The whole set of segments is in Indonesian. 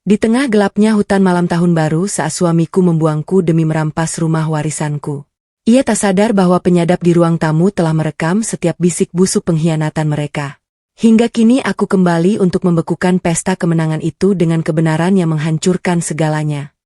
Di tengah gelapnya hutan malam tahun baru saat suamiku membuangku demi merampas rumah warisanku. Ia tak sadar bahwa penyadap di ruang tamu telah merekam setiap bisik busuk pengkhianatan mereka. Hingga kini aku kembali untuk membekukan pesta kemenangan itu dengan kebenaran yang menghancurkan segalanya.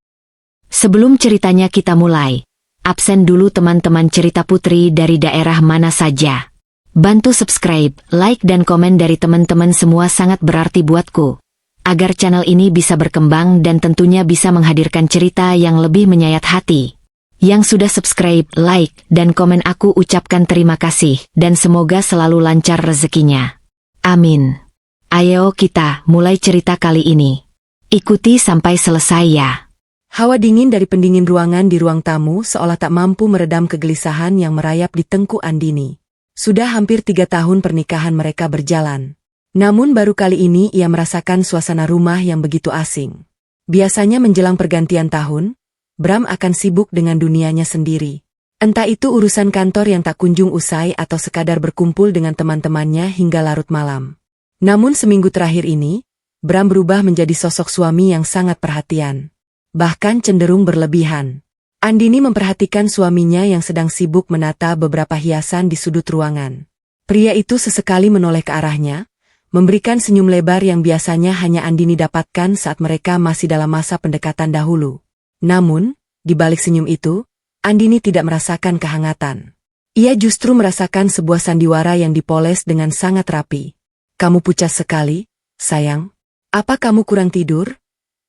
Sebelum ceritanya kita mulai, absen dulu teman-teman cerita putri dari daerah mana saja. Bantu subscribe, like dan komen dari teman-teman semua sangat berarti buatku. Agar channel ini bisa berkembang dan tentunya bisa menghadirkan cerita yang lebih menyayat hati. Yang sudah subscribe, like, dan komen aku ucapkan terima kasih dan semoga selalu lancar rezekinya. Amin. Ayo kita mulai cerita kali ini. Ikuti sampai selesai ya. Hawa dingin dari pendingin ruangan di ruang tamu seolah tak mampu meredam kegelisahan yang merayap di tengkuk Andini. Sudah hampir 3 tahun pernikahan mereka berjalan. Namun baru kali ini ia merasakan suasana rumah yang begitu asing. Biasanya menjelang pergantian tahun, Bram akan sibuk dengan dunianya sendiri. Entah itu urusan kantor yang tak kunjung usai atau sekadar berkumpul dengan teman-temannya hingga larut malam. Namun seminggu terakhir ini, Bram berubah menjadi sosok suami yang sangat perhatian. Bahkan cenderung berlebihan. Andini memperhatikan suaminya yang sedang sibuk menata beberapa hiasan di sudut ruangan. Pria itu sesekali menoleh ke arahnya, memberikan senyum lebar yang biasanya hanya Andini dapatkan saat mereka masih dalam masa pendekatan dahulu. Namun, di balik senyum itu, Andini tidak merasakan kehangatan. Ia justru merasakan sebuah sandiwara yang dipoles dengan sangat rapi. "Kamu pucat sekali, sayang. Apa kamu kurang tidur?"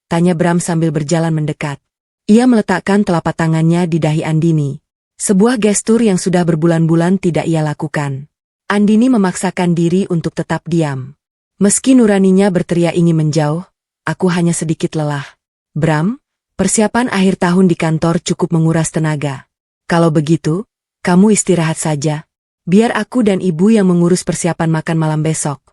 tanya Bram sambil berjalan mendekat. Ia meletakkan telapak tangannya di dahi Andini. Sebuah gestur yang sudah berbulan-bulan tidak ia lakukan. Andini memaksakan diri untuk tetap diam. Meski nuraninya berteriak ingin menjauh, "Aku hanya sedikit lelah." "Bram, persiapan akhir tahun di kantor cukup menguras tenaga. Kalau begitu, kamu istirahat saja. Biar aku dan ibu yang mengurus persiapan makan malam besok,"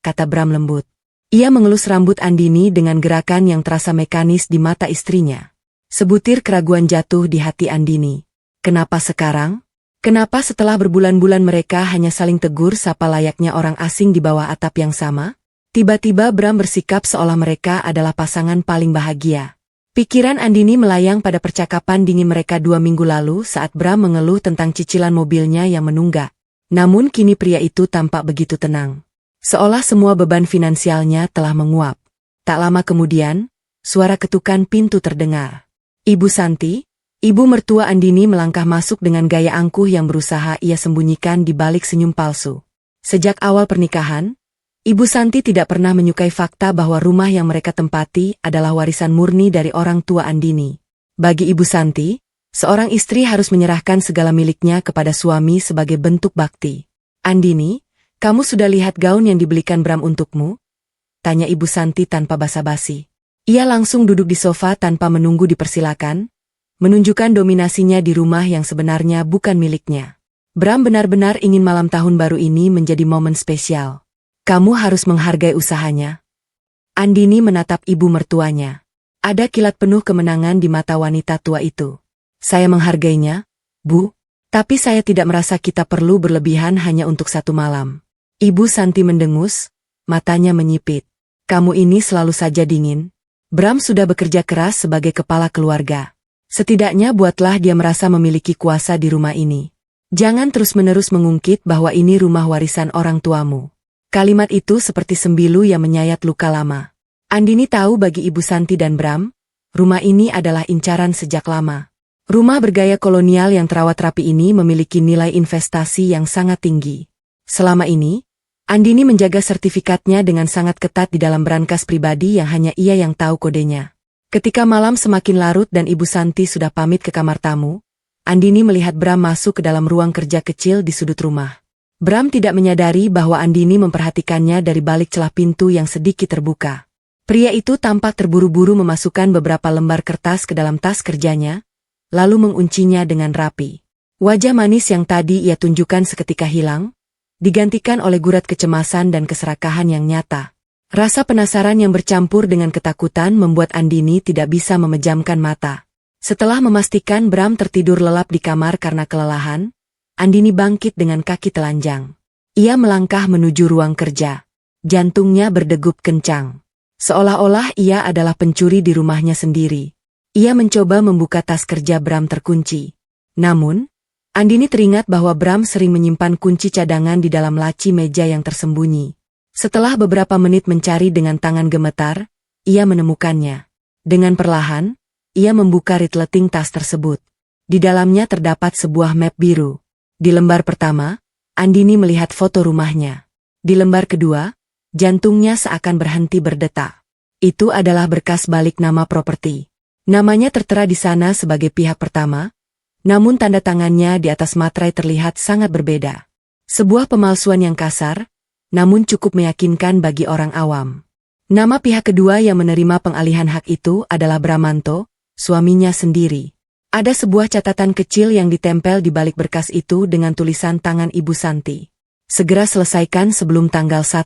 kata Bram lembut. Ia mengelus rambut Andini dengan gerakan yang terasa mekanis di mata istrinya. Sebutir keraguan jatuh di hati Andini. Kenapa sekarang? Kenapa setelah berbulan-bulan mereka hanya saling tegur sapa layaknya orang asing di bawah atap yang sama? Tiba-tiba Bram bersikap seolah mereka adalah pasangan paling bahagia. Pikiran Andini melayang pada percakapan dingin mereka 2 minggu lalu saat Bram mengeluh tentang cicilan mobilnya yang menunggak. Namun kini pria itu tampak begitu tenang. Seolah semua beban finansialnya telah menguap. Tak lama kemudian, suara ketukan pintu terdengar. Ibu Santi, ibu mertua Andini melangkah masuk dengan gaya angkuh yang berusaha ia sembunyikan di balik senyum palsu. Sejak awal pernikahan, Ibu Santi tidak pernah menyukai fakta bahwa rumah yang mereka tempati adalah warisan murni dari orang tua Andini. Bagi Ibu Santi, seorang istri harus menyerahkan segala miliknya kepada suami sebagai bentuk bakti. "Andini, kamu sudah lihat gaun yang dibelikan Bram untukmu?" tanya Ibu Santi tanpa basa-basi. Ia langsung duduk di sofa tanpa menunggu dipersilakan, menunjukkan dominasinya di rumah yang sebenarnya bukan miliknya. Bram benar-benar ingin malam tahun baru ini menjadi momen spesial. "Kamu harus menghargai usahanya." Andini menatap ibu mertuanya. Ada kilat penuh kemenangan di mata wanita tua itu. "Saya menghargainya, Bu. Tapi saya tidak merasa kita perlu berlebihan hanya untuk 1 malam." Ibu Santi mendengus, matanya menyipit. "Kamu ini selalu saja dingin. Bram sudah bekerja keras sebagai kepala keluarga. Setidaknya buatlah dia merasa memiliki kuasa di rumah ini. Jangan terus-menerus mengungkit bahwa ini rumah warisan orang tuamu." Kalimat itu seperti sembilu yang menyayat luka lama. Andini tahu bagi Ibu Santi dan Bram, rumah ini adalah incaran sejak lama. Rumah bergaya kolonial yang terawat rapi ini memiliki nilai investasi yang sangat tinggi. Selama ini, Andini menjaga sertifikatnya dengan sangat ketat di dalam brankas pribadi yang hanya ia yang tahu kodenya. Ketika malam semakin larut dan Ibu Santi sudah pamit ke kamar tamu, Andini melihat Bram masuk ke dalam ruang kerja kecil di sudut rumah. Bram tidak menyadari bahwa Andini memperhatikannya dari balik celah pintu yang sedikit terbuka. Pria itu tampak terburu-buru memasukkan beberapa lembar kertas ke dalam tas kerjanya, lalu menguncinya dengan rapi. Wajah manis yang tadi ia tunjukkan seketika hilang, digantikan oleh gurat kecemasan dan keserakahan yang nyata. Rasa penasaran yang bercampur dengan ketakutan membuat Andini tidak bisa memejamkan mata. Setelah memastikan Bram tertidur lelap di kamar karena kelelahan, Andini bangkit dengan kaki telanjang. Ia melangkah menuju ruang kerja. Jantungnya berdegup kencang. Seolah-olah ia adalah pencuri di rumahnya sendiri. Ia mencoba membuka tas kerja Bram terkunci. Namun, Andini teringat bahwa Bram sering menyimpan kunci cadangan di dalam laci meja yang tersembunyi. Setelah beberapa menit mencari dengan tangan gemetar, ia menemukannya. Dengan perlahan, ia membuka resleting tas tersebut. Di dalamnya terdapat sebuah map biru. Di lembar pertama, Andini melihat foto rumahnya. Di lembar kedua, jantungnya seakan berhenti berdetak. Itu adalah berkas balik nama properti. Namanya tertera di sana sebagai pihak pertama, namun tanda tangannya di atas materai terlihat sangat berbeda. Sebuah pemalsuan yang kasar, namun cukup meyakinkan bagi orang awam. Nama pihak kedua yang menerima pengalihan hak itu adalah Bramanto, suaminya sendiri. Ada sebuah catatan kecil yang ditempel di balik berkas itu dengan tulisan tangan Ibu Santi. Segera selesaikan sebelum tanggal 1.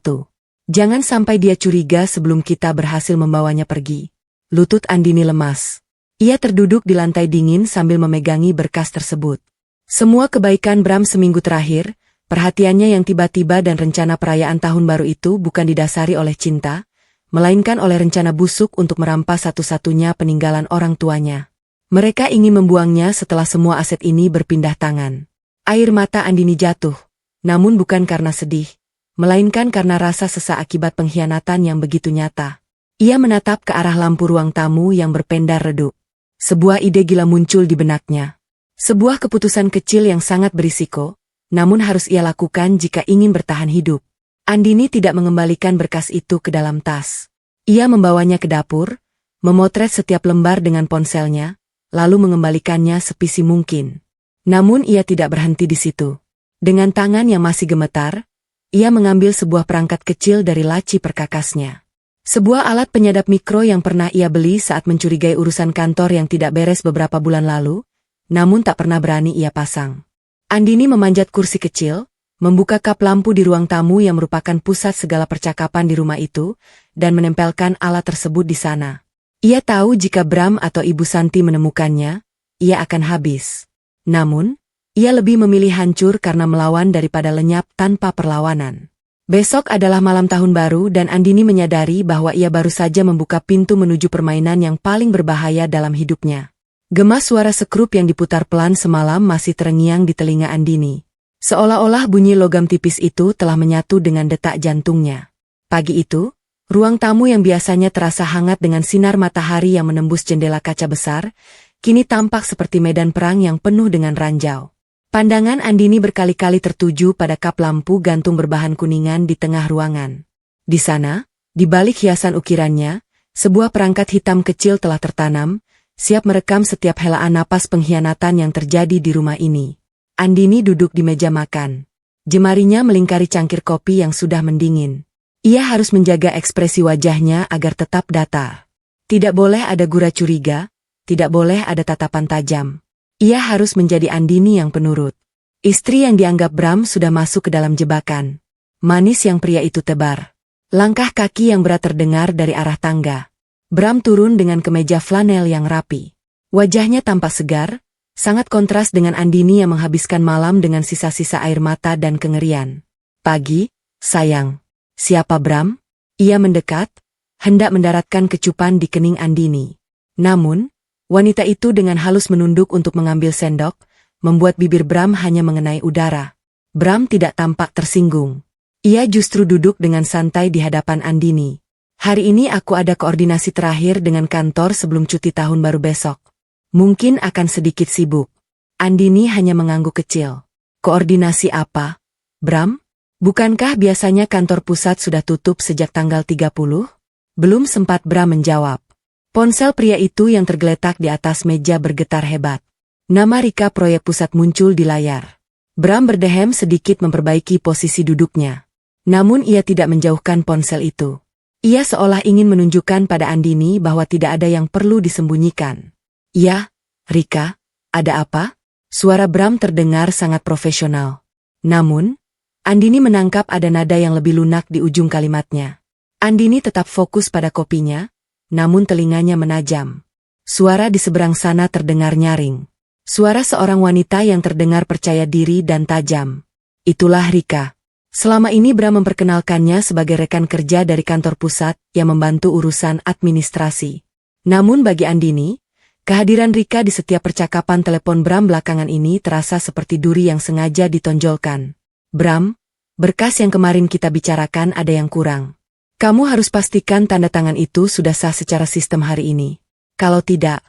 Jangan sampai dia curiga sebelum kita berhasil membawanya pergi. Lutut Andini lemas. Ia terduduk di lantai dingin sambil memegangi berkas tersebut. Semua kebaikan Bram seminggu terakhir, perhatiannya yang tiba-tiba dan rencana perayaan tahun baru itu bukan didasari oleh cinta, melainkan oleh rencana busuk untuk merampas satu-satunya peninggalan orang tuanya. Mereka ingin membuangnya setelah semua aset ini berpindah tangan. Air mata Andini jatuh, namun bukan karena sedih, melainkan karena rasa sesak akibat pengkhianatan yang begitu nyata. Ia menatap ke arah lampu ruang tamu yang berpendar redup. Sebuah ide gila muncul di benaknya. Sebuah keputusan kecil yang sangat berisiko, namun harus ia lakukan jika ingin bertahan hidup. Andini tidak mengembalikan berkas itu ke dalam tas. Ia membawanya ke dapur, memotret setiap lembar dengan ponselnya, lalu mengembalikannya sepisi mungkin. Namun ia tidak berhenti di situ. Dengan tangan yang masih gemetar, ia mengambil sebuah perangkat kecil dari laci perkakasnya. Sebuah alat penyadap mikro yang pernah ia beli saat mencurigai urusan kantor yang tidak beres beberapa bulan lalu, namun tak pernah berani ia pasang. Andini memanjat kursi kecil, membuka kap lampu di ruang tamu yang merupakan pusat segala percakapan di rumah itu, dan menempelkan alat tersebut di sana. Ia tahu jika Bram atau Ibu Santi menemukannya, ia akan habis. Namun, ia lebih memilih hancur karena melawan daripada lenyap tanpa perlawanan. Besok adalah malam tahun baru dan Andini menyadari bahwa ia baru saja membuka pintu menuju permainan yang paling berbahaya dalam hidupnya. Gema suara sekrup yang diputar pelan semalam masih terngiang di telinga Andini. Seolah-olah bunyi logam tipis itu telah menyatu dengan detak jantungnya. Pagi itu, ruang tamu yang biasanya terasa hangat dengan sinar matahari yang menembus jendela kaca besar, kini tampak seperti medan perang yang penuh dengan ranjau. Pandangan Andini berkali-kali tertuju pada kap lampu gantung berbahan kuningan di tengah ruangan. Di sana, di balik hiasan ukirannya, sebuah perangkat hitam kecil telah tertanam, siap merekam setiap helaan napas pengkhianatan yang terjadi di rumah ini. Andini duduk di meja makan. Jemarinya melingkari cangkir kopi yang sudah mendingin. Ia harus menjaga ekspresi wajahnya agar tetap datar. Tidak boleh ada gura curiga, tidak boleh ada tatapan tajam. Ia harus menjadi Andini yang penurut. Istri yang dianggap Bram sudah masuk ke dalam jebakan. Manis yang pria itu tebar. Langkah kaki yang berat terdengar dari arah tangga. Bram turun dengan kemeja flanel yang rapi. Wajahnya tampak segar, sangat kontras dengan Andini yang menghabiskan malam dengan sisa-sisa air mata dan kengerian. Pagi, sayang. Siapa Bram? Ia mendekat, hendak mendaratkan kecupan di kening Andini. Namun, wanita itu dengan halus menunduk untuk mengambil sendok, membuat bibir Bram hanya mengenai udara. Bram tidak tampak tersinggung. Ia justru duduk dengan santai di hadapan Andini. Hari ini aku ada koordinasi terakhir dengan kantor sebelum cuti tahun baru besok. Mungkin akan sedikit sibuk. Andini hanya mengangguk kecil. Koordinasi apa, Bram? Bukankah biasanya kantor pusat sudah tutup sejak tanggal 30? Belum sempat Bram menjawab. Ponsel pria itu yang tergeletak di atas meja bergetar hebat. Nama Rika proyek pusat muncul di layar. Bram berdehem sedikit memperbaiki posisi duduknya. Namun ia tidak menjauhkan ponsel itu. Ia seolah ingin menunjukkan pada Andini bahwa tidak ada yang perlu disembunyikan. Ya, Rika, ada apa? Suara Bram terdengar sangat profesional. Namun, Andini menangkap ada nada yang lebih lunak di ujung kalimatnya. Andini tetap fokus pada kopinya, namun telinganya menajam. Suara di seberang sana terdengar nyaring. Suara seorang wanita yang terdengar percaya diri dan tajam. Itulah Rika. Selama ini Bram memperkenalkannya sebagai rekan kerja dari kantor pusat yang membantu urusan administrasi. Namun bagi Andini, kehadiran Rika di setiap percakapan telepon Bram belakangan ini terasa seperti duri yang sengaja ditonjolkan. Bram, berkas yang kemarin kita bicarakan ada yang kurang. Kamu harus pastikan tanda tangan itu sudah sah secara sistem hari ini. Kalau tidak,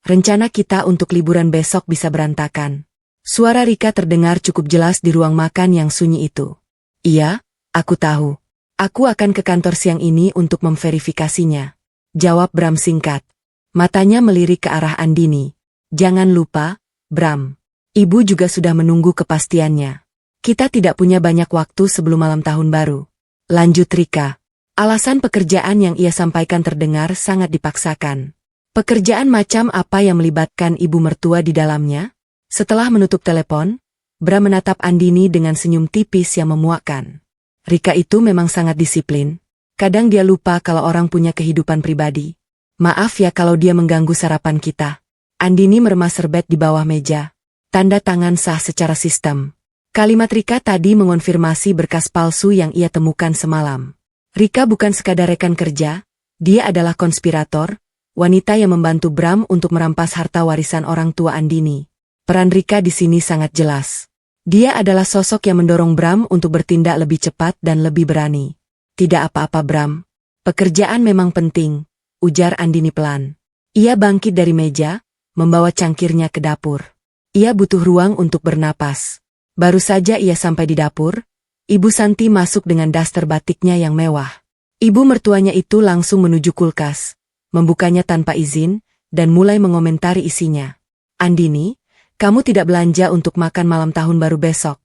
rencana kita untuk liburan besok bisa berantakan. Suara Rika terdengar cukup jelas di ruang makan yang sunyi itu. Iya, aku tahu. Aku akan ke kantor siang ini untuk memverifikasinya. Jawab Bram singkat. Matanya melirik ke arah Andini. Jangan lupa, Bram. Ibu juga sudah menunggu kepastiannya. Kita tidak punya banyak waktu sebelum malam tahun baru. Lanjut Rika. Alasan pekerjaan yang ia sampaikan terdengar sangat dipaksakan. Pekerjaan macam apa yang melibatkan ibu mertua di dalamnya? Setelah menutup telepon, Bram menatap Andini dengan senyum tipis yang memuakkan. Rika itu memang sangat disiplin. Kadang dia lupa kalau orang punya kehidupan pribadi. Maaf ya kalau dia mengganggu sarapan kita. Andini meremas serbet di bawah meja. Tanda tangan sah secara sistem. Kalimat Rika tadi mengonfirmasi berkas palsu yang ia temukan semalam. Rika bukan sekadar rekan kerja, dia adalah konspirator, wanita yang membantu Bram untuk merampas harta warisan orang tua Andini. Peran Rika di sini sangat jelas. Dia adalah sosok yang mendorong Bram untuk bertindak lebih cepat dan lebih berani. Tidak apa-apa Bram. Pekerjaan memang penting, ujar Andini pelan. Ia bangkit dari meja, membawa cangkirnya ke dapur. Ia butuh ruang untuk bernapas. Baru saja ia sampai di dapur, Ibu Santi masuk dengan daster batiknya yang mewah. Ibu mertuanya itu langsung menuju kulkas, membukanya tanpa izin, dan mulai mengomentari isinya. Andini, kamu tidak belanja untuk makan malam tahun baru besok.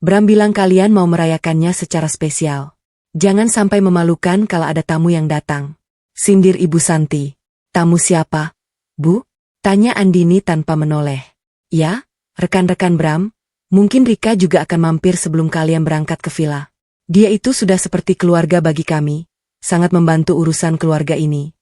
Bram bilang kalian mau merayakannya secara spesial. Jangan sampai memalukan kalau ada tamu yang datang. Sindir Ibu Santi. Tamu siapa, Bu? Tanya Andini tanpa menoleh. Ya, rekan-rekan Bram. Mungkin Rika juga akan mampir sebelum kalian berangkat ke villa. Dia itu sudah seperti keluarga bagi kami, sangat membantu urusan keluarga ini.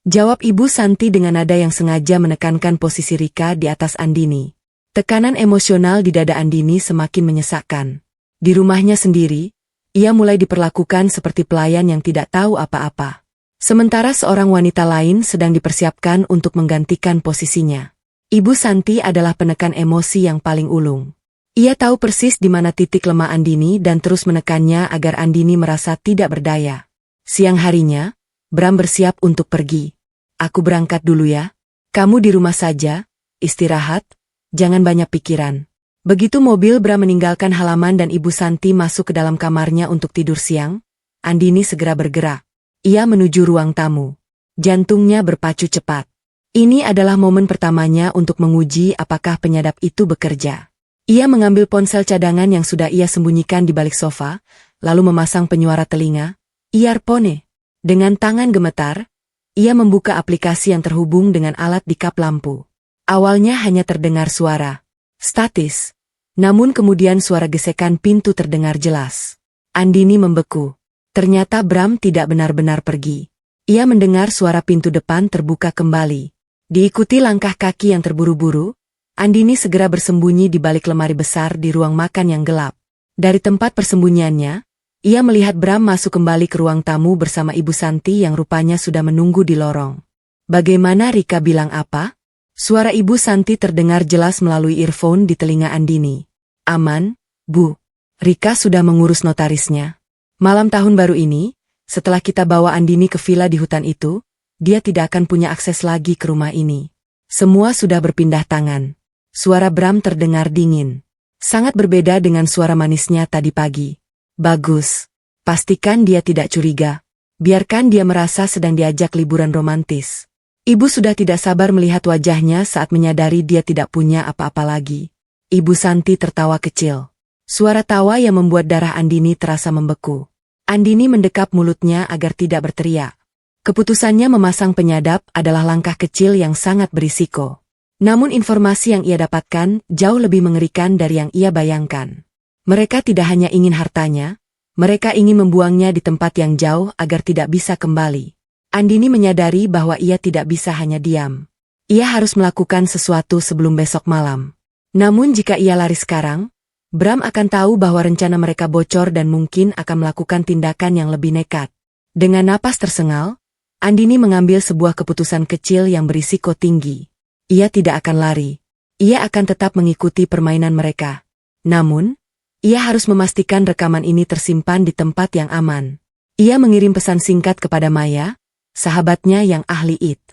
Jawab Ibu Santi dengan nada yang sengaja menekankan posisi Rika di atas Andini. Tekanan emosional di dada Andini semakin menyesakkan. Di rumahnya sendiri, ia mulai diperlakukan seperti pelayan yang tidak tahu apa-apa. Sementara seorang wanita lain sedang dipersiapkan untuk menggantikan posisinya. Ibu Santi adalah penekan emosi yang paling ulung. Ia tahu persis di mana titik lemah Andini dan terus menekannya agar Andini merasa tidak berdaya. Siang harinya, Bram bersiap untuk pergi. Aku berangkat dulu ya. Kamu di rumah saja, istirahat, jangan banyak pikiran. Begitu mobil Bram meninggalkan halaman dan Ibu Santi masuk ke dalam kamarnya untuk tidur siang, Andini segera bergerak. Ia menuju ruang tamu. Jantungnya berpacu cepat. Ini adalah momen pertamanya untuk menguji apakah penyadap itu bekerja. Ia mengambil ponsel cadangan yang sudah ia sembunyikan di balik sofa, lalu memasang penyuara telinga, earphone. Dengan tangan gemetar, ia membuka aplikasi yang terhubung dengan alat di kap lampu. Awalnya hanya terdengar suara statis, namun kemudian suara gesekan pintu terdengar jelas. Andini membeku. Ternyata Bram tidak benar-benar pergi. Ia mendengar suara pintu depan terbuka kembali. Diikuti langkah kaki yang terburu-buru, Andini segera bersembunyi di balik lemari besar di ruang makan yang gelap. Dari tempat persembunyiannya, ia melihat Bram masuk kembali ke ruang tamu bersama Ibu Santi yang rupanya sudah menunggu di lorong. Bagaimana Rika bilang apa? Suara Ibu Santi terdengar jelas melalui earphone di telinga Andini. Aman, Bu. Rika sudah mengurus notarisnya. Malam tahun baru ini, setelah kita bawa Andini ke villa di hutan itu, dia tidak akan punya akses lagi ke rumah ini. Semua sudah berpindah tangan. Suara Bram terdengar dingin. Sangat berbeda dengan suara manisnya tadi pagi. Bagus. Pastikan dia tidak curiga. Biarkan dia merasa sedang diajak liburan romantis. Ibu sudah tidak sabar melihat wajahnya saat menyadari dia tidak punya apa-apa lagi. Ibu Santi tertawa kecil. Suara tawa yang membuat darah Andini terasa membeku. Andini mendekap mulutnya agar tidak berteriak. Keputusannya memasang penyadap adalah langkah kecil yang sangat berisiko. Namun informasi yang ia dapatkan jauh lebih mengerikan dari yang ia bayangkan. Mereka tidak hanya ingin hartanya, mereka ingin membuangnya di tempat yang jauh agar tidak bisa kembali. Andini menyadari bahwa ia tidak bisa hanya diam. Ia harus melakukan sesuatu sebelum besok malam. Namun jika ia lari sekarang, Bram akan tahu bahwa rencana mereka bocor dan mungkin akan melakukan tindakan yang lebih nekat. Dengan napas tersengal, Andini mengambil sebuah keputusan kecil yang berisiko tinggi. Ia tidak akan lari. Ia akan tetap mengikuti permainan mereka. Namun, ia harus memastikan rekaman ini tersimpan di tempat yang aman. Ia mengirim pesan singkat kepada Maya, sahabatnya yang ahli IT.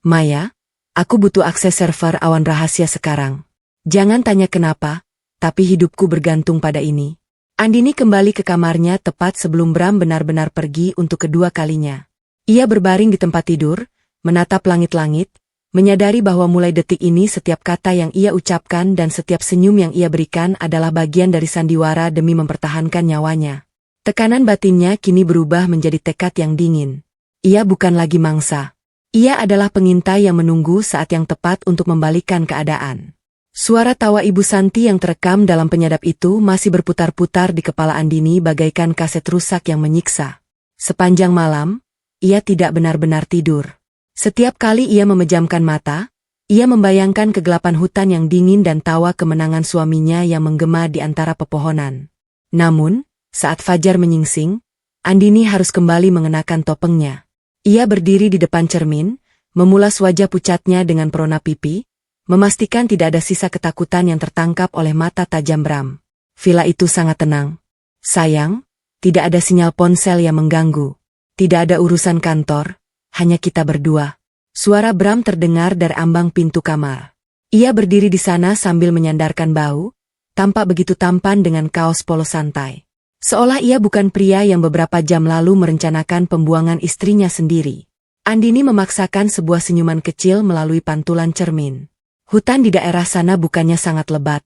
Maya, aku butuh akses server awan rahasia sekarang. Jangan tanya kenapa, tapi hidupku bergantung pada ini. Andini kembali ke kamarnya tepat sebelum Bram benar-benar pergi untuk kedua kalinya. Ia berbaring di tempat tidur, menatap langit-langit, menyadari bahwa mulai detik ini setiap kata yang ia ucapkan dan setiap senyum yang ia berikan adalah bagian dari sandiwara demi mempertahankan nyawanya. Tekanan batinnya kini berubah menjadi tekad yang dingin. Ia bukan lagi mangsa. Ia adalah pengintai yang menunggu saat yang tepat untuk membalikkan keadaan. Suara tawa Ibu Santi yang terekam dalam penyadap itu masih berputar-putar di kepala Andini bagaikan kaset rusak yang menyiksa. Sepanjang malam, ia tidak benar-benar tidur. Setiap kali ia memejamkan mata, ia membayangkan kegelapan hutan yang dingin dan tawa kemenangan suaminya yang menggema di antara pepohonan. Namun, saat fajar menyingsing, Andini harus kembali mengenakan topengnya. Ia berdiri di depan cermin, memulas wajah pucatnya dengan perona pipi, memastikan tidak ada sisa ketakutan yang tertangkap oleh mata tajam Bram. Villa itu sangat tenang. Sayang, tidak ada sinyal ponsel yang mengganggu. Tidak ada urusan kantor, hanya kita berdua. Suara Bram terdengar dari ambang pintu kamar. Ia berdiri di sana sambil menyandarkan bahu, tampak begitu tampan dengan kaos polo santai. Seolah ia bukan pria yang beberapa jam lalu merencanakan pembuangan istrinya sendiri. Andini memaksakan sebuah senyuman kecil melalui pantulan cermin. Hutan di daerah sana bukannya sangat lebat.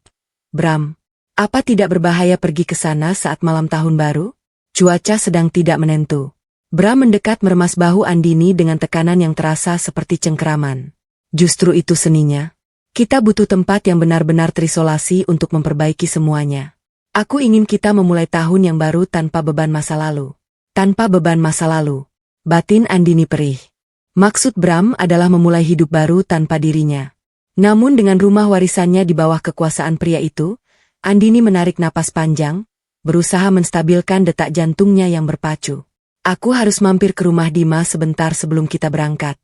Bram, apa tidak berbahaya pergi ke sana saat malam tahun baru? Cuaca sedang tidak menentu. Bram mendekat meremas bahu Andini dengan tekanan yang terasa seperti cengkeraman. Justru itu seninya. Kita butuh tempat yang benar-benar terisolasi untuk memperbaiki semuanya. Aku ingin kita memulai tahun yang baru tanpa beban masa lalu. Tanpa beban masa lalu. Batin Andini perih. Maksud Bram adalah memulai hidup baru tanpa dirinya. Namun dengan rumah warisannya di bawah kekuasaan pria itu, Andini menarik napas panjang, berusaha menstabilkan detak jantungnya yang berpacu. Aku harus mampir ke rumah Dimas sebentar sebelum kita berangkat.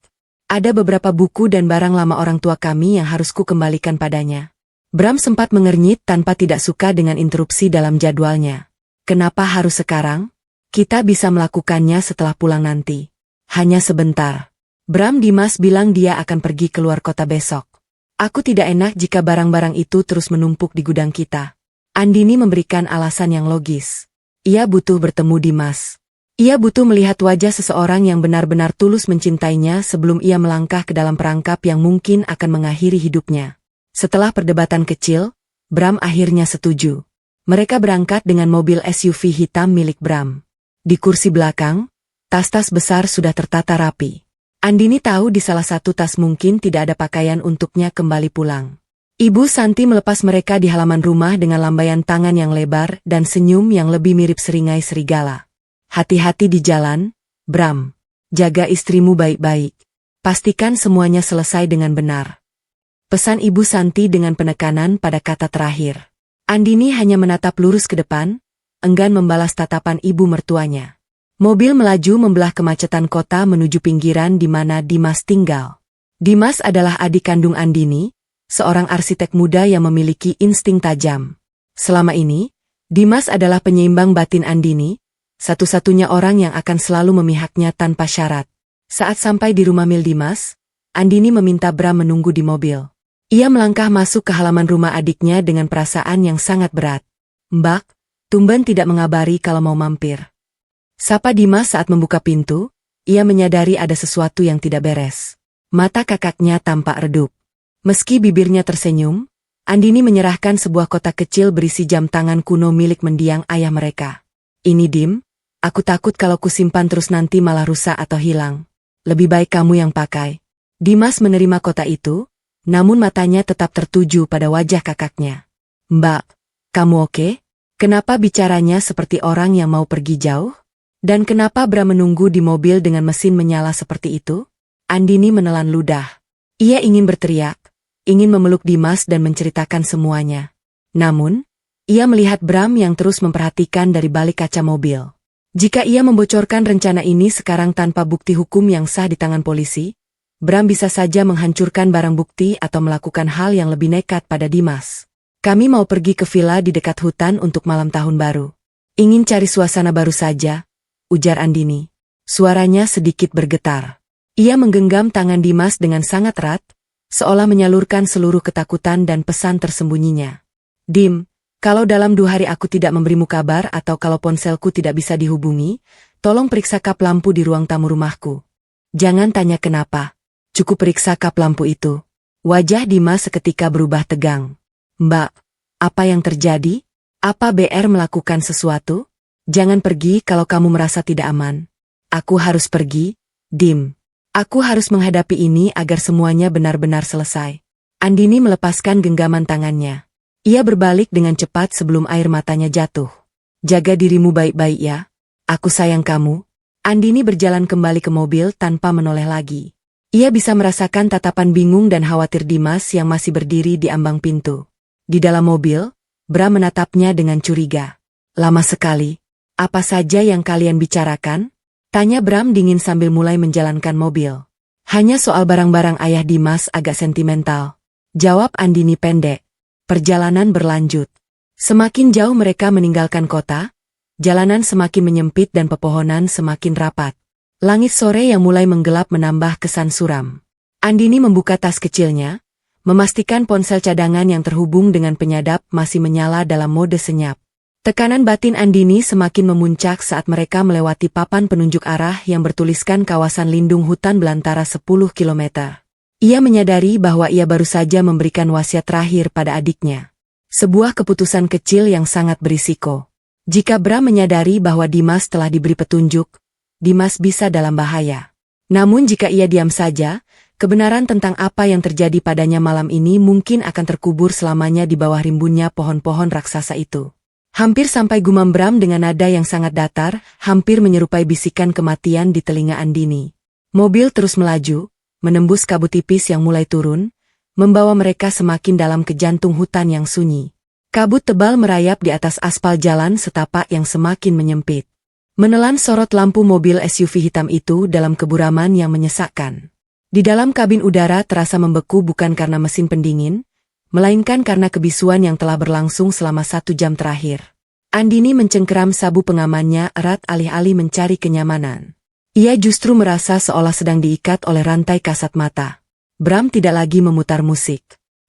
Ada beberapa buku dan barang lama orang tua kami yang harus ku kembalikan padanya. Bram sempat mengernyit tanpa tidak suka dengan interupsi dalam jadwalnya. Kenapa harus sekarang? Kita bisa melakukannya setelah pulang nanti. Hanya sebentar. Bram, Dimas bilang dia akan pergi keluar kota besok. Aku tidak enak jika barang-barang itu terus menumpuk di gudang kita. Andini memberikan alasan yang logis. Ia butuh bertemu Dimas. Ia butuh melihat wajah seseorang yang benar-benar tulus mencintainya sebelum ia melangkah ke dalam perangkap yang mungkin akan mengakhiri hidupnya. Setelah perdebatan kecil, Bram akhirnya setuju. Mereka berangkat dengan mobil SUV hitam milik Bram. Di kursi belakang, tas-tas besar sudah tertata rapi. Andini tahu di salah satu tas mungkin tidak ada pakaian untuknya kembali pulang. Ibu Santi melepas mereka di halaman rumah dengan lambaian tangan yang lebar dan senyum yang lebih mirip seringai serigala. Hati-hati di jalan, Bram. Jaga istrimu baik-baik. Pastikan semuanya selesai dengan benar. Pesan Ibu Santi dengan penekanan pada kata terakhir. Andini hanya menatap lurus ke depan, enggan membalas tatapan ibu mertuanya. Mobil melaju membelah kemacetan kota menuju pinggiran di mana Dimas tinggal. Dimas adalah adik kandung Andini, seorang arsitek muda yang memiliki insting tajam. Selama ini, Dimas adalah penyeimbang batin Andini, satu-satunya orang yang akan selalu memihaknya tanpa syarat. Saat sampai di rumah Mil Dimas, Andini meminta Bram menunggu di mobil. Ia melangkah masuk ke halaman rumah adiknya dengan perasaan yang sangat berat. Mbak, tumben tidak mengabari kalau mau mampir. Sapa Dimas saat membuka pintu, ia menyadari ada sesuatu yang tidak beres. Mata kakaknya tampak redup. Meski bibirnya tersenyum, Andini menyerahkan sebuah kotak kecil berisi jam tangan kuno milik mendiang ayah mereka. Ini Dim, aku takut kalau kusimpan terus nanti malah rusak atau hilang. Lebih baik kamu yang pakai. Dimas menerima kotak itu, namun matanya tetap tertuju pada wajah kakaknya. Mbak, kamu oke? Kenapa bicaranya seperti orang yang mau pergi jauh? Dan kenapa Bram menunggu di mobil dengan mesin menyala seperti itu? Andini menelan ludah. Ia ingin berteriak, ingin memeluk Dimas dan menceritakan semuanya. Namun, Ia melihat Bram yang terus memperhatikan dari balik kaca mobil. Jika ia membocorkan rencana ini sekarang tanpa bukti hukum yang sah di tangan polisi, Bram bisa saja menghancurkan barang bukti atau melakukan hal yang lebih nekat pada Dimas. Kami mau pergi ke villa di dekat hutan untuk malam tahun baru. Ingin cari suasana baru saja, ujar Andini. Suaranya sedikit bergetar. Ia menggenggam tangan Dimas dengan sangat erat, seolah menyalurkan seluruh ketakutan dan pesan tersembunyinya. Dim, kalau dalam 2 hari aku tidak memberimu kabar atau kalau ponselku tidak bisa dihubungi, tolong periksa kap lampu di ruang tamu rumahku. Jangan tanya kenapa. Cukup periksa kap lampu itu. Wajah Dimas seketika berubah tegang. Mbak, apa yang terjadi? Apa BR melakukan sesuatu? Jangan pergi kalau kamu merasa tidak aman. Aku harus pergi, Dim. Aku harus menghadapi ini agar semuanya benar-benar selesai. Andini melepaskan genggaman tangannya. Ia berbalik dengan cepat sebelum air matanya jatuh. Jaga dirimu baik-baik ya. Aku sayang kamu. Andini berjalan kembali ke mobil tanpa menoleh lagi. Ia bisa merasakan tatapan bingung dan khawatir Dimas yang masih berdiri di ambang pintu. Di dalam mobil, Bram menatapnya dengan curiga. Lama sekali. Apa saja yang kalian bicarakan? Tanya Bram dingin sambil mulai menjalankan mobil. Hanya soal barang-barang ayah Dimas agak sentimental. Jawab Andini pendek. Perjalanan berlanjut. Semakin jauh mereka meninggalkan kota, jalanan semakin menyempit dan pepohonan semakin rapat. Langit sore yang mulai menggelap menambah kesan suram. Andini membuka tas kecilnya, memastikan ponsel cadangan yang terhubung dengan penyadap masih menyala dalam mode senyap. Tekanan batin Andini semakin memuncak saat mereka melewati papan penunjuk arah yang bertuliskan kawasan lindung hutan belantara 10 km. Ia menyadari bahwa ia baru saja memberikan wasiat terakhir pada adiknya. Sebuah keputusan kecil yang sangat berisiko. Jika Bram menyadari bahwa Dimas telah diberi petunjuk, Dimas bisa dalam bahaya. Namun jika ia diam saja, kebenaran tentang apa yang terjadi padanya malam ini mungkin akan terkubur selamanya di bawah rimbunnya pohon-pohon raksasa itu. Hampir sampai gumam Bram dengan nada yang sangat datar, hampir menyerupai bisikan kematian di telinga Andini. Mobil terus melaju, menembus kabut tipis yang mulai turun, membawa mereka semakin dalam ke jantung hutan yang sunyi. Kabut tebal merayap di atas aspal jalan setapak yang semakin menyempit. Menelan sorot lampu mobil SUV hitam itu dalam keburaman yang menyesakkan. Di dalam kabin udara terasa membeku bukan karena mesin pendingin, melainkan karena kebisuan yang telah berlangsung selama 1 jam terakhir. Andini mencengkeram sabu pengamannya erat alih-alih mencari kenyamanan. Ia justru merasa seolah sedang diikat oleh rantai kasat mata. Bram tidak lagi memutar musik.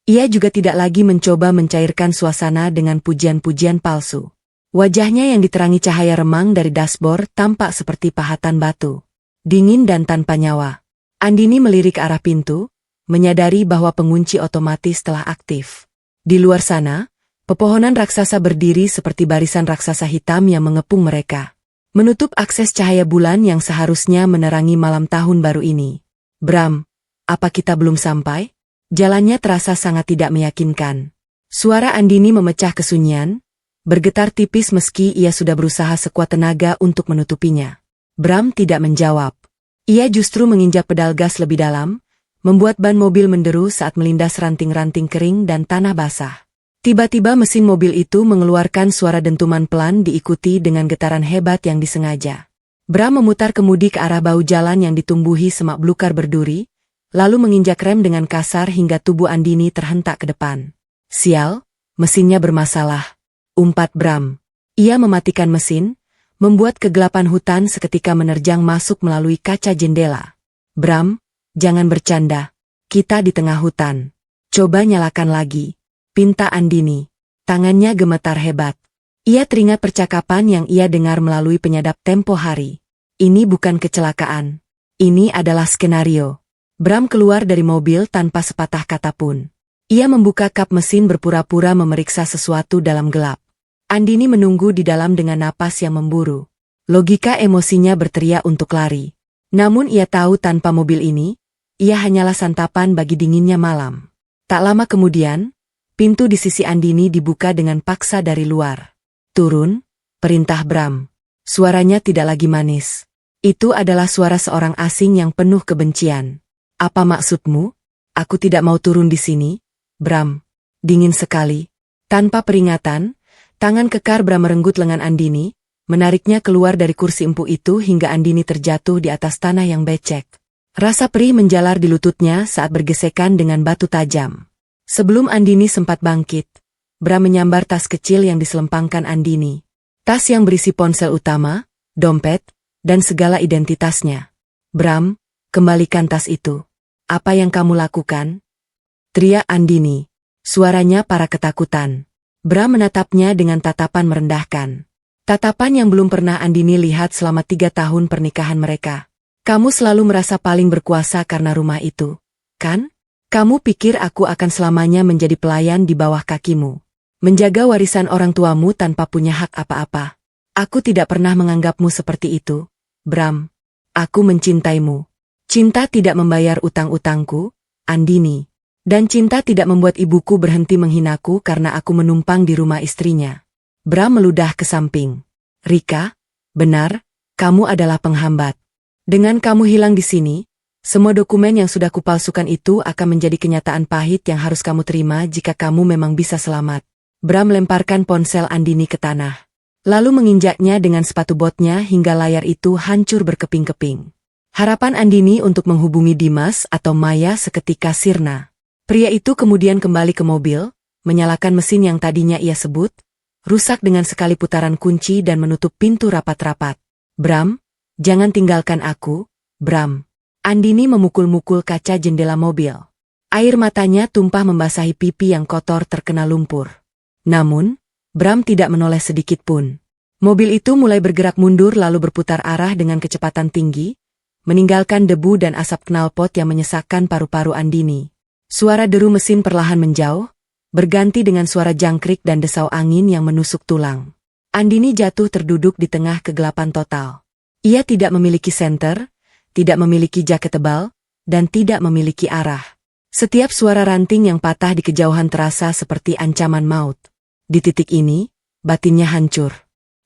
Ia juga tidak lagi mencoba mencairkan suasana dengan pujian-pujian palsu. Wajahnya yang diterangi cahaya remang dari dashboard tampak seperti pahatan batu. Dingin dan tanpa nyawa. Andini melirik ke arah pintu, menyadari bahwa pengunci otomatis telah aktif. Di luar sana, pepohonan raksasa berdiri seperti barisan raksasa hitam yang mengepung mereka. Menutup akses cahaya bulan yang seharusnya menerangi malam tahun baru ini. Bram, apa kita belum sampai? Jalannya terasa sangat tidak meyakinkan. Suara Andini memecah kesunyian, bergetar tipis meski ia sudah berusaha sekuat tenaga untuk menutupinya. Bram tidak menjawab. Ia justru menginjak pedal gas lebih dalam, membuat ban mobil menderu saat melindas ranting-ranting kering dan tanah basah. Tiba-tiba mesin mobil itu mengeluarkan suara dentuman pelan diikuti dengan getaran hebat yang disengaja. Bram memutar kemudi ke arah bahu jalan yang ditumbuhi semak belukar berduri, lalu menginjak rem dengan kasar hingga tubuh Andini terhentak ke depan. Sial, mesinnya bermasalah, umpat Bram. Ia mematikan mesin, membuat kegelapan hutan seketika menerjang masuk melalui kaca jendela. Bram, jangan bercanda. Kita di tengah hutan. Coba nyalakan lagi. Pinta Andini. Tangannya gemetar hebat. Ia teringat percakapan yang ia dengar melalui penyadap tempo hari. Ini bukan kecelakaan. Ini adalah skenario. Bram keluar dari mobil tanpa sepatah kata pun. Ia membuka kap mesin berpura-pura memeriksa sesuatu dalam gelap. Andini menunggu di dalam dengan napas yang memburu. Logika emosinya berteriak untuk lari. Namun ia tahu tanpa mobil ini, ia hanyalah santapan bagi dinginnya malam. Tak lama kemudian, pintu di sisi Andini dibuka dengan paksa dari luar. Turun, perintah Bram. Suaranya tidak lagi manis. Itu adalah suara seorang asing yang penuh kebencian. Apa maksudmu? Aku tidak mau turun di sini, Bram. Dingin sekali. Tanpa peringatan, Tangan kekar Bram merenggut lengan Andini, menariknya keluar dari kursi empuk itu hingga Andini terjatuh di atas tanah yang becek. Rasa perih menjalar di lututnya saat bergesekan dengan batu tajam. Sebelum Andini sempat bangkit, Bram menyambar tas kecil yang diselempangkan Andini. Tas yang berisi ponsel utama, dompet, dan segala identitasnya. Bram, kembalikan tas itu. Apa yang kamu lakukan? Teriak Andini. Suaranya para ketakutan. Bram menatapnya dengan tatapan merendahkan. Tatapan yang belum pernah Andini lihat selama 3 tahun pernikahan mereka. Kamu selalu merasa paling berkuasa karena rumah itu, kan? Kamu pikir aku akan selamanya menjadi pelayan di bawah kakimu. Menjaga warisan orang tuamu tanpa punya hak apa-apa. Aku tidak pernah menganggapmu seperti itu, Bram. Aku mencintaimu. Cinta tidak membayar utang-utangku, Andini. Dan cinta tidak membuat ibuku berhenti menghinaku karena aku menumpang di rumah istrinya. Bram meludah ke samping. Rika, benar, kamu adalah penghambat. Dengan kamu hilang di sini, semua dokumen yang sudah kupalsukan itu akan menjadi kenyataan pahit yang harus kamu terima jika kamu memang bisa selamat. Bram lemparkan ponsel Andini ke tanah. Lalu menginjaknya dengan sepatu botnya hingga layar itu hancur berkeping-keping. Harapan Andini untuk menghubungi Dimas atau Maya seketika sirna. Pria itu kemudian kembali ke mobil, menyalakan mesin yang tadinya ia sebut, rusak dengan sekali putaran kunci dan menutup pintu rapat-rapat. Bram, jangan tinggalkan aku, Bram. Andini memukul-mukul kaca jendela mobil. Air matanya tumpah membasahi pipi yang kotor terkena lumpur. Namun, Bram tidak menoleh sedikit pun. Mobil itu mulai bergerak mundur lalu berputar arah dengan kecepatan tinggi, meninggalkan debu dan asap knalpot yang menyesakkan paru-paru Andini. Suara deru mesin perlahan menjauh, berganti dengan suara jangkrik dan desau angin yang menusuk tulang. Andini jatuh terduduk di tengah kegelapan total. Ia tidak memiliki senter, tidak memiliki jaket tebal, dan tidak memiliki arah. Setiap suara ranting yang patah di kejauhan terasa seperti ancaman maut. Di titik ini, batinnya hancur.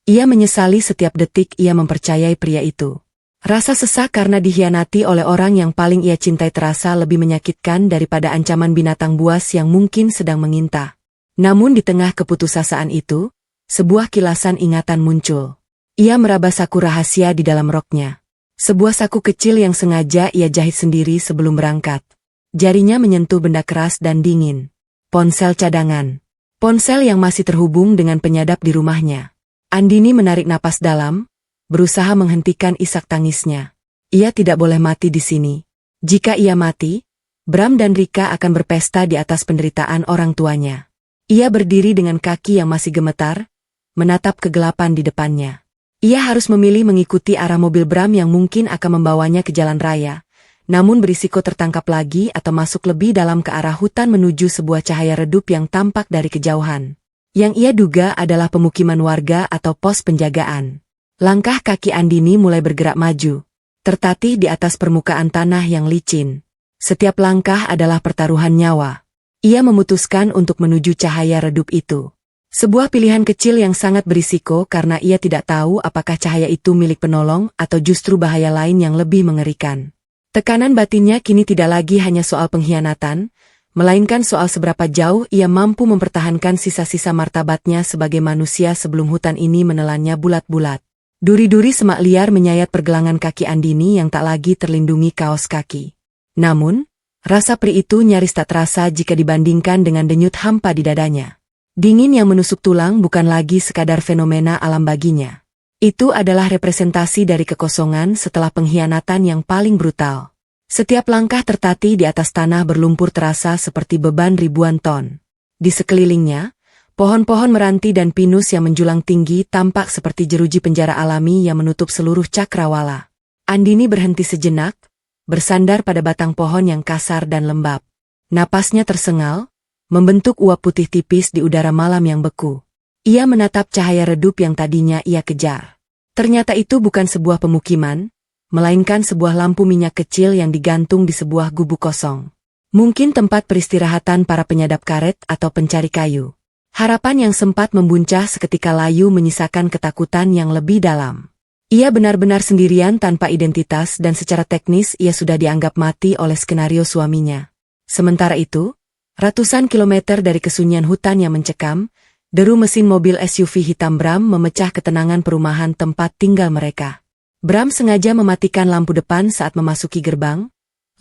Ia menyesali setiap detik ia mempercayai pria itu. Rasa sesak karena dikhianati oleh orang yang paling ia cintai terasa lebih menyakitkan daripada ancaman binatang buas yang mungkin sedang menginta. Namun di tengah keputusasaan itu, sebuah kilasan ingatan muncul. Ia meraba saku rahasia di dalam roknya. Sebuah saku kecil yang sengaja ia jahit sendiri sebelum berangkat. Jarinya menyentuh benda keras dan dingin. Ponsel cadangan. Ponsel yang masih terhubung dengan penyadap di rumahnya. Andini menarik napas dalam, berusaha menghentikan isak tangisnya. Ia tidak boleh mati di sini. Jika ia mati, Bram dan Rika akan berpesta di atas penderitaan orang tuanya. Ia berdiri dengan kaki yang masih gemetar, menatap kegelapan di depannya. Ia harus memilih mengikuti arah mobil Bram yang mungkin akan membawanya ke jalan raya, namun berisiko tertangkap lagi atau masuk lebih dalam ke arah hutan menuju sebuah cahaya redup yang tampak dari kejauhan. Yang ia duga adalah pemukiman warga atau pos penjagaan. Langkah kaki Andini mulai bergerak maju, tertatih di atas permukaan tanah yang licin. Setiap langkah adalah pertaruhan nyawa. Ia memutuskan untuk menuju cahaya redup itu. Sebuah pilihan kecil yang sangat berisiko karena ia tidak tahu apakah cahaya itu milik penolong atau justru bahaya lain yang lebih mengerikan. Tekanan batinnya kini tidak lagi hanya soal pengkhianatan, melainkan soal seberapa jauh ia mampu mempertahankan sisa-sisa martabatnya sebagai manusia sebelum hutan ini menelannya bulat-bulat. Duri-duri semak liar menyayat pergelangan kaki Andini yang tak lagi terlindungi kaos kaki. Namun, rasa perih itu nyaris tak terasa jika dibandingkan dengan denyut hampa di dadanya. Dingin yang menusuk tulang bukan lagi sekadar fenomena alam baginya. Itu adalah representasi dari kekosongan setelah pengkhianatan yang paling brutal. Setiap langkah tertatih di atas tanah berlumpur terasa seperti beban ribuan ton. Di sekelilingnya, pohon-pohon meranti dan pinus yang menjulang tinggi tampak seperti jeruji penjara alami yang menutup seluruh cakrawala. Andini berhenti sejenak, bersandar pada batang pohon yang kasar dan lembab. Napasnya tersengal, membentuk uap putih tipis di udara malam yang beku. Ia menatap cahaya redup yang tadinya ia kejar. Ternyata itu bukan sebuah pemukiman, melainkan sebuah lampu minyak kecil yang digantung di sebuah gubuk kosong. Mungkin tempat peristirahatan para penyadap karet atau pencari kayu. Harapan yang sempat membuncah seketika layu menyisakan ketakutan yang lebih dalam. Ia benar-benar sendirian tanpa identitas dan secara teknis ia sudah dianggap mati oleh skenario suaminya. Sementara itu, ratusan kilometer dari kesunyian hutan yang mencekam, Deru mesin mobil SUV hitam Bram memecah ketenangan perumahan tempat tinggal mereka. Bram sengaja mematikan lampu depan saat memasuki gerbang,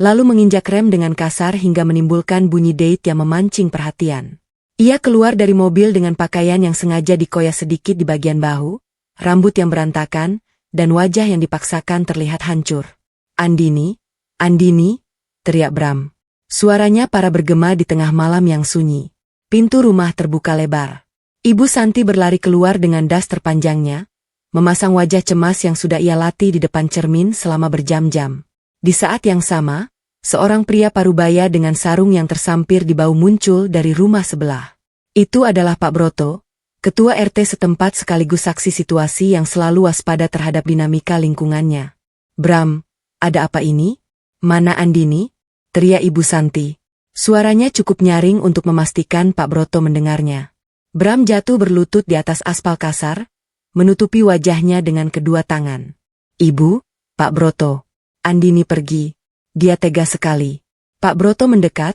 lalu menginjak rem dengan kasar hingga menimbulkan bunyi deit yang memancing perhatian. Ia keluar dari mobil dengan pakaian yang sengaja dikoyak sedikit di bagian bahu, rambut yang berantakan, dan wajah yang dipaksakan terlihat hancur. "Andini, Andini," teriak Bram. Suaranya parah bergema di tengah malam yang sunyi. Pintu rumah terbuka lebar. Ibu Santi berlari keluar dengan das terpanjangnya, memasang wajah cemas yang sudah ia latih di depan cermin selama berjam-jam. Di saat yang sama, seorang pria parubaya dengan sarung yang tersampir di bahu muncul dari rumah sebelah. Itu adalah Pak Broto, ketua RT setempat sekaligus saksi situasi yang selalu waspada terhadap dinamika lingkungannya. "Bram, ada apa ini? Mana Andini?" teriak Ibu Santi. Suaranya cukup nyaring untuk memastikan Pak Broto mendengarnya. Bram jatuh berlutut di atas aspal kasar, menutupi wajahnya dengan kedua tangan. "Ibu, Pak Broto." Andini pergi. Dia tega sekali. Pak Broto mendekat,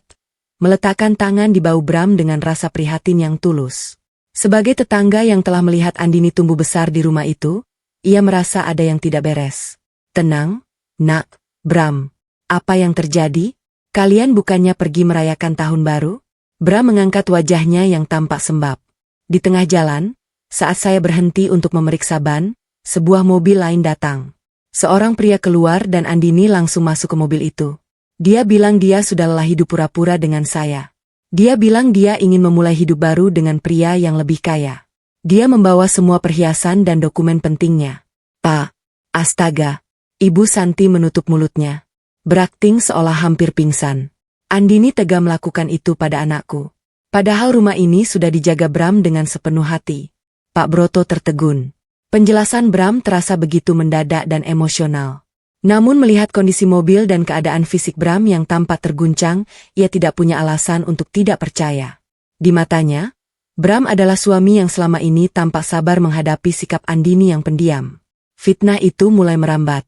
meletakkan tangan di bahu Bram dengan rasa prihatin yang tulus. Sebagai tetangga yang telah melihat Andini tumbuh besar di rumah itu, ia merasa ada yang tidak beres. "Tenang, Nak, Bram. Apa yang terjadi? Kalian bukannya pergi merayakan tahun baru?" Bram mengangkat wajahnya yang tampak sembab. "Di tengah jalan, saat saya berhenti untuk memeriksa ban, sebuah mobil lain datang. Seorang pria keluar dan Andini langsung masuk ke mobil itu. Dia bilang dia sudah lelah hidup pura-pura dengan saya. Dia bilang dia ingin memulai hidup baru dengan pria yang lebih kaya. Dia membawa semua perhiasan dan dokumen pentingnya." "Pak, astaga." Ibu Santi menutup mulutnya, berakting seolah hampir pingsan. "Andini tega melakukan itu pada anakku. Padahal rumah ini sudah dijaga Bram dengan sepenuh hati." Pak Broto tertegun. Penjelasan Bram terasa begitu mendadak dan emosional. Namun melihat kondisi mobil dan keadaan fisik Bram yang tampak terguncang, ia tidak punya alasan untuk tidak percaya. Di matanya, Bram adalah suami yang selama ini tampak sabar menghadapi sikap Andini yang pendiam. Fitnah itu mulai merambat.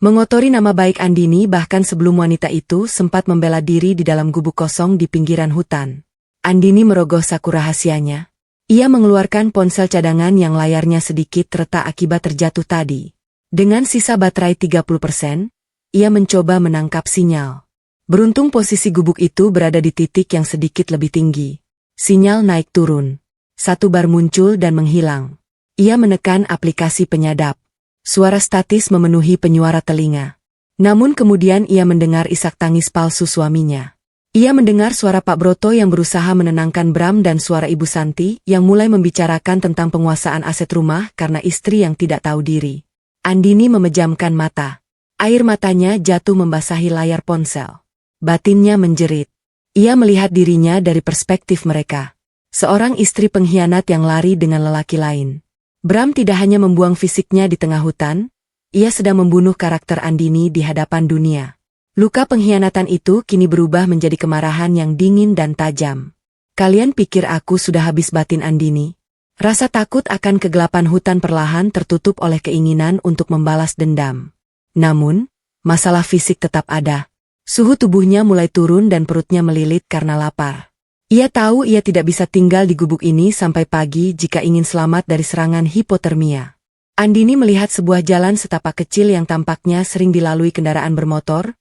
Mengotori nama baik Andini bahkan sebelum wanita itu sempat membela diri di dalam gubuk kosong di pinggiran hutan. Andini merogoh saku rahasianya. Ia mengeluarkan ponsel cadangan yang layarnya sedikit retak akibat terjatuh tadi. Dengan sisa baterai 30%, ia mencoba menangkap sinyal. Beruntung posisi gubuk itu berada di titik yang sedikit lebih tinggi. Sinyal naik turun. Satu bar muncul dan menghilang. Ia menekan aplikasi penyadap. Suara statis memenuhi penyuara telinga. Namun kemudian ia mendengar isak tangis palsu suaminya. Ia mendengar suara Pak Broto yang berusaha menenangkan Bram dan suara Ibu Santi yang mulai membicarakan tentang penguasaan aset rumah karena istri yang tidak tahu diri. Andini memejamkan mata. Air matanya jatuh membasahi layar ponsel. Batinnya menjerit. Ia melihat dirinya dari perspektif mereka. Seorang istri pengkhianat yang lari dengan lelaki lain. Bram tidak hanya membuang fisiknya di tengah hutan, ia sedang membunuh karakter Andini di hadapan dunia. Luka pengkhianatan itu kini berubah menjadi kemarahan yang dingin dan tajam. "Kalian pikir aku sudah habis batin Andini?" Rasa takut akan kegelapan hutan perlahan tertutup oleh keinginan untuk membalas dendam. Namun, masalah fisik tetap ada. Suhu tubuhnya mulai turun dan perutnya melilit karena lapar. Ia tahu ia tidak bisa tinggal di gubuk ini sampai pagi jika ingin selamat dari serangan hipotermia. Andini melihat sebuah jalan setapak kecil yang tampaknya sering dilalui kendaraan bermotor,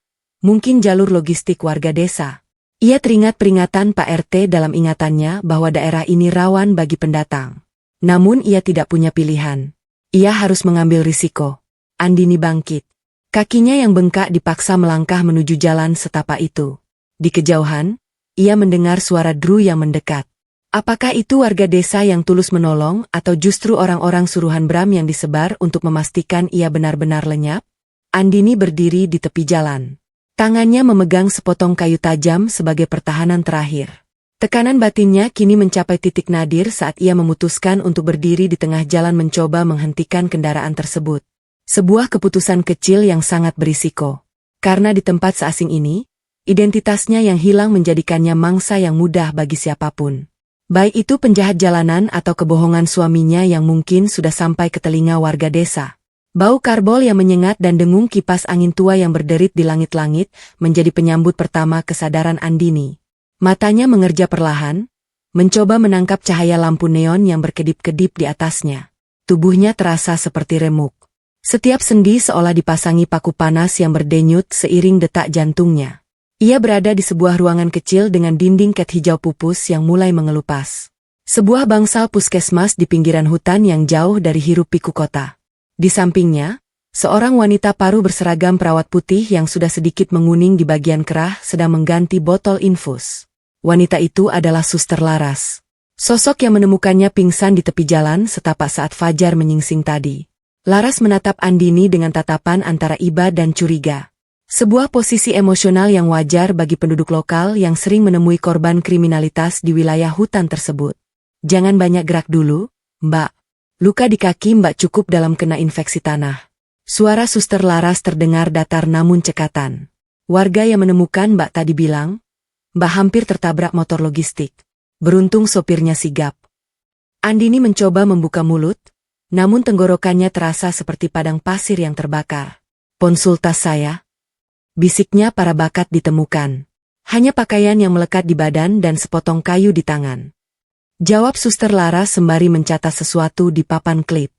mungkin jalur logistik warga desa. Ia teringat peringatan Pak RT dalam ingatannya bahwa daerah ini rawan bagi pendatang. Namun ia tidak punya pilihan. Ia harus mengambil risiko. Andini bangkit. Kakinya yang bengkak dipaksa melangkah menuju jalan setapak itu. Di kejauhan, ia mendengar suara Drew yang mendekat. Apakah itu warga desa yang tulus menolong atau justru orang-orang suruhan Bram yang disebar untuk memastikan ia benar-benar lenyap? Andini berdiri di tepi jalan. Tangannya memegang sepotong kayu tajam sebagai pertahanan terakhir. Tekanan batinnya kini mencapai titik nadir saat ia memutuskan untuk berdiri di tengah jalan mencoba menghentikan kendaraan tersebut. Sebuah keputusan kecil yang sangat berisiko. Karena di tempat seasing ini, identitasnya yang hilang menjadikannya mangsa yang mudah bagi siapapun. Baik itu penjahat jalanan atau kebohongan suaminya yang mungkin sudah sampai ke telinga warga desa. Bau karbol yang menyengat dan dengung kipas angin tua yang berderit di langit-langit menjadi penyambut pertama kesadaran Andini. Matanya mengerja perlahan, mencoba menangkap cahaya lampu neon yang berkedip-kedip di atasnya. Tubuhnya terasa seperti remuk. Setiap sendi seolah dipasangi paku panas yang berdenyut seiring detak jantungnya. Ia berada di sebuah ruangan kecil dengan dinding cat hijau pupus yang mulai mengelupas. Sebuah bangsal puskesmas di pinggiran hutan yang jauh dari hiruk-pikuk kota. Di sampingnya, seorang wanita paruh berseragam perawat putih yang sudah sedikit menguning di bagian kerah sedang mengganti botol infus. Wanita itu adalah Suster Laras. Sosok yang menemukannya pingsan di tepi jalan setapak saat fajar menyingsing tadi. Laras menatap Andini dengan tatapan antara iba dan curiga. Sebuah posisi emosional yang wajar bagi penduduk lokal yang sering menemui korban kriminalitas di wilayah hutan tersebut. Jangan banyak gerak dulu, Mbak. Luka di kaki Mbak cukup dalam kena infeksi tanah. Suara Suster Laras terdengar datar namun cekatan. Warga yang menemukan Mbak tadi bilang, Mbak hampir tertabrak motor logistik. Beruntung sopirnya sigap. Andini mencoba membuka mulut, namun tenggorokannya terasa seperti padang pasir yang terbakar. Konsultas saya. Bisiknya para bakat ditemukan. Hanya pakaian yang melekat di badan dan sepotong kayu di tangan. Jawab Suster Laras sembari mencatat sesuatu di papan klip.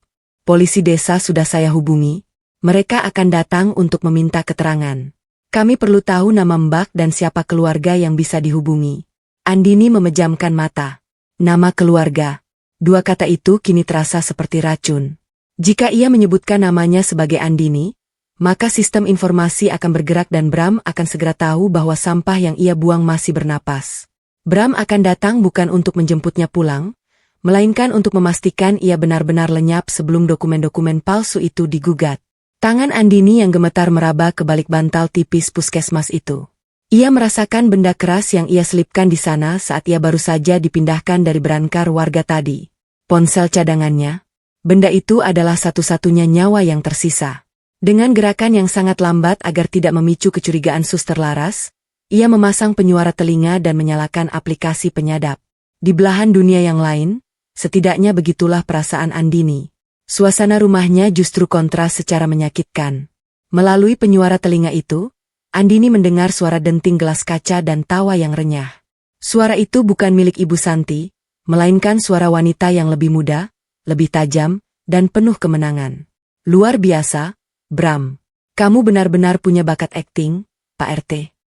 Polisi desa sudah saya hubungi. Mereka akan datang untuk meminta keterangan. Kami perlu tahu nama Mbak dan siapa keluarga yang bisa dihubungi. Andini memejamkan mata. Nama keluarga. Dua kata itu kini terasa seperti racun. Jika ia menyebutkan namanya sebagai Andini, maka sistem informasi akan bergerak dan Bram akan segera tahu bahwa sampah yang ia buang masih bernapas. Bram akan datang bukan untuk menjemputnya pulang, melainkan untuk memastikan ia benar-benar lenyap sebelum dokumen-dokumen palsu itu digugat. Tangan Andini yang gemetar meraba ke balik bantal tipis puskesmas itu. Ia merasakan benda keras yang ia selipkan di sana saat ia baru saja dipindahkan dari berangkar warga tadi. Ponsel cadangannya. Benda itu adalah satu-satunya nyawa yang tersisa. Dengan gerakan yang sangat lambat agar tidak memicu kecurigaan Suster Laras, ia memasang penyuara telinga dan menyalakan aplikasi penyadap. Di belahan dunia yang lain, setidaknya begitulah perasaan Andini. Suasana rumahnya justru kontras secara menyakitkan. Melalui penyuara telinga itu, Andini mendengar suara denting gelas kaca dan tawa yang renyah. Suara itu bukan milik Ibu Santi, melainkan suara wanita yang lebih muda, lebih tajam, dan penuh kemenangan. Luar biasa, Bram. Kamu benar-benar punya bakat akting, Pak RT.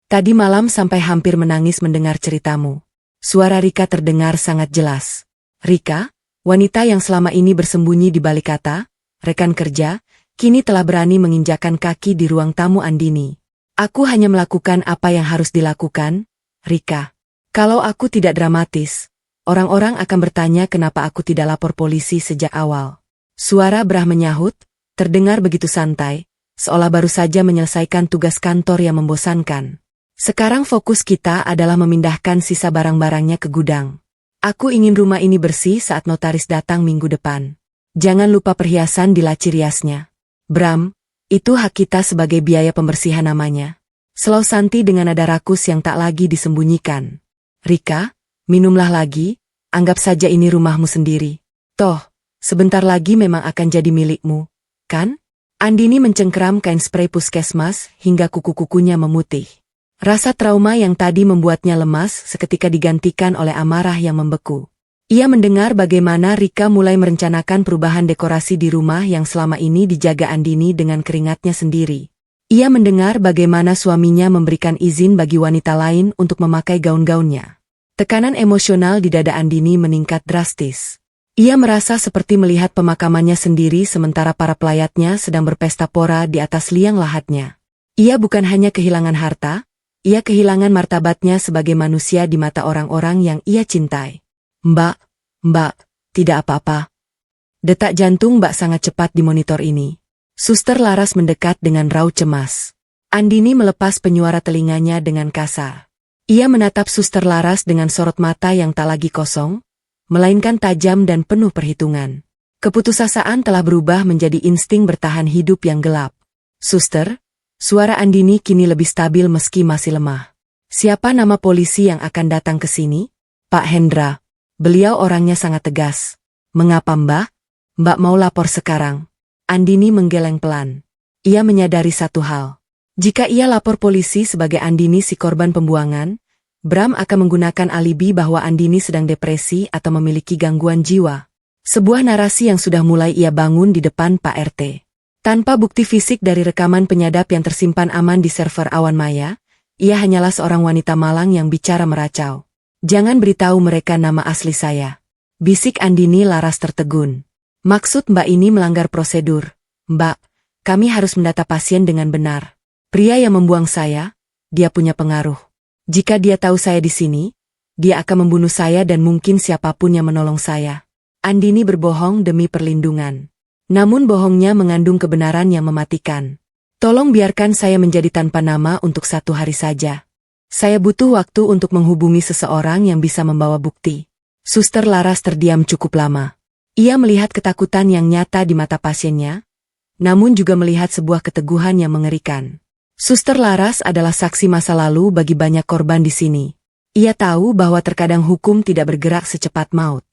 Tadi malam sampai hampir menangis mendengar ceritamu. Suara Rika terdengar sangat jelas. Rika, wanita yang selama ini bersembunyi di balik kata, rekan kerja, kini telah berani menginjakan kaki di ruang tamu Andini. Aku hanya melakukan apa yang harus dilakukan, Rika. Kalau aku tidak dramatis, orang-orang akan bertanya kenapa aku tidak lapor polisi sejak awal. Suara Brah menyahut, terdengar begitu santai, seolah baru saja menyelesaikan tugas kantor yang membosankan. Sekarang fokus kita adalah memindahkan sisa barang-barangnya ke gudang. Aku ingin rumah ini bersih saat notaris datang minggu depan. Jangan lupa perhiasan di laci riasnya. Bram, itu hak kita sebagai biaya pembersihan namanya. Selau Santi dengan nada rakus yang tak lagi disembunyikan. Rika, minumlah lagi, anggap saja ini rumahmu sendiri. Toh, sebentar lagi memang akan jadi milikmu. Kan? Andini mencengkeram kain spray puskesmas hingga kuku-kukunya memutih. Rasa trauma yang tadi membuatnya lemas seketika digantikan oleh amarah yang membeku. Ia mendengar bagaimana Rika mulai merencanakan perubahan dekorasi di rumah yang selama ini dijaga Andini dengan keringatnya sendiri. Ia mendengar bagaimana suaminya memberikan izin bagi wanita lain untuk memakai gaun-gaunnya. Tekanan emosional di dada Andini meningkat drastis. Ia merasa seperti melihat pemakamannya sendiri sementara para pelayatnya sedang berpesta pora di atas liang lahatnya. Ia bukan hanya kehilangan harta, ia kehilangan martabatnya sebagai manusia di mata orang-orang yang ia cintai. Mbak, tidak apa-apa. Detak jantung Mbak sangat cepat di monitor ini. Suster Laras mendekat dengan raut cemas. Andini melepas penyuara telinganya dengan kasar. Ia menatap Suster Laras dengan sorot mata yang tak lagi kosong, melainkan tajam dan penuh perhitungan. Keputusasaan telah berubah menjadi insting bertahan hidup yang gelap. Suster, suara Andini kini lebih stabil meski masih lemah. Siapa nama polisi yang akan datang ke sini? Pak Hendra. Beliau orangnya sangat tegas. Mengapa Mbak? Mbak mau lapor sekarang? Andini menggeleng pelan. Ia menyadari satu hal. Jika ia lapor polisi sebagai Andini si korban pembuangan, Bram akan menggunakan alibi bahwa Andini sedang depresi atau memiliki gangguan jiwa. Sebuah narasi yang sudah mulai ia bangun di depan Pak RT. Tanpa bukti fisik dari rekaman penyadap yang tersimpan aman di server awan maya, ia hanyalah seorang wanita malang yang bicara meracau. Jangan beritahu mereka nama asli saya. Bisik Andini laras tertegun. Maksud Mbak ini melanggar prosedur. Mbak, kami harus mendata pasien dengan benar. Pria yang membuang saya, dia punya pengaruh. Jika dia tahu saya di sini, dia akan membunuh saya dan mungkin siapapun yang menolong saya. Andini berbohong demi perlindungan. Namun bohongnya mengandung kebenaran yang mematikan. Tolong biarkan saya menjadi tanpa nama untuk 1 hari saja. Saya butuh waktu untuk menghubungi seseorang yang bisa membawa bukti. Suster Laras terdiam cukup lama. Ia melihat ketakutan yang nyata di mata pasiennya, namun juga melihat sebuah keteguhan yang mengerikan. Suster Laras adalah saksi masa lalu bagi banyak korban di sini. Ia tahu bahwa terkadang hukum tidak bergerak secepat maut.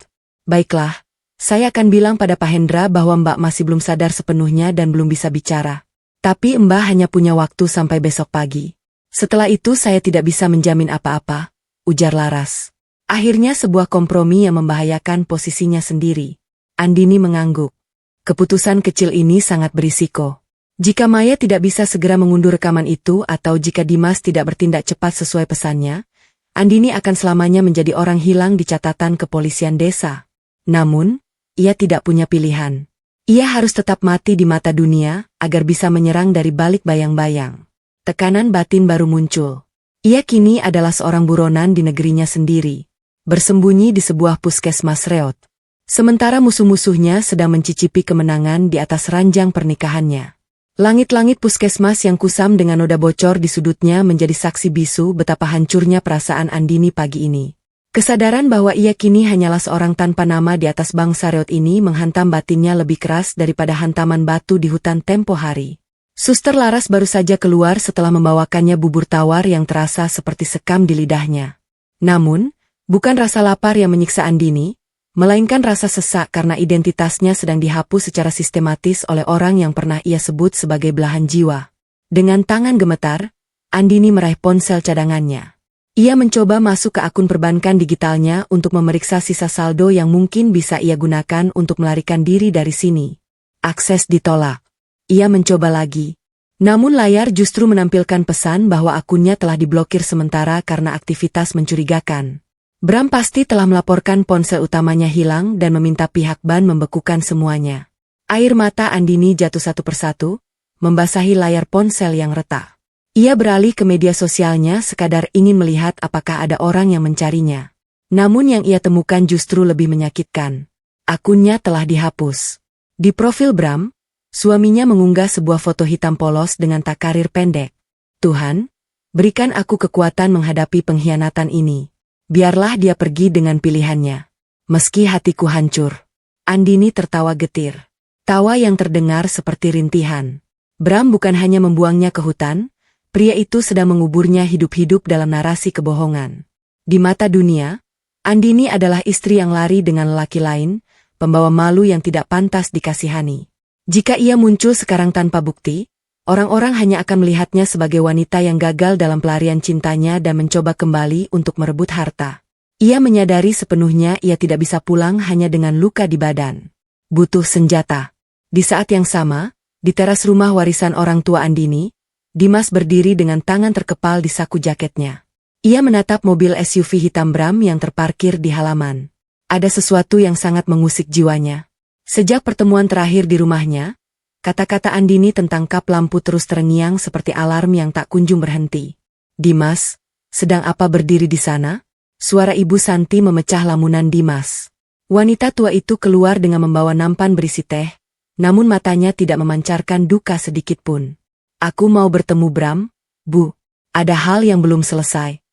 Baiklah, saya akan bilang pada Pak Hendra bahwa Mbak masih belum sadar sepenuhnya dan belum bisa bicara. Tapi Mbak hanya punya waktu sampai besok pagi. Setelah itu saya tidak bisa menjamin apa-apa, ujar Laras. Akhirnya sebuah kompromi yang membahayakan posisinya sendiri. Andini mengangguk. Keputusan kecil ini sangat berisiko. Jika Maya tidak bisa segera mengunduh rekaman itu atau jika Dimas tidak bertindak cepat sesuai pesannya, Andini akan selamanya menjadi orang hilang di catatan kepolisian desa. Namun, ia tidak punya pilihan. Ia harus tetap mati di mata dunia agar bisa menyerang dari balik bayang-bayang. Tekanan batin baru muncul. Ia kini adalah seorang buronan di negerinya sendiri, bersembunyi di sebuah puskesmas reot. Sementara musuh-musuhnya sedang mencicipi kemenangan di atas ranjang pernikahannya. Langit-langit puskesmas yang kusam dengan noda bocor di sudutnya menjadi saksi bisu betapa hancurnya perasaan Andini pagi ini. Kesadaran bahwa ia kini hanyalah seorang tanpa nama di atas bangsa reot ini menghantam batinnya lebih keras daripada hantaman batu di hutan tempo hari. Suster Laras baru saja keluar setelah membawakannya bubur tawar yang terasa seperti sekam di lidahnya. Namun, bukan rasa lapar yang menyiksa Andini, melainkan rasa sesak karena identitasnya sedang dihapus secara sistematis oleh orang yang pernah ia sebut sebagai belahan jiwa. Dengan tangan gemetar, Andini meraih ponsel cadangannya. Ia mencoba masuk ke akun perbankan digitalnya untuk memeriksa sisa saldo yang mungkin bisa ia gunakan untuk melarikan diri dari sini. Akses ditolak. Ia mencoba lagi. Namun layar justru menampilkan pesan bahwa akunnya telah diblokir sementara karena aktivitas mencurigakan. Bram pasti telah melaporkan ponsel utamanya hilang dan meminta pihak bank membekukan semuanya. Air mata Andini jatuh satu persatu, membasahi layar ponsel yang retak. Ia beralih ke media sosialnya sekadar ingin melihat apakah ada orang yang mencarinya. Namun yang ia temukan justru lebih menyakitkan. Akunnya telah dihapus. Di profil Bram, suaminya mengunggah sebuah foto hitam polos dengan takarir pendek. Tuhan, berikan aku kekuatan menghadapi pengkhianatan ini. Biarlah dia pergi dengan pilihannya. Meski hatiku hancur. Andini tertawa getir. Tawa yang terdengar seperti rintihan. Bram bukan hanya membuangnya ke hutan, pria itu sedang menguburnya hidup-hidup dalam narasi kebohongan. Di mata dunia, Andini adalah istri yang lari dengan lelaki lain, pembawa malu yang tidak pantas dikasihani. Jika ia muncul sekarang tanpa bukti, orang-orang hanya akan melihatnya sebagai wanita yang gagal dalam pelarian cintanya dan mencoba kembali untuk merebut harta. Ia menyadari sepenuhnya ia tidak bisa pulang hanya dengan luka di badan. Butuh senjata. Di saat yang sama, di teras rumah warisan orang tua Andini, Dimas berdiri dengan tangan terkepal di saku jaketnya. Ia menatap mobil SUV hitam Bram yang terparkir di halaman. Ada sesuatu yang sangat mengusik jiwanya. Sejak pertemuan terakhir di rumahnya, kata-kata Andini tentang kap lampu terus terngiang seperti alarm yang tak kunjung berhenti. Dimas, sedang apa berdiri di sana? Suara Ibu Santi memecah lamunan Dimas. Wanita tua itu keluar dengan membawa nampan berisi teh, namun matanya tidak memancarkan duka sedikit pun. Aku mau bertemu Bram, Bu. Ada hal yang belum selesai.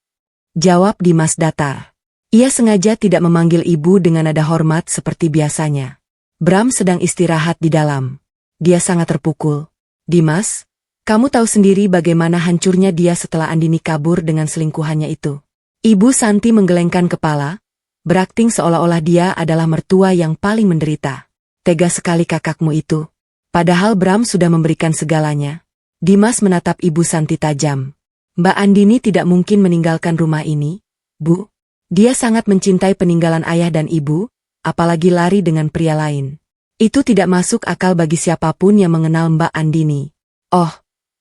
Jawab Dimas datar. Ia sengaja tidak memanggil ibu dengan nada hormat seperti biasanya. Bram sedang istirahat di dalam. Dia sangat terpukul. Dimas, kamu tahu sendiri bagaimana hancurnya dia setelah Andini kabur dengan selingkuhannya itu. Ibu Santi menggelengkan kepala, berakting seolah-olah dia adalah mertua yang paling menderita. Tega sekali kakakmu itu. Padahal Bram sudah memberikan segalanya. Dimas menatap Ibu Santi tajam. Mbak Andini tidak mungkin meninggalkan rumah ini, Bu. Dia sangat mencintai peninggalan ayah dan ibu, apalagi lari dengan pria lain. Itu tidak masuk akal bagi siapapun yang mengenal Mbak Andini. Oh,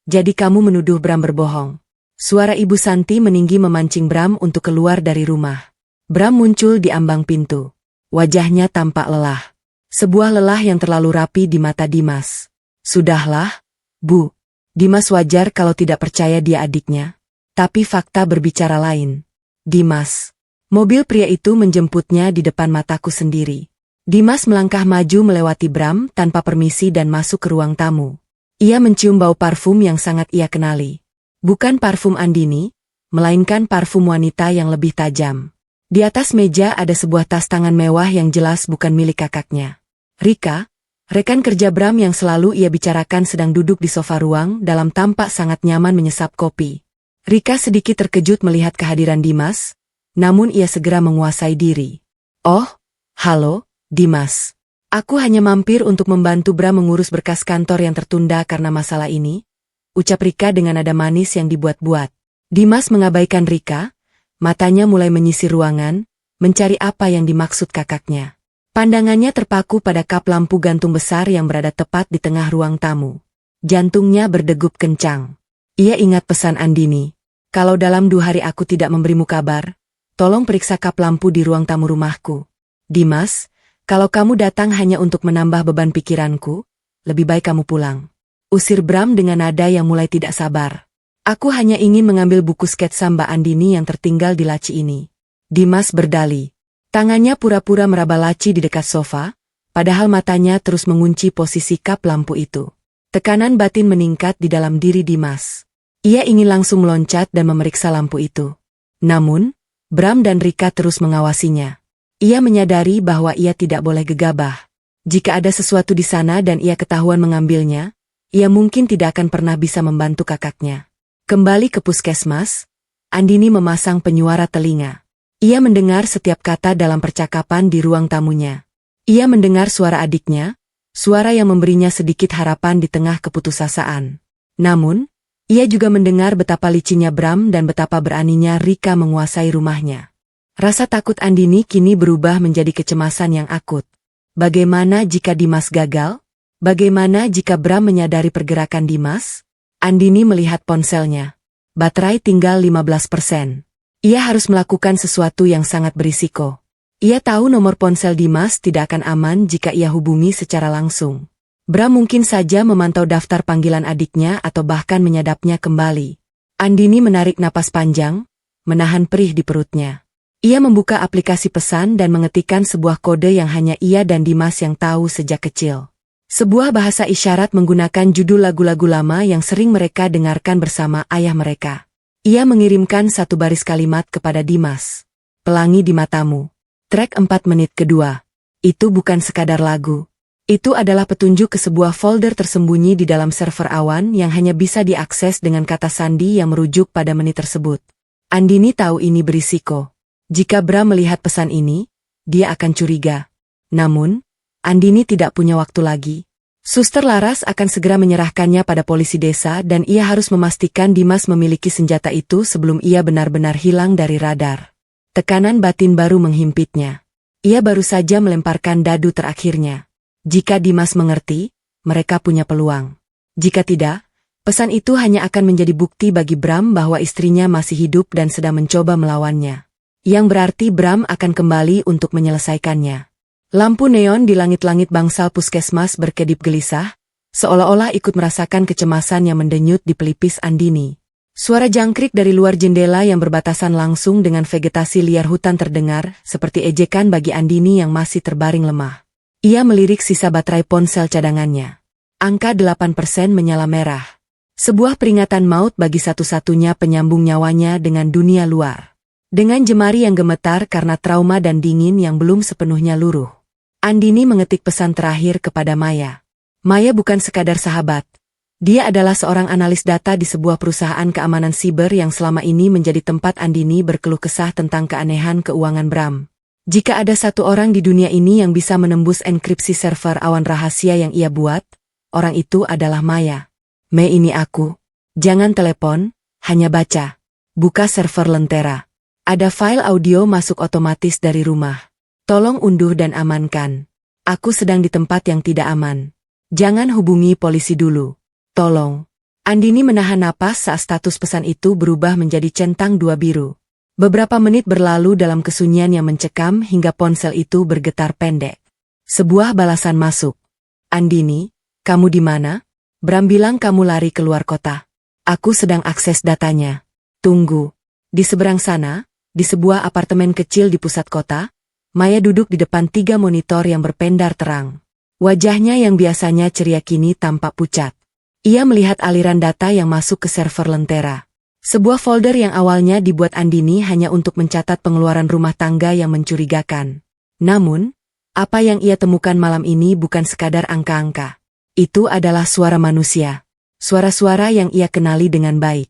jadi kamu menuduh Bram berbohong. Suara Ibu Santi meninggi memancing Bram untuk keluar dari rumah. Bram muncul di ambang pintu. Wajahnya tampak lelah. Sebuah lelah yang terlalu rapi di mata Dimas. Sudahlah, Bu. Dimas wajar kalau tidak percaya dia adiknya. Tapi fakta berbicara lain. Dimas. Mobil pria itu menjemputnya di depan mataku sendiri. Dimas melangkah maju melewati Bram tanpa permisi dan masuk ke ruang tamu. Ia mencium bau parfum yang sangat ia kenali. Bukan parfum Andini, melainkan parfum wanita yang lebih tajam. Di atas meja ada sebuah tas tangan mewah yang jelas bukan milik kakaknya. Rika, rekan kerja Bram yang selalu ia bicarakan sedang duduk di sofa ruang dalam tampak sangat nyaman menyesap kopi. Rika sedikit terkejut melihat kehadiran Dimas, namun ia segera menguasai diri. Oh, halo, Dimas. Aku hanya mampir untuk membantu Bram mengurus berkas kantor yang tertunda karena masalah ini, ucap Rika dengan nada manis yang dibuat-buat. Dimas mengabaikan Rika. Matanya mulai menyisir ruangan, mencari apa yang dimaksud kakaknya. Pandangannya terpaku pada kap lampu gantung besar yang berada tepat di tengah ruang tamu. Jantungnya berdegup kencang. Ia ingat pesan Andini. Kalau dalam 2 hari aku tidak memberimu kabar, tolong periksa kap lampu di ruang tamu rumahku. Dimas, kalau kamu datang hanya untuk menambah beban pikiranku, lebih baik kamu pulang. Usir Bram dengan nada yang mulai tidak sabar. Aku hanya ingin mengambil buku sketsa Mbak Andini yang tertinggal di laci ini. Dimas berdalih. Tangannya pura-pura meraba laci di dekat sofa, padahal matanya terus mengunci posisi kap lampu itu. Tekanan batin meningkat di dalam diri Dimas. Ia ingin langsung meloncat dan memeriksa lampu itu. Namun, Bram dan Rika terus mengawasinya. Ia menyadari bahwa ia tidak boleh gegabah. Jika ada sesuatu di sana dan ia ketahuan mengambilnya, ia mungkin tidak akan pernah bisa membantu kakaknya. Kembali ke puskesmas, Andini memasang penyuara telinga. Ia mendengar setiap kata dalam percakapan di ruang tamunya. Ia mendengar suara adiknya, suara yang memberinya sedikit harapan di tengah keputusasaan. Namun, ia juga mendengar betapa licinnya Bram dan betapa beraninya Rika menguasai rumahnya. Rasa takut Andini kini berubah menjadi kecemasan yang akut. Bagaimana jika Dimas gagal? Bagaimana jika Bram menyadari pergerakan Dimas? Andini melihat ponselnya. Baterai tinggal 15%. Ia harus melakukan sesuatu yang sangat berisiko. Ia tahu nomor ponsel Dimas tidak akan aman jika ia hubungi secara langsung. Bram mungkin saja memantau daftar panggilan adiknya atau bahkan menyadapnya kembali. Andini menarik napas panjang, menahan perih di perutnya. Ia membuka aplikasi pesan dan mengetikkan sebuah kode yang hanya ia dan Dimas yang tahu sejak kecil. Sebuah bahasa isyarat menggunakan judul lagu-lagu lama yang sering mereka dengarkan bersama ayah mereka. Ia mengirimkan 1 baris kalimat kepada Dimas. Pelangi di matamu. Track 4 menit kedua. Itu bukan sekadar lagu. Itu adalah petunjuk ke sebuah folder tersembunyi di dalam server awan yang hanya bisa diakses dengan kata sandi yang merujuk pada menit tersebut. Andini tahu ini berisiko. Jika Bram melihat pesan ini, dia akan curiga. Namun, Andini tidak punya waktu lagi. Suster Laras akan segera menyerahkannya pada polisi desa dan ia harus memastikan Dimas memiliki senjata itu sebelum ia benar-benar hilang dari radar. Tekanan batin baru menghimpitnya. Ia baru saja melemparkan dadu terakhirnya. Jika Dimas mengerti, mereka punya peluang. Jika tidak, pesan itu hanya akan menjadi bukti bagi Bram bahwa istrinya masih hidup dan sedang mencoba melawannya. Yang berarti Bram akan kembali untuk menyelesaikannya. Lampu neon di langit-langit bangsal puskesmas berkedip gelisah, seolah-olah ikut merasakan kecemasan yang mendenyut di pelipis Andini. Suara jangkrik dari luar jendela yang berbatasan langsung dengan vegetasi liar hutan terdengar, seperti ejekan bagi Andini yang masih terbaring lemah. Ia melirik sisa baterai ponsel cadangannya. Angka 8% menyala merah. Sebuah peringatan maut bagi satu-satunya penyambung nyawanya dengan dunia luar. Dengan jemari yang gemetar karena trauma dan dingin yang belum sepenuhnya luruh, Andini mengetik pesan terakhir kepada Maya. Maya bukan sekadar sahabat. Dia adalah seorang analis data di sebuah perusahaan keamanan siber yang selama ini menjadi tempat Andini berkeluh kesah tentang keanehan keuangan Bram. Jika ada satu orang di dunia ini yang bisa menembus enkripsi server awan rahasia yang ia buat, orang itu adalah Maya. Mei, ini aku. Jangan telepon, hanya baca. Buka server Lentera. Ada file audio masuk otomatis dari rumah. Tolong unduh dan amankan. Aku sedang di tempat yang tidak aman. Jangan hubungi polisi dulu. Tolong. Andini menahan napas saat status pesan itu berubah menjadi centang 2 biru. Beberapa menit berlalu dalam kesunyian yang mencekam hingga ponsel itu bergetar pendek. Sebuah balasan masuk. Andini, kamu di mana? Bram bilang kamu lari keluar kota. Aku sedang akses datanya. Tunggu. Di seberang sana, di sebuah apartemen kecil di pusat kota, Maya duduk di depan 3 monitor yang berpendar terang. Wajahnya yang biasanya ceria kini tampak pucat. Ia melihat aliran data yang masuk ke server Lentera. Sebuah folder yang awalnya dibuat Andini hanya untuk mencatat pengeluaran rumah tangga yang mencurigakan. Namun, apa yang ia temukan malam ini bukan sekadar angka-angka. Itu adalah suara manusia. Suara-suara yang ia kenali dengan baik.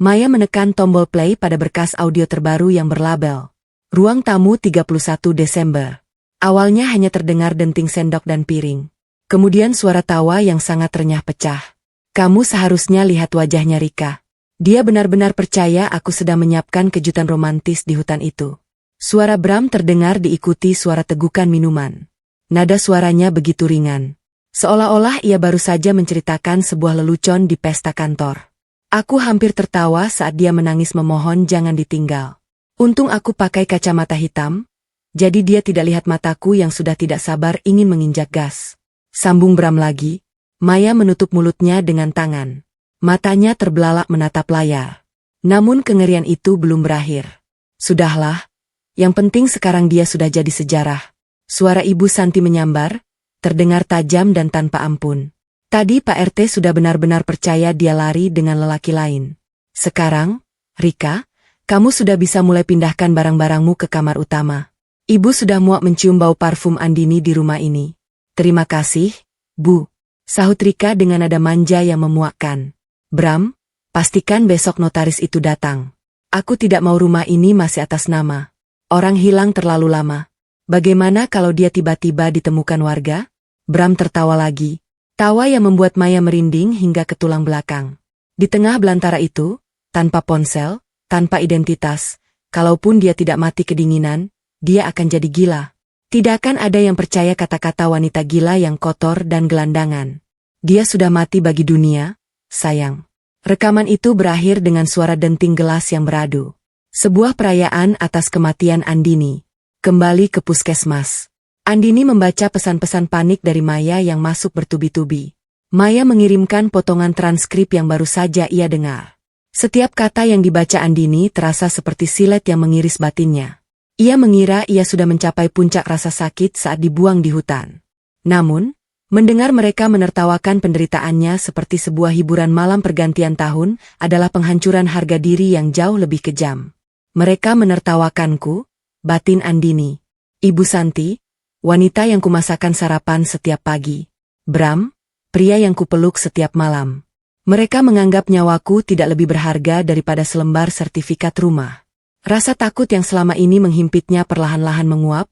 Maya menekan tombol play pada berkas audio terbaru yang berlabel Ruang Tamu 31 Desember. Awalnya hanya terdengar denting sendok dan piring. Kemudian suara tawa yang sangat renyah pecah. Kamu seharusnya lihat wajahnya Rika. Dia benar-benar percaya aku sedang menyiapkan kejutan romantis di hutan itu. Suara Bram terdengar diikuti suara tegukan minuman. Nada suaranya begitu ringan. Seolah-olah ia baru saja menceritakan sebuah lelucon di pesta kantor. Aku hampir tertawa saat dia menangis memohon jangan ditinggal. Untung aku pakai kacamata hitam, jadi dia tidak lihat mataku yang sudah tidak sabar ingin menginjak gas. Sambung Bram lagi. Maya menutup mulutnya dengan tangan. Matanya terbelalak menatap layar. Namun kengerian itu belum berakhir. Sudahlah. Yang penting sekarang dia sudah jadi sejarah. Suara Ibu Santi menyambar, terdengar tajam dan tanpa ampun. Tadi Pak RT sudah benar-benar percaya dia lari dengan lelaki lain. Sekarang, Rika, kamu sudah bisa mulai pindahkan barang-barangmu ke kamar utama. Ibu sudah muak mencium bau parfum Andini di rumah ini. Terima kasih, Bu. Sahut Rika dengan nada manja yang memuakkan. Bram, pastikan besok notaris itu datang. Aku tidak mau rumah ini masih atas nama. Orang hilang terlalu lama. Bagaimana kalau dia tiba-tiba ditemukan warga? Bram tertawa lagi. Tawa yang membuat Maya merinding hingga ke tulang belakang. Di tengah belantara itu, tanpa ponsel, tanpa identitas, kalaupun dia tidak mati kedinginan, dia akan jadi gila. Tidak akan ada yang percaya kata-kata wanita gila yang kotor dan gelandangan. Dia sudah mati bagi dunia, sayang. Rekaman itu berakhir dengan suara denting gelas yang beradu. Sebuah perayaan atas kematian Andini. Kembali ke puskesmas. Andini membaca pesan-pesan panik dari Maya yang masuk bertubi-tubi. Maya mengirimkan potongan transkrip yang baru saja ia dengar. Setiap kata yang dibaca Andini terasa seperti silet yang mengiris batinnya. Ia mengira ia sudah mencapai puncak rasa sakit saat dibuang di hutan. Namun, mendengar mereka menertawakan penderitaannya seperti sebuah hiburan malam pergantian tahun adalah penghancuran harga diri yang jauh lebih kejam. Mereka menertawakanku, batin Andini. Ibu Santi, wanita yang kumasakan sarapan setiap pagi. Bram, pria yang kupeluk setiap malam. Mereka menganggap nyawaku tidak lebih berharga daripada selembar sertifikat rumah. Rasa takut yang selama ini menghimpitnya perlahan-lahan menguap,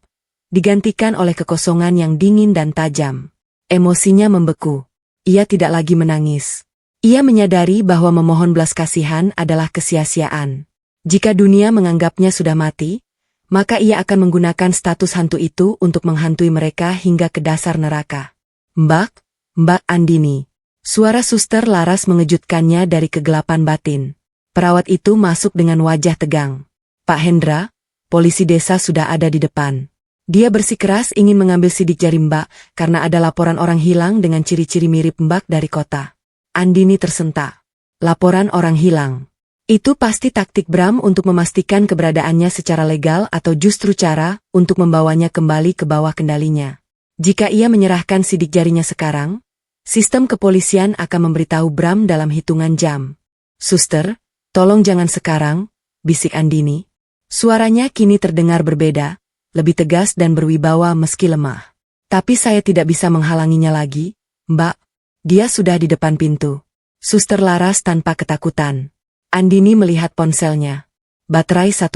digantikan oleh kekosongan yang dingin dan tajam. Emosinya membeku. Ia tidak lagi menangis. Ia menyadari bahwa memohon belas kasihan adalah kesia-siaan. Jika dunia menganggapnya sudah mati, maka ia akan menggunakan status hantu itu untuk menghantui mereka hingga ke dasar neraka. Mbak Andini. Suara suster Laras mengejutkannya dari kegelapan batin. Perawat itu masuk dengan wajah tegang. Pak Hendra, polisi desa sudah ada di depan. Dia bersikeras ingin mengambil sidik jari Mbak karena ada laporan orang hilang dengan ciri-ciri mirip Mbak dari kota. Andini tersentak. Laporan orang hilang. Itu pasti taktik Bram untuk memastikan keberadaannya secara legal atau justru cara untuk membawanya kembali ke bawah kendalinya. Jika ia menyerahkan sidik jarinya sekarang, sistem kepolisian akan memberitahu Bram dalam hitungan jam. Suster, tolong jangan sekarang, bisik Andini. Suaranya kini terdengar berbeda, lebih tegas dan berwibawa meski lemah. Tapi saya tidak bisa menghalanginya lagi, Mbak. Dia sudah di depan pintu. Suster Laras tanpa ketakutan. Andini melihat ponselnya. Baterai 1%.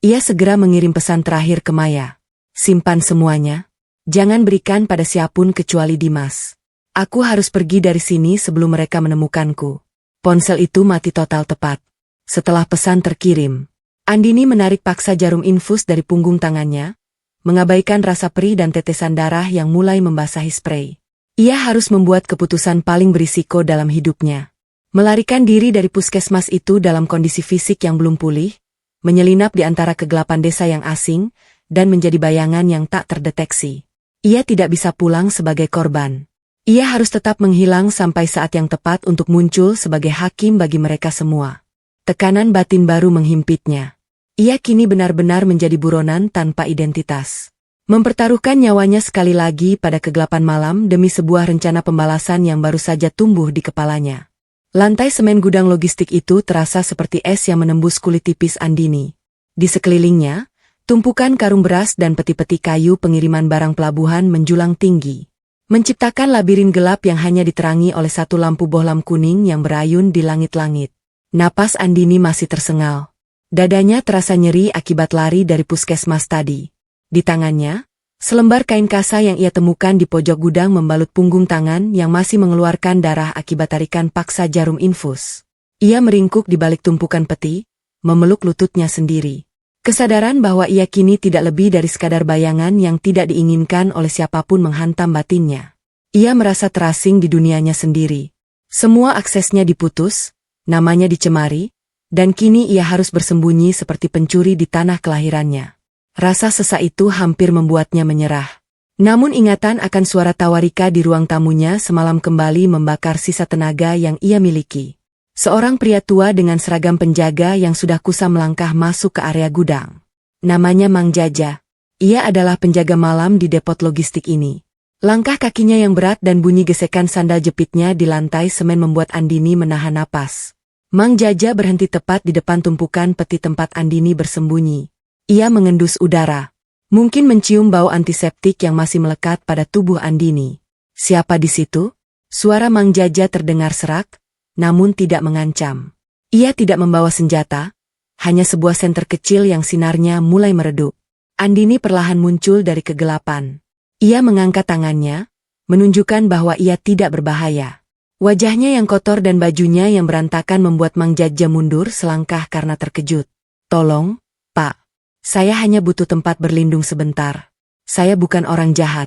Ia segera mengirim pesan terakhir ke Maya. Simpan semuanya. Jangan berikan pada siapapun kecuali Dimas. Aku harus pergi dari sini sebelum mereka menemukanku. Ponsel itu mati total tepat. Setelah pesan terkirim. Andini menarik paksa jarum infus dari punggung tangannya, mengabaikan rasa perih dan tetesan darah yang mulai membasahi sprei. Ia harus membuat keputusan paling berisiko dalam hidupnya. Melarikan diri dari puskesmas itu dalam kondisi fisik yang belum pulih, menyelinap di antara kegelapan desa yang asing, dan menjadi bayangan yang tak terdeteksi. Ia tidak bisa pulang sebagai korban. Ia harus tetap menghilang sampai saat yang tepat untuk muncul sebagai hakim bagi mereka semua. Tekanan batin baru menghimpitnya. Ia kini benar-benar menjadi buronan tanpa identitas. Mempertaruhkan nyawanya sekali lagi pada kegelapan malam demi sebuah rencana pembalasan yang baru saja tumbuh di kepalanya. Lantai semen gudang logistik itu terasa seperti es yang menembus kulit tipis Andini. Di sekelilingnya, tumpukan karung beras dan peti-peti kayu pengiriman barang pelabuhan menjulang tinggi, menciptakan labirin gelap yang hanya diterangi oleh satu lampu bohlam kuning yang berayun di langit-langit. Napas Andini masih tersengal. Dadanya terasa nyeri akibat lari dari puskesmas tadi. Di tangannya, selembar kain kasa yang ia temukan di pojok gudang membalut punggung tangan yang masih mengeluarkan darah akibat tarikan paksa jarum infus. Ia meringkuk di balik tumpukan peti, memeluk lututnya sendiri. Kesadaran bahwa ia kini tidak lebih dari sekadar bayangan yang tidak diinginkan oleh siapapun menghantam batinnya. Ia merasa terasing di dunianya sendiri. Semua aksesnya diputus, namanya dicemari, dan kini ia harus bersembunyi seperti pencuri di tanah kelahirannya. Rasa sesak itu hampir membuatnya menyerah. Namun ingatan akan suara tawa Rika di ruang tamunya semalam kembali membakar sisa tenaga yang ia miliki. Seorang pria tua dengan seragam penjaga yang sudah kusam melangkah masuk ke area gudang. Namanya Mang Jaja. Ia adalah penjaga malam di depot logistik ini. Langkah kakinya yang berat dan bunyi gesekan sandal jepitnya di lantai semen membuat Andini menahan napas. Mang Jaja berhenti tepat di depan tumpukan peti tempat Andini bersembunyi. Ia mengendus udara. Mungkin mencium bau antiseptik yang masih melekat pada tubuh Andini. Siapa di situ? Suara Mang Jaja terdengar serak, namun tidak mengancam. Ia tidak membawa senjata, hanya sebuah senter kecil yang sinarnya mulai meredup. Andini perlahan muncul dari kegelapan. Ia mengangkat tangannya, menunjukkan bahwa ia tidak berbahaya. Wajahnya yang kotor dan bajunya yang berantakan membuat Mang Jaja mundur selangkah karena terkejut. "Tolong, Pak. Saya hanya butuh tempat berlindung sebentar. Saya bukan orang jahat,"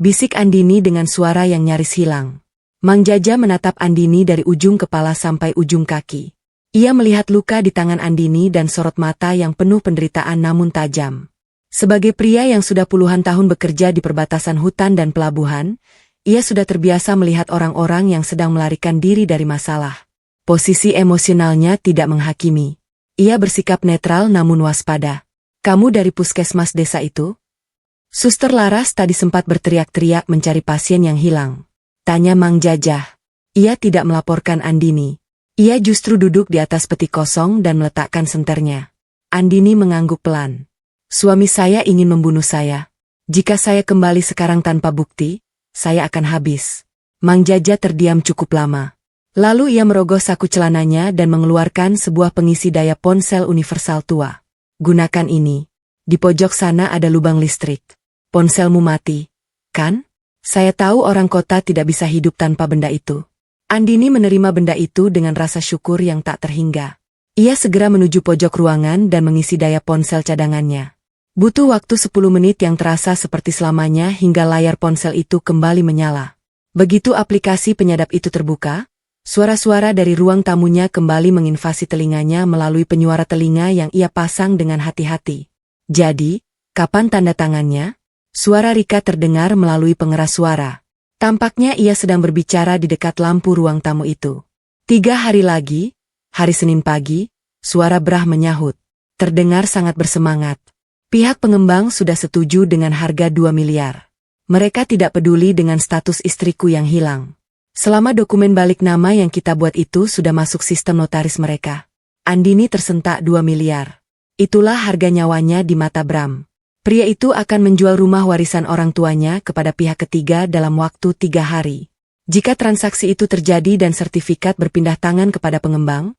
bisik Andini dengan suara yang nyaris hilang. Mang Jaja menatap Andini dari ujung kepala sampai ujung kaki. Ia melihat luka di tangan Andini dan sorot mata yang penuh penderitaan namun tajam. Sebagai pria yang sudah puluhan tahun bekerja di perbatasan hutan dan pelabuhan, ia sudah terbiasa melihat orang-orang yang sedang melarikan diri dari masalah. Posisi emosionalnya tidak menghakimi. Ia bersikap netral namun waspada. "Kamu dari puskesmas desa itu?" Suster Laras tadi sempat berteriak-teriak mencari pasien yang hilang. Tanya Mang Jajah. Ia tidak melaporkan Andini. Ia justru duduk di atas peti kosong dan meletakkan senternya. Andini mengangguk pelan. "Suami saya ingin membunuh saya. Jika saya kembali sekarang tanpa bukti, saya akan habis." Mang Jaja terdiam cukup lama. Lalu ia merogoh saku celananya dan mengeluarkan sebuah pengisi daya ponsel universal tua. "Gunakan ini. Di pojok sana ada lubang listrik. Ponselmu mati, kan? Saya tahu orang kota tidak bisa hidup tanpa benda itu." Andini menerima benda itu dengan rasa syukur yang tak terhingga. Ia segera menuju pojok ruangan dan mengisi daya ponsel cadangannya. Butuh waktu 10 menit yang terasa seperti selamanya hingga layar ponsel itu kembali menyala. Begitu aplikasi penyadap itu terbuka, suara-suara dari ruang tamunya kembali menginvasi telinganya melalui penyuara telinga yang ia pasang dengan hati-hati. "Jadi, kapan tanda tangannya?" Suara Rika terdengar melalui pengeras suara. Tampaknya ia sedang berbicara di dekat lampu ruang tamu itu. 3 hari lagi, hari Senin pagi, suara Brah menyahut. Terdengar sangat bersemangat. Pihak pengembang sudah setuju dengan harga 2 miliar. Mereka tidak peduli dengan status istriku yang hilang. Selama dokumen balik nama yang kita buat itu sudah masuk sistem notaris mereka. Andini tersentak 2 miliar. Itulah harga nyawanya di mata Bram. Pria itu akan menjual rumah warisan orang tuanya kepada pihak ketiga dalam waktu 3 hari. Jika transaksi itu terjadi dan sertifikat berpindah tangan kepada pengembang,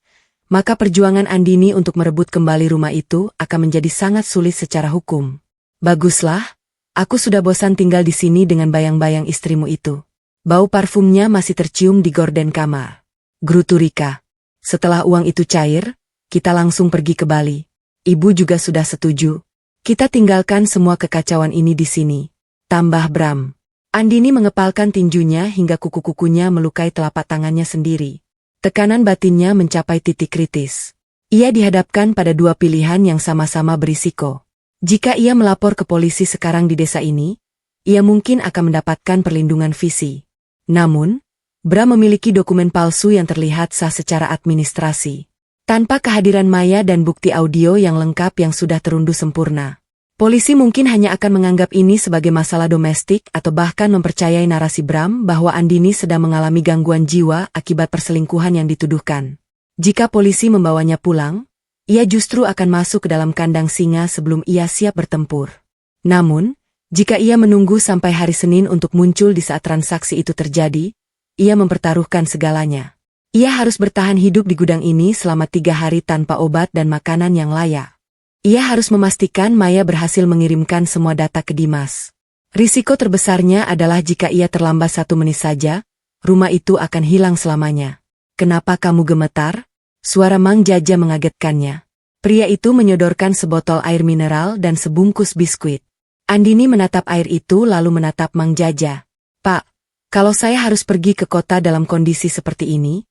maka perjuangan Andini untuk merebut kembali rumah itu akan menjadi sangat sulit secara hukum. "Baguslah, aku sudah bosan tinggal di sini dengan bayang-bayang istrimu itu." Bau parfumnya masih tercium di gorden kamar. Gerutu Rika. "Setelah uang itu cair, kita langsung pergi ke Bali. Ibu juga sudah setuju. Kita tinggalkan semua kekacauan ini di sini, tambah Bram. Andini mengepalkan tinjunya hingga kuku-kukunya melukai telapak tangannya sendiri. Tekanan batinnya mencapai titik kritis. Ia dihadapkan pada dua pilihan yang sama-sama berisiko. Jika ia melapor ke polisi sekarang di desa ini, ia mungkin akan mendapatkan perlindungan visi. Namun, Bram memiliki dokumen palsu yang terlihat sah secara administrasi. Tanpa kehadiran maya dan bukti audio yang lengkap yang sudah terunduh sempurna. Polisi mungkin hanya akan menganggap ini sebagai masalah domestik atau bahkan mempercayai narasi Bram bahwa Andini sedang mengalami gangguan jiwa akibat perselingkuhan yang dituduhkan. Jika polisi membawanya pulang, ia justru akan masuk ke dalam kandang singa sebelum ia siap bertempur. Namun, jika ia menunggu sampai hari Senin untuk muncul di saat transaksi itu terjadi, ia mempertaruhkan segalanya. Ia harus bertahan hidup di gudang ini selama 3 hari tanpa obat dan makanan yang layak. Ia harus memastikan Maya berhasil mengirimkan semua data ke Dimas. Risiko terbesarnya adalah jika ia terlambat 1 menit saja, rumah itu akan hilang selamanya. Kenapa kamu gemetar? Suara Mang Jaja mengagetkannya. Pria itu menyodorkan sebotol air mineral dan sebungkus biskuit. Andini menatap air itu lalu menatap Mang Jaja. Pak, kalau saya harus pergi ke kota dalam kondisi seperti ini,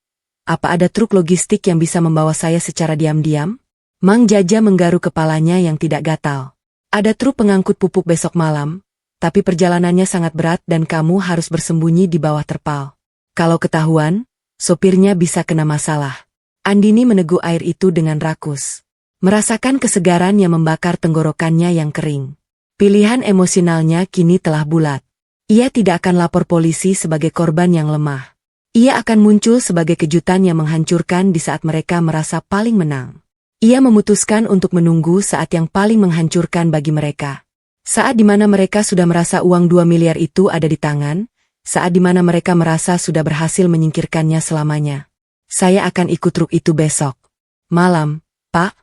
apa ada truk logistik yang bisa membawa saya secara diam-diam? Mang Jaja menggaruk kepalanya yang tidak gatal. Ada truk pengangkut pupuk besok malam, tapi perjalanannya sangat berat dan kamu harus bersembunyi di bawah terpal. Kalau ketahuan, sopirnya bisa kena masalah. Andini meneguk air itu dengan rakus. Merasakan kesegaran yang membakar tenggorokannya yang kering. Pilihan emosionalnya kini telah bulat. Ia tidak akan lapor polisi sebagai korban yang lemah. Ia akan muncul sebagai kejutan yang menghancurkan di saat mereka merasa paling menang. Ia memutuskan untuk menunggu saat yang paling menghancurkan bagi mereka. Saat di mana mereka sudah merasa uang 2 miliar itu ada di tangan, saat di mana mereka merasa sudah berhasil menyingkirkannya selamanya. Saya akan ikut truk itu besok. Malam, Pak.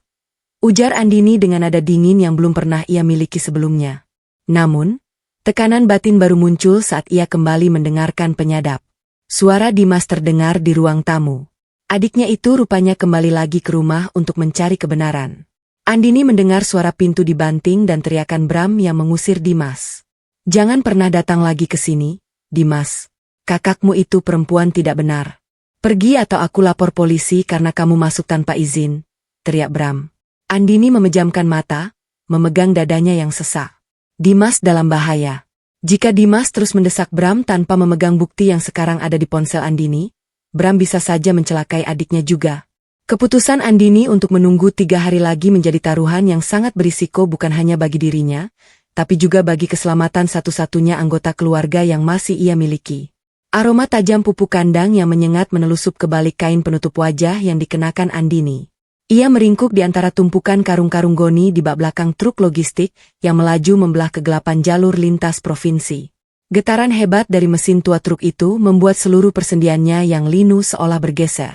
Ujar Andini dengan nada dingin yang belum pernah ia miliki sebelumnya. Namun, tekanan batin baru muncul saat ia kembali mendengarkan penyadap. Suara Dimas terdengar di ruang tamu. Adiknya itu rupanya kembali lagi ke rumah untuk mencari kebenaran. Andini mendengar suara pintu dibanting dan teriakan Bram yang mengusir Dimas. Jangan pernah datang lagi ke sini, Dimas. Kakakmu itu perempuan tidak benar. Pergi atau aku lapor polisi karena kamu masuk tanpa izin, teriak Bram. Andini memejamkan mata, memegang dadanya yang sesak. Dimas dalam bahaya. Jika Dimas terus mendesak Bram tanpa memegang bukti yang sekarang ada di ponsel Andini, Bram bisa saja mencelakai adiknya juga. Keputusan Andini untuk menunggu 3 hari lagi menjadi taruhan yang sangat berisiko bukan hanya bagi dirinya, tapi juga bagi keselamatan satu-satunya anggota keluarga yang masih ia miliki. Aroma tajam pupuk kandang yang menyengat menelusup ke balik kain penutup wajah yang dikenakan Andini. Ia meringkuk di antara tumpukan karung-karung goni di bak belakang truk logistik yang melaju membelah kegelapan jalur lintas provinsi. Getaran hebat dari mesin tua truk itu membuat seluruh persendiannya yang linu seolah bergeser.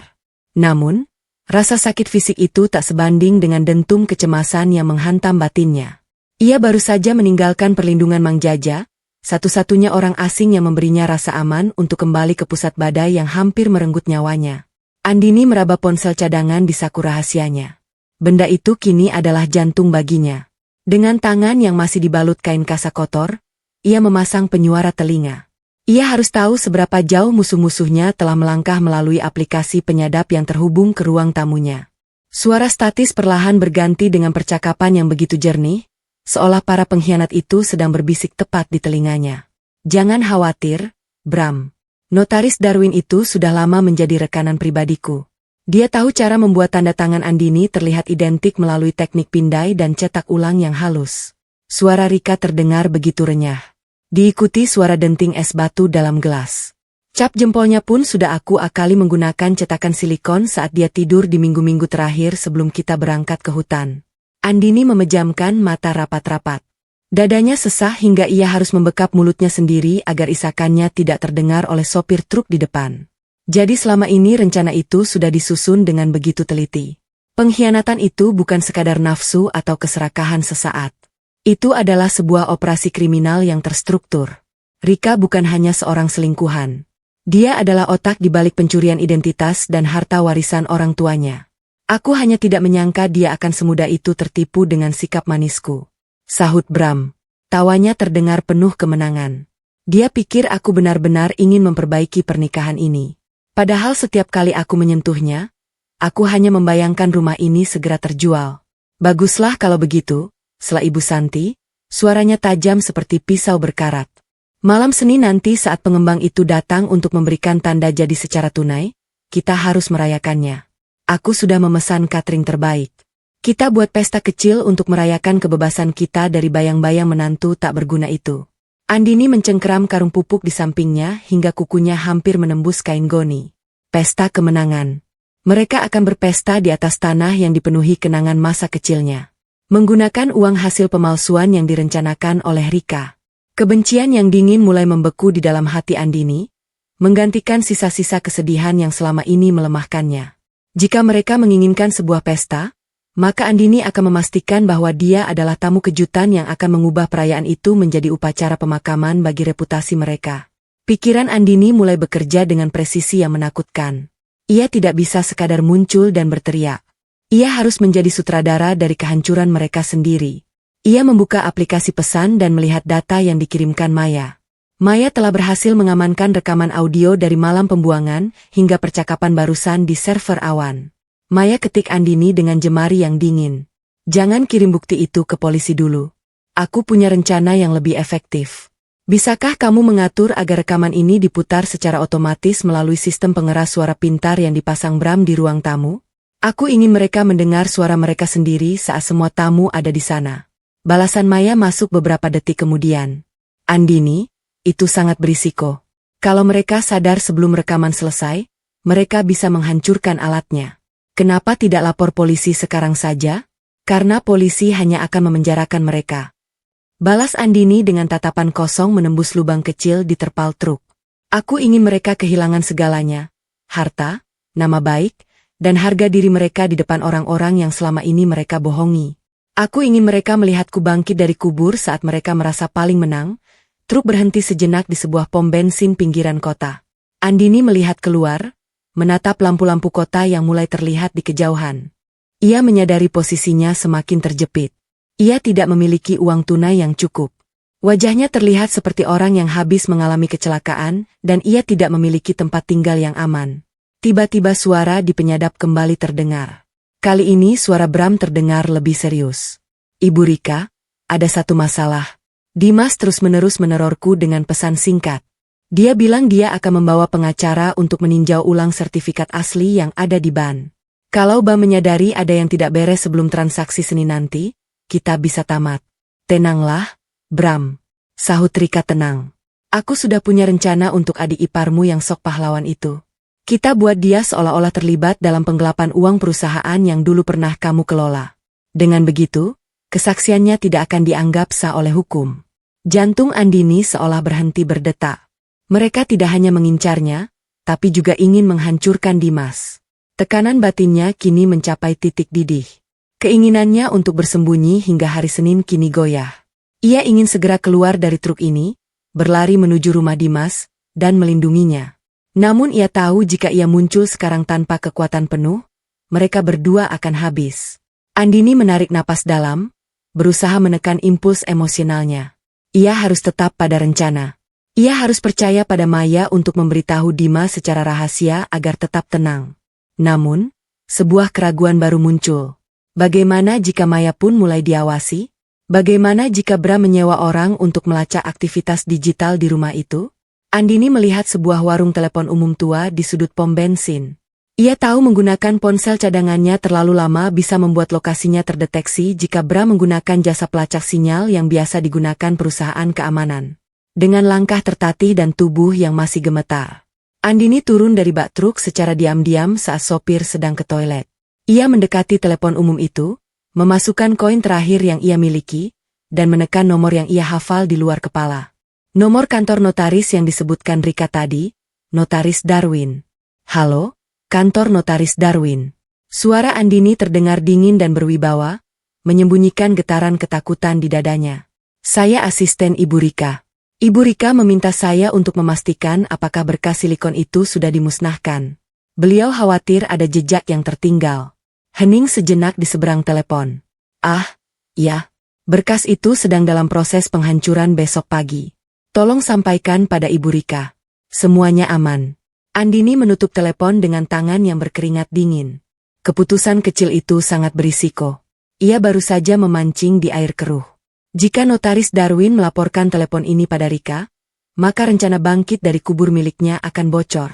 Namun, rasa sakit fisik itu tak sebanding dengan dentum kecemasan yang menghantam batinnya. Ia baru saja meninggalkan perlindungan Mang Jaja, satu-satunya orang asing yang memberinya rasa aman untuk kembali ke pusat badai yang hampir merenggut nyawanya. Andini meraba ponsel cadangan di saku rahasianya. Benda itu kini adalah jantung baginya. Dengan tangan yang masih dibalut kain kasa kotor, ia memasang penyuara telinga. Ia harus tahu seberapa jauh musuh-musuhnya telah melangkah melalui aplikasi penyadap yang terhubung ke ruang tamunya. Suara statis perlahan berganti dengan percakapan yang begitu jernih, seolah para pengkhianat itu sedang berbisik tepat di telinganya. Jangan khawatir, Bram. Notaris Darwin itu sudah lama menjadi rekanan pribadiku. Dia tahu cara membuat tanda tangan Andini terlihat identik melalui teknik pindai dan cetak ulang yang halus. Suara Rika terdengar begitu renyah. Diikuti suara denting es batu dalam gelas. Cap jempolnya pun sudah aku akali menggunakan cetakan silikon saat dia tidur di minggu-minggu terakhir sebelum kita berangkat ke hutan. Andini memejamkan mata rapat-rapat. Dadanya sesah hingga ia harus membekap mulutnya sendiri agar isakannya tidak terdengar oleh sopir truk di depan. Jadi selama ini rencana itu sudah disusun dengan begitu teliti. Pengkhianatan itu bukan sekadar nafsu atau keserakahan sesaat. Itu adalah sebuah operasi kriminal yang terstruktur. Rika bukan hanya seorang selingkuhan. Dia adalah otak di balik pencurian identitas dan harta warisan orang tuanya. Aku hanya tidak menyangka dia akan semudah itu tertipu dengan sikap manisku. Sahut Bram. Tawanya terdengar penuh kemenangan. Dia pikir aku benar-benar ingin memperbaiki pernikahan ini. Padahal setiap kali aku menyentuhnya, aku hanya membayangkan rumah ini segera terjual. Baguslah kalau begitu, sela Ibu Santi, suaranya tajam seperti pisau berkarat. Malam Senin nanti saat pengembang itu datang untuk memberikan tanda jadi secara tunai, kita harus merayakannya. Aku sudah memesan catering terbaik. Kita buat pesta kecil untuk merayakan kebebasan kita dari bayang-bayang menantu tak berguna itu. Andini mencengkeram karung pupuk di sampingnya hingga kukunya hampir menembus kain goni. Pesta kemenangan. Mereka akan berpesta di atas tanah yang dipenuhi kenangan masa kecilnya. Menggunakan uang hasil pemalsuan yang direncanakan oleh Rika. Kebencian yang dingin mulai membeku di dalam hati Andini, menggantikan sisa-sisa kesedihan yang selama ini melemahkannya. Jika mereka menginginkan sebuah pesta, maka Andini akan memastikan bahwa dia adalah tamu kejutan yang akan mengubah perayaan itu menjadi upacara pemakaman bagi reputasi mereka. Pikiran Andini mulai bekerja dengan presisi yang menakutkan. Ia tidak bisa sekadar muncul dan berteriak. Ia harus menjadi sutradara dari kehancuran mereka sendiri. Ia membuka aplikasi pesan dan melihat data yang dikirimkan Maya. Maya telah berhasil mengamankan rekaman audio dari malam pembuangan hingga percakapan barusan di server awan. Maya ketik Andini dengan jemari yang dingin. Jangan kirim bukti itu ke polisi dulu. Aku punya rencana yang lebih efektif. Bisakah kamu mengatur agar rekaman ini diputar secara otomatis melalui sistem pengeras suara pintar yang dipasang Bram di ruang tamu? Aku ingin mereka mendengar suara mereka sendiri saat semua tamu ada di sana. Balasan Maya masuk beberapa detik kemudian. Andini, itu sangat berisiko. Kalau mereka sadar sebelum rekaman selesai, mereka bisa menghancurkan alatnya. Kenapa tidak lapor polisi sekarang saja? Karena polisi hanya akan memenjarakan mereka. Balas Andini dengan tatapan kosong menembus lubang kecil di terpal truk. Aku ingin mereka kehilangan segalanya. Harta, nama baik, dan harga diri mereka di depan orang-orang yang selama ini mereka bohongi. Aku ingin mereka melihatku bangkit dari kubur saat mereka merasa paling menang. Truk berhenti sejenak di sebuah pom bensin pinggiran kota. Andini melihat keluar, menatap lampu-lampu kota yang mulai terlihat di kejauhan. Ia menyadari posisinya semakin terjepit. Ia tidak memiliki uang tunai yang cukup. Wajahnya terlihat seperti orang yang habis mengalami kecelakaan, dan ia tidak memiliki tempat tinggal yang aman. Tiba-tiba suara di penyadap kembali terdengar. Kali ini suara Bram terdengar lebih serius. Ibu Rika, ada satu masalah. Dimas terus-menerus menerorku dengan pesan singkat. Dia bilang dia akan membawa pengacara untuk meninjau ulang sertifikat asli yang ada di ban. Kalau Ba menyadari ada yang tidak beres sebelum transaksi Senin nanti, kita bisa tamat. Tenanglah, Bram. Sahut Rika tenang. Aku sudah punya rencana untuk adik iparmu yang sok pahlawan itu. Kita buat dia seolah-olah terlibat dalam penggelapan uang perusahaan yang dulu pernah kamu kelola. Dengan begitu, kesaksiannya tidak akan dianggap sah oleh hukum. Jantung Andini seolah berhenti berdetak. Mereka tidak hanya mengincarnya, tapi juga ingin menghancurkan Dimas. Tekanan batinnya kini mencapai titik didih. Keinginannya untuk bersembunyi hingga hari Senin kini goyah. Ia ingin segera keluar dari truk ini, berlari menuju rumah Dimas, dan melindunginya. Namun ia tahu jika ia muncul sekarang tanpa kekuatan penuh, mereka berdua akan habis. Andini menarik napas dalam, berusaha menekan impuls emosionalnya. Ia harus tetap pada rencana. Ia harus percaya pada Maya untuk memberitahu Dimas secara rahasia agar tetap tenang. Namun, sebuah keraguan baru muncul. Bagaimana jika Maya pun mulai diawasi? Bagaimana jika Bram menyewa orang untuk melacak aktivitas digital di rumah itu? Andini melihat sebuah warung telepon umum tua di sudut pom bensin. Ia tahu menggunakan ponsel cadangannya terlalu lama bisa membuat lokasinya terdeteksi jika Bram menggunakan jasa pelacak sinyal yang biasa digunakan perusahaan keamanan. Dengan langkah tertatih dan tubuh yang masih gemetar, Andini turun dari bak truk secara diam-diam saat sopir sedang ke toilet. Ia mendekati telepon umum itu, memasukkan koin terakhir yang ia miliki, dan menekan nomor yang ia hafal di luar kepala. Nomor kantor notaris yang disebutkan Rika tadi, Notaris Darwin. Halo, kantor Notaris Darwin. Suara Andini terdengar dingin dan berwibawa, menyembunyikan getaran ketakutan di dadanya. Saya asisten Ibu Rika. Ibu Rika meminta saya untuk memastikan apakah berkas silikon itu sudah dimusnahkan. Beliau khawatir ada jejak yang tertinggal. Hening sejenak di seberang telepon. Ah, ya. Berkas itu sedang dalam proses penghancuran besok pagi. Tolong sampaikan pada Ibu Rika. Semuanya aman. Andini menutup telepon dengan tangan yang berkeringat dingin. Keputusan kecil itu sangat berisiko. Ia baru saja memancing di air keruh. Jika notaris Darwin melaporkan telepon ini pada Rika, maka rencana bangkit dari kubur miliknya akan bocor.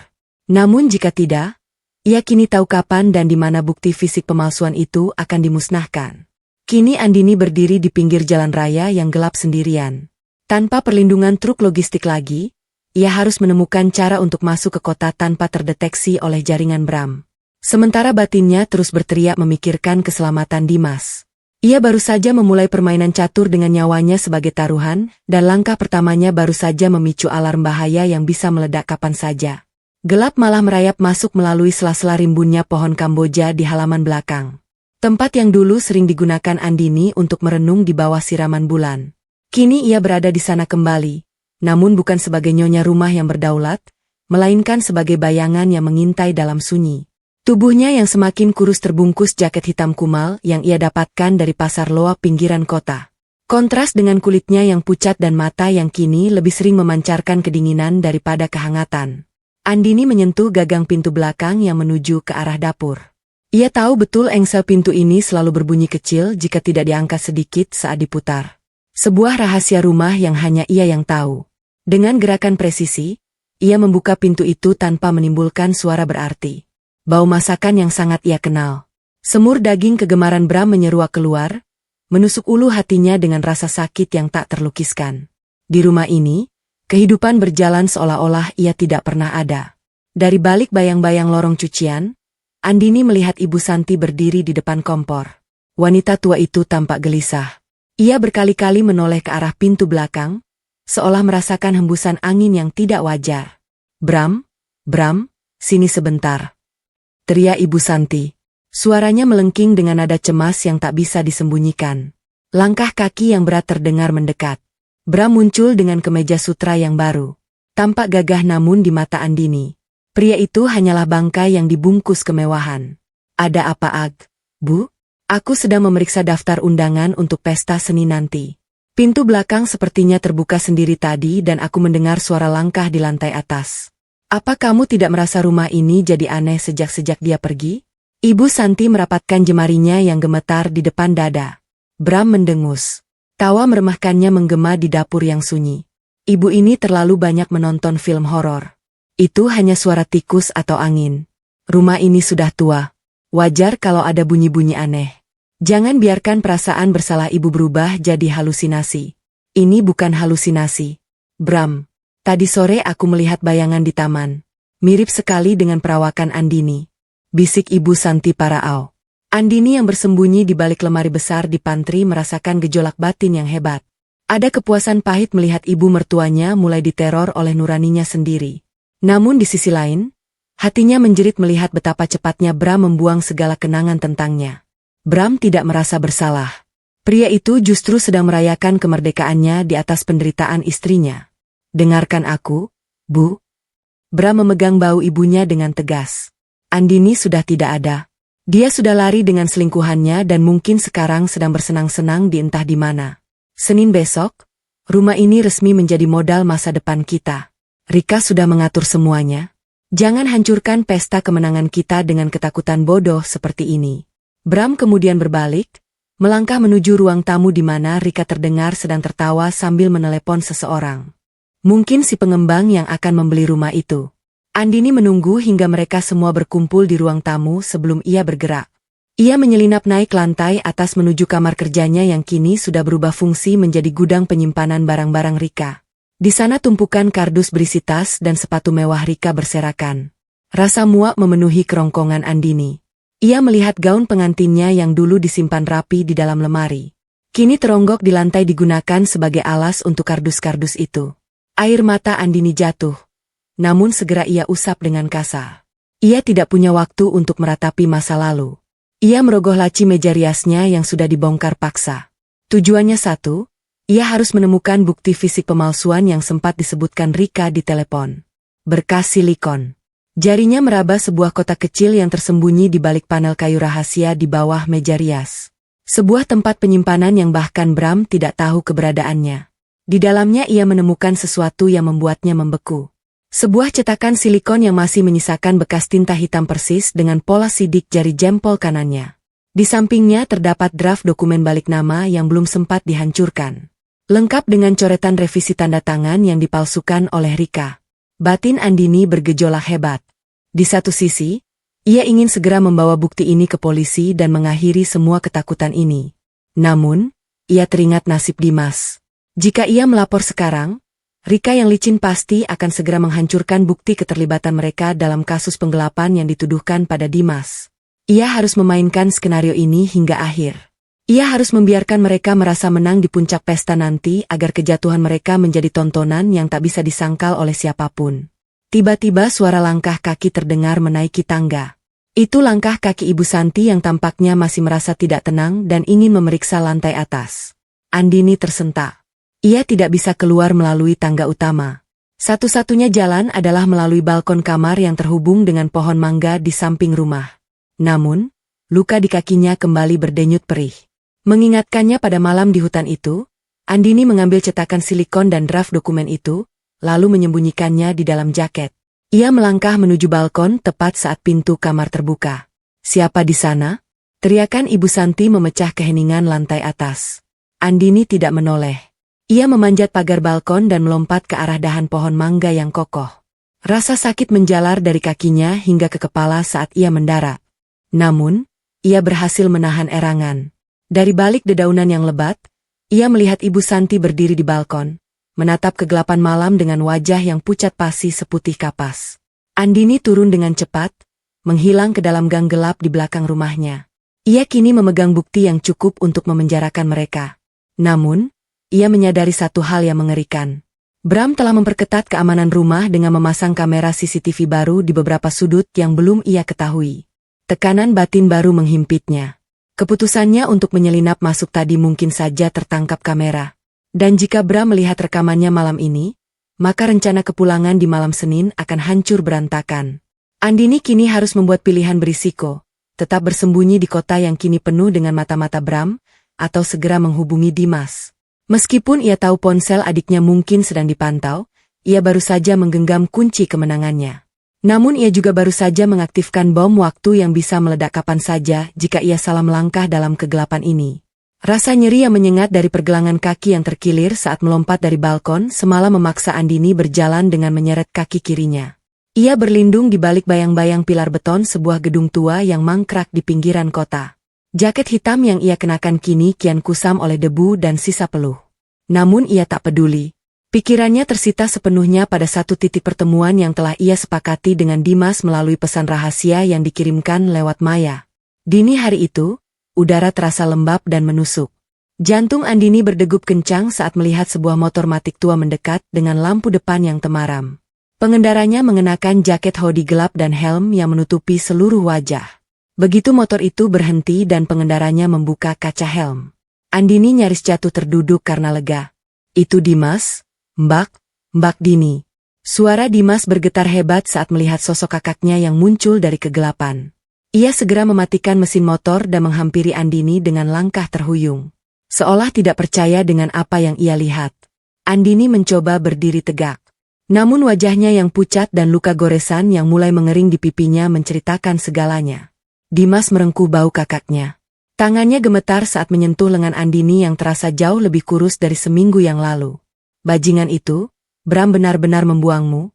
Namun jika tidak, ia kini tahu kapan dan di mana bukti fisik pemalsuan itu akan dimusnahkan. Kini Andini berdiri di pinggir jalan raya yang gelap sendirian. Tanpa perlindungan truk logistik lagi, ia harus menemukan cara untuk masuk ke kota tanpa terdeteksi oleh jaringan Bram. Sementara batinnya terus berteriak memikirkan keselamatan Dimas. Ia baru saja memulai permainan catur dengan nyawanya sebagai taruhan, dan langkah pertamanya baru saja memicu alarm bahaya yang bisa meledak kapan saja. Gelap malah merayap masuk melalui sela-sela rimbunnya pohon Kamboja di halaman belakang. Tempat yang dulu sering digunakan Andini untuk merenung di bawah siraman bulan. Kini ia berada di sana kembali, namun bukan sebagai nyonya rumah yang berdaulat, melainkan sebagai bayangan yang mengintai dalam sunyi. Tubuhnya yang semakin kurus terbungkus jaket hitam kumal yang ia dapatkan dari pasar loa pinggiran kota. Kontras dengan kulitnya yang pucat dan mata yang kini lebih sering memancarkan kedinginan daripada kehangatan. Andini menyentuh gagang pintu belakang yang menuju ke arah dapur. Ia tahu betul engsel pintu ini selalu berbunyi kecil jika tidak diangkat sedikit saat diputar. Sebuah rahasia rumah yang hanya ia yang tahu. Dengan gerakan presisi, ia membuka pintu itu tanpa menimbulkan suara berarti. Bau masakan yang sangat ia kenal. Semur daging kegemaran Bram menyeruak keluar, menusuk ulu hatinya dengan rasa sakit yang tak terlukiskan. Di rumah ini, kehidupan berjalan seolah-olah ia tidak pernah ada. Dari balik bayang-bayang lorong cucian, Andini melihat Ibu Santi berdiri di depan kompor. Wanita tua itu tampak gelisah. Ia berkali-kali menoleh ke arah pintu belakang, seolah merasakan hembusan angin yang tidak wajar. Bram, sini sebentar. Teriak Ibu Santi. Suaranya melengking dengan nada cemas yang tak bisa disembunyikan. Langkah kaki yang berat terdengar mendekat. Bram muncul dengan kemeja sutra yang baru. Tampak gagah namun di mata Andini, pria itu hanyalah bangkai yang dibungkus kemewahan. Ada apa Bu? Aku sedang memeriksa daftar undangan untuk pesta seni nanti. Pintu belakang sepertinya terbuka sendiri tadi dan aku mendengar suara langkah di lantai atas. Apa kamu tidak merasa rumah ini jadi aneh sejak dia pergi? Ibu Santi merapatkan jemarinya yang gemetar di depan dada. Bram mendengus. Tawa meremahkannya menggema di dapur yang sunyi. Ibu ini terlalu banyak menonton film horor. Itu hanya suara tikus atau angin. Rumah ini sudah tua. Wajar kalau ada bunyi-bunyi aneh. Jangan biarkan perasaan bersalah ibu berubah jadi halusinasi. Ini bukan halusinasi. Bram, tadi sore aku melihat bayangan di taman. Mirip sekali dengan perawakan Andini. Bisik Ibu Santi Paraau. Andini yang bersembunyi di balik lemari besar di pantry merasakan gejolak batin yang hebat. Ada kepuasan pahit melihat ibu mertuanya mulai diteror oleh nuraninya sendiri. Namun di sisi lain, hatinya menjerit melihat betapa cepatnya Bram membuang segala kenangan tentangnya. Bram tidak merasa bersalah. Pria itu justru sedang merayakan kemerdekaannya di atas penderitaan istrinya. Dengarkan aku, Bu. Bram memegang bahu ibunya dengan tegas. Andini sudah tidak ada. Dia sudah lari dengan selingkuhannya dan mungkin sekarang sedang bersenang-senang di entah di mana. Senin besok, rumah ini resmi menjadi modal masa depan kita. Rika sudah mengatur semuanya. Jangan hancurkan pesta kemenangan kita dengan ketakutan bodoh seperti ini. Bram kemudian berbalik, melangkah menuju ruang tamu di mana Rika terdengar sedang tertawa sambil menelepon seseorang. Mungkin si pengembang yang akan membeli rumah itu. Andini menunggu hingga mereka semua berkumpul di ruang tamu sebelum ia bergerak. Ia menyelinap naik lantai atas menuju kamar kerjanya yang kini sudah berubah fungsi menjadi gudang penyimpanan barang-barang Rika. Di sana tumpukan kardus berisi tas dan sepatu mewah Rika berserakan. Rasa muak memenuhi kerongkongan Andini. Ia melihat gaun pengantinnya yang dulu disimpan rapi di dalam lemari. Kini teronggok di lantai digunakan sebagai alas untuk kardus-kardus itu. Air mata Andini jatuh. Namun segera ia usap dengan kasar. Ia tidak punya waktu untuk meratapi masa lalu. Ia merogoh laci meja riasnya yang sudah dibongkar paksa. Tujuannya satu, ia harus menemukan bukti fisik pemalsuan yang sempat disebutkan Rika di telepon. Berkas silikon. Jarinya meraba sebuah kotak kecil yang tersembunyi di balik panel kayu rahasia di bawah meja rias. Sebuah tempat penyimpanan yang bahkan Bram tidak tahu keberadaannya. Di dalamnya ia menemukan sesuatu yang membuatnya membeku. Sebuah cetakan silikon yang masih menyisakan bekas tinta hitam persis dengan pola sidik jari jempol kanannya. Di sampingnya terdapat draft dokumen balik nama yang belum sempat dihancurkan. Lengkap dengan coretan revisi tanda tangan yang dipalsukan oleh Rika. Batin Andini bergejolak hebat. Di satu sisi, ia ingin segera membawa bukti ini ke polisi dan mengakhiri semua ketakutan ini. Namun, ia teringat nasib Dimas. Jika ia melapor sekarang, Rika yang licin pasti akan segera menghancurkan bukti keterlibatan mereka dalam kasus penggelapan yang dituduhkan pada Dimas. Ia harus memainkan skenario ini hingga akhir. Ia harus membiarkan mereka merasa menang di puncak pesta nanti agar kejatuhan mereka menjadi tontonan yang tak bisa disangkal oleh siapapun. Tiba-tiba suara langkah kaki terdengar menaiki tangga. Itu langkah kaki Ibu Santi yang tampaknya masih merasa tidak tenang dan ingin memeriksa lantai atas. Andini tersentak. Ia tidak bisa keluar melalui tangga utama. Satu-satunya jalan adalah melalui balkon kamar yang terhubung dengan pohon mangga di samping rumah. Namun, luka di kakinya kembali berdenyut perih. Mengingatkannya pada malam di hutan itu, Andini mengambil cetakan silikon dan draft dokumen itu, lalu menyembunyikannya di dalam jaket. Ia melangkah menuju balkon tepat saat pintu kamar terbuka. "Siapa di sana?" Teriakan Ibu Santi memecah keheningan lantai atas. Andini tidak menoleh. Ia memanjat pagar balkon dan melompat ke arah dahan pohon mangga yang kokoh. Rasa sakit menjalar dari kakinya hingga ke kepala saat ia mendarat. Namun, ia berhasil menahan erangan. Dari balik dedaunan yang lebat, ia melihat Ibu Santi berdiri di balkon, menatap kegelapan malam dengan wajah yang pucat pasi seputih kapas. Andini turun dengan cepat, menghilang ke dalam gang gelap di belakang rumahnya. Ia kini memegang bukti yang cukup untuk memenjarakan mereka. Namun, ia menyadari satu hal yang mengerikan. Bram telah memperketat keamanan rumah dengan memasang kamera CCTV baru di beberapa sudut yang belum ia ketahui. Tekanan batin baru menghimpitnya. Keputusannya untuk menyelinap masuk tadi mungkin saja tertangkap kamera. Dan jika Bram melihat rekamannya malam ini, maka rencana kepulangan di malam Senin akan hancur berantakan. Andini kini harus membuat pilihan berisiko, tetap bersembunyi di kota yang kini penuh dengan mata-mata Bram, atau segera menghubungi Dimas. Meskipun ia tahu ponsel adiknya mungkin sedang dipantau, ia baru saja menggenggam kunci kemenangannya. Namun ia juga baru saja mengaktifkan bom waktu yang bisa meledak kapan saja jika ia salah melangkah dalam kegelapan ini. Rasa nyeri yang menyengat dari pergelangan kaki yang terkilir saat melompat dari balkon semalam memaksa Andini berjalan dengan menyeret kaki kirinya. Ia berlindung di balik bayang-bayang pilar beton sebuah gedung tua yang mangkrak di pinggiran kota. Jaket hitam yang ia kenakan kini kian kusam oleh debu dan sisa peluh. Namun ia tak peduli. Pikirannya tersita sepenuhnya pada satu titik pertemuan yang telah ia sepakati dengan Dimas melalui pesan rahasia yang dikirimkan lewat Maya. Dini hari itu, udara terasa lembab dan menusuk. Jantung Andini berdegup kencang saat melihat sebuah motor matic tua mendekat dengan lampu depan yang temaram. Pengendaranya mengenakan jaket hoodie gelap dan helm yang menutupi seluruh wajah. Begitu motor itu berhenti dan pengendaranya membuka kaca helm. Andini nyaris jatuh terduduk karena lega. "Itu Dimas, Mbak Dini." Suara Dimas bergetar hebat saat melihat sosok kakaknya yang muncul dari kegelapan. Ia segera mematikan mesin motor dan menghampiri Andini dengan langkah terhuyung. Seolah tidak percaya dengan apa yang ia lihat. Andini mencoba berdiri tegak. Namun wajahnya yang pucat dan luka goresan yang mulai mengering di pipinya menceritakan segalanya. Dimas merengkuh bahu kakaknya. Tangannya gemetar saat menyentuh lengan Andini yang terasa jauh lebih kurus dari seminggu yang lalu. "Bajingan itu, Bram benar-benar membuangmu?"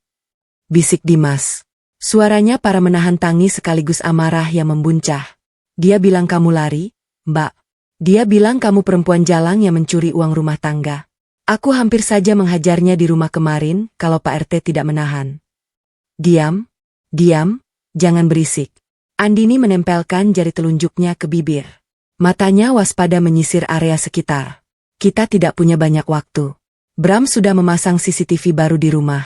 bisik Dimas. Suaranya para menahan tangis sekaligus amarah yang membuncah. "Dia bilang kamu lari, Mbak. Dia bilang kamu perempuan jalang yang mencuri uang rumah tangga. Aku hampir saja menghajarnya di rumah kemarin kalau Pak RT tidak menahan." Diam, jangan berisik." Andini menempelkan jari telunjuknya ke bibir. Matanya waspada menyisir area sekitar. "Kita tidak punya banyak waktu. Bram sudah memasang CCTV baru di rumah.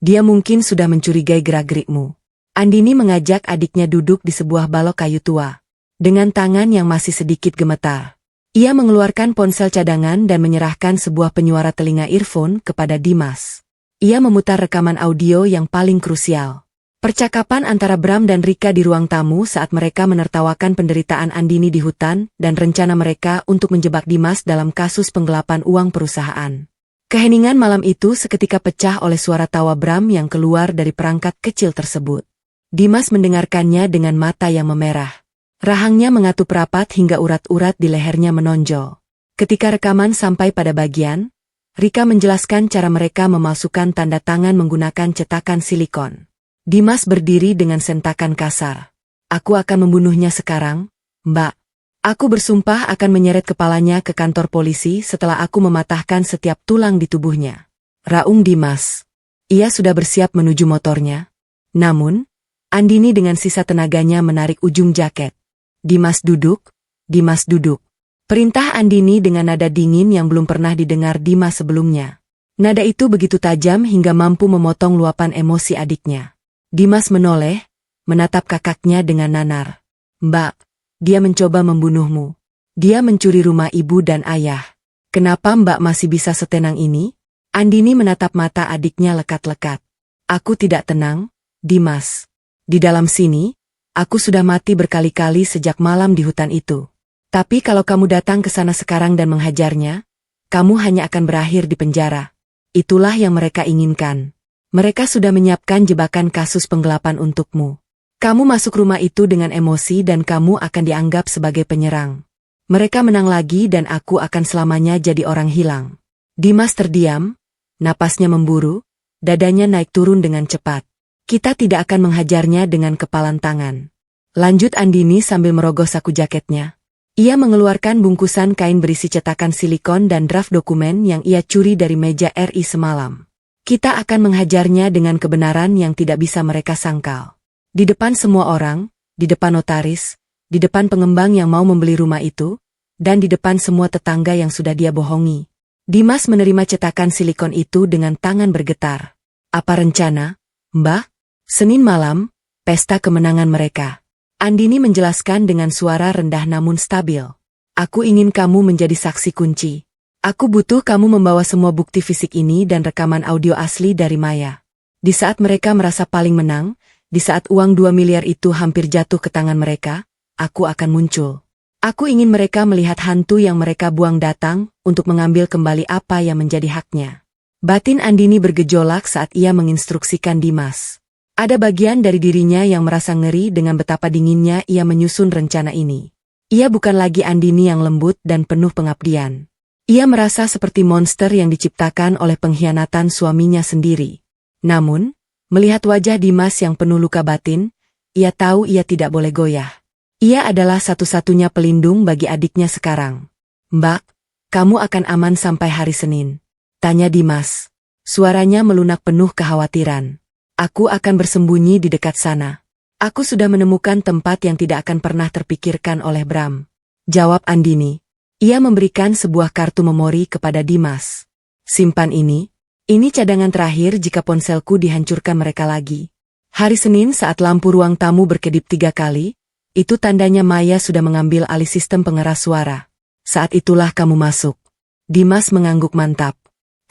Dia mungkin sudah mencurigai gerak-gerikmu." Andini mengajak adiknya duduk di sebuah balok kayu tua. Dengan tangan yang masih sedikit gemetar, ia mengeluarkan ponsel cadangan dan menyerahkan sebuah penyuara telinga earphone kepada Dimas. Ia memutar rekaman audio yang paling krusial. Percakapan antara Bram dan Rika di ruang tamu saat mereka menertawakan penderitaan Andini di hutan dan rencana mereka untuk menjebak Dimas dalam kasus penggelapan uang perusahaan. Keheningan malam itu seketika pecah oleh suara tawa Bram yang keluar dari perangkat kecil tersebut. Dimas mendengarkannya dengan mata yang memerah. Rahangnya mengatup rapat hingga urat-urat di lehernya menonjol. Ketika rekaman sampai pada bagian, Rika menjelaskan cara mereka memasukkan tanda tangan menggunakan cetakan silikon. Dimas berdiri dengan sentakan kasar. Aku akan membunuhnya sekarang, Mbak. Aku bersumpah akan menyeret kepalanya ke kantor polisi setelah aku mematahkan setiap tulang di tubuhnya. Raung Dimas. Ia sudah bersiap menuju motornya. Namun, Andini dengan sisa tenaganya menarik ujung jaket. Dimas duduk, Dimas duduk. Perintah Andini dengan nada dingin yang belum pernah didengar Dimas sebelumnya. Nada itu begitu tajam hingga mampu memotong luapan emosi adiknya. Dimas menoleh, menatap kakaknya dengan nanar. Mbak, dia mencoba membunuhmu. Dia mencuri rumah ibu dan ayah. Kenapa Mbak masih bisa setenang ini? Andini menatap mata adiknya lekat-lekat. Aku tidak tenang, Dimas. Di dalam sini, aku sudah mati berkali-kali sejak malam di hutan itu. Tapi kalau kamu datang ke sana sekarang dan menghajarnya, kamu hanya akan berakhir di penjara. Itulah yang mereka inginkan. Mereka sudah menyiapkan jebakan kasus penggelapan untukmu. Kamu masuk rumah itu dengan emosi dan kamu akan dianggap sebagai penyerang. Mereka menang lagi dan aku akan selamanya jadi orang hilang. Dimas terdiam, napasnya memburu, dadanya naik turun dengan cepat. Kita tidak akan menghajarnya dengan kepalan tangan. Lanjut Andini sambil merogoh saku jaketnya. Ia mengeluarkan bungkusan kain berisi cetakan silikon dan draft dokumen yang ia curi dari meja RI semalam. Kita akan menghajarnya dengan kebenaran yang tidak bisa mereka sangkal. Di depan semua orang, di depan notaris, di depan pengembang yang mau membeli rumah itu, dan di depan semua tetangga yang sudah dia bohongi. Dimas menerima cetakan silikon itu dengan tangan bergetar. Apa rencana, Mbak? Senin malam, pesta kemenangan mereka. Andini menjelaskan dengan suara rendah namun stabil. Aku ingin kamu menjadi saksi kunci. Aku butuh kamu membawa semua bukti fisik ini dan rekaman audio asli dari Maya. Di saat mereka merasa paling menang, di saat uang 2 miliar itu hampir jatuh ke tangan mereka, aku akan muncul. Aku ingin mereka melihat hantu yang mereka buang datang untuk mengambil kembali apa yang menjadi haknya. Batin Andini bergejolak saat ia menginstruksikan Dimas. Ada bagian dari dirinya yang merasa ngeri dengan betapa dinginnya ia menyusun rencana ini. Ia bukan lagi Andini yang lembut dan penuh pengabdian. Ia merasa seperti monster yang diciptakan oleh pengkhianatan suaminya sendiri. Namun, melihat wajah Dimas yang penuh luka batin, ia tahu ia tidak boleh goyah. Ia adalah satu-satunya pelindung bagi adiknya sekarang. Mbak, kamu akan aman sampai hari Senin? Tanya Dimas. Suaranya melunak penuh kekhawatiran. Aku akan bersembunyi di dekat sana. Aku sudah menemukan tempat yang tidak akan pernah terpikirkan oleh Bram. Jawab Andini. Ia memberikan sebuah kartu memori kepada Dimas. Simpan ini cadangan terakhir jika ponselku dihancurkan mereka lagi. Hari Senin saat lampu ruang tamu berkedip 3 kali, itu tandanya Maya sudah mengambil alih sistem pengeras suara. Saat itulah kamu masuk. Dimas mengangguk mantap.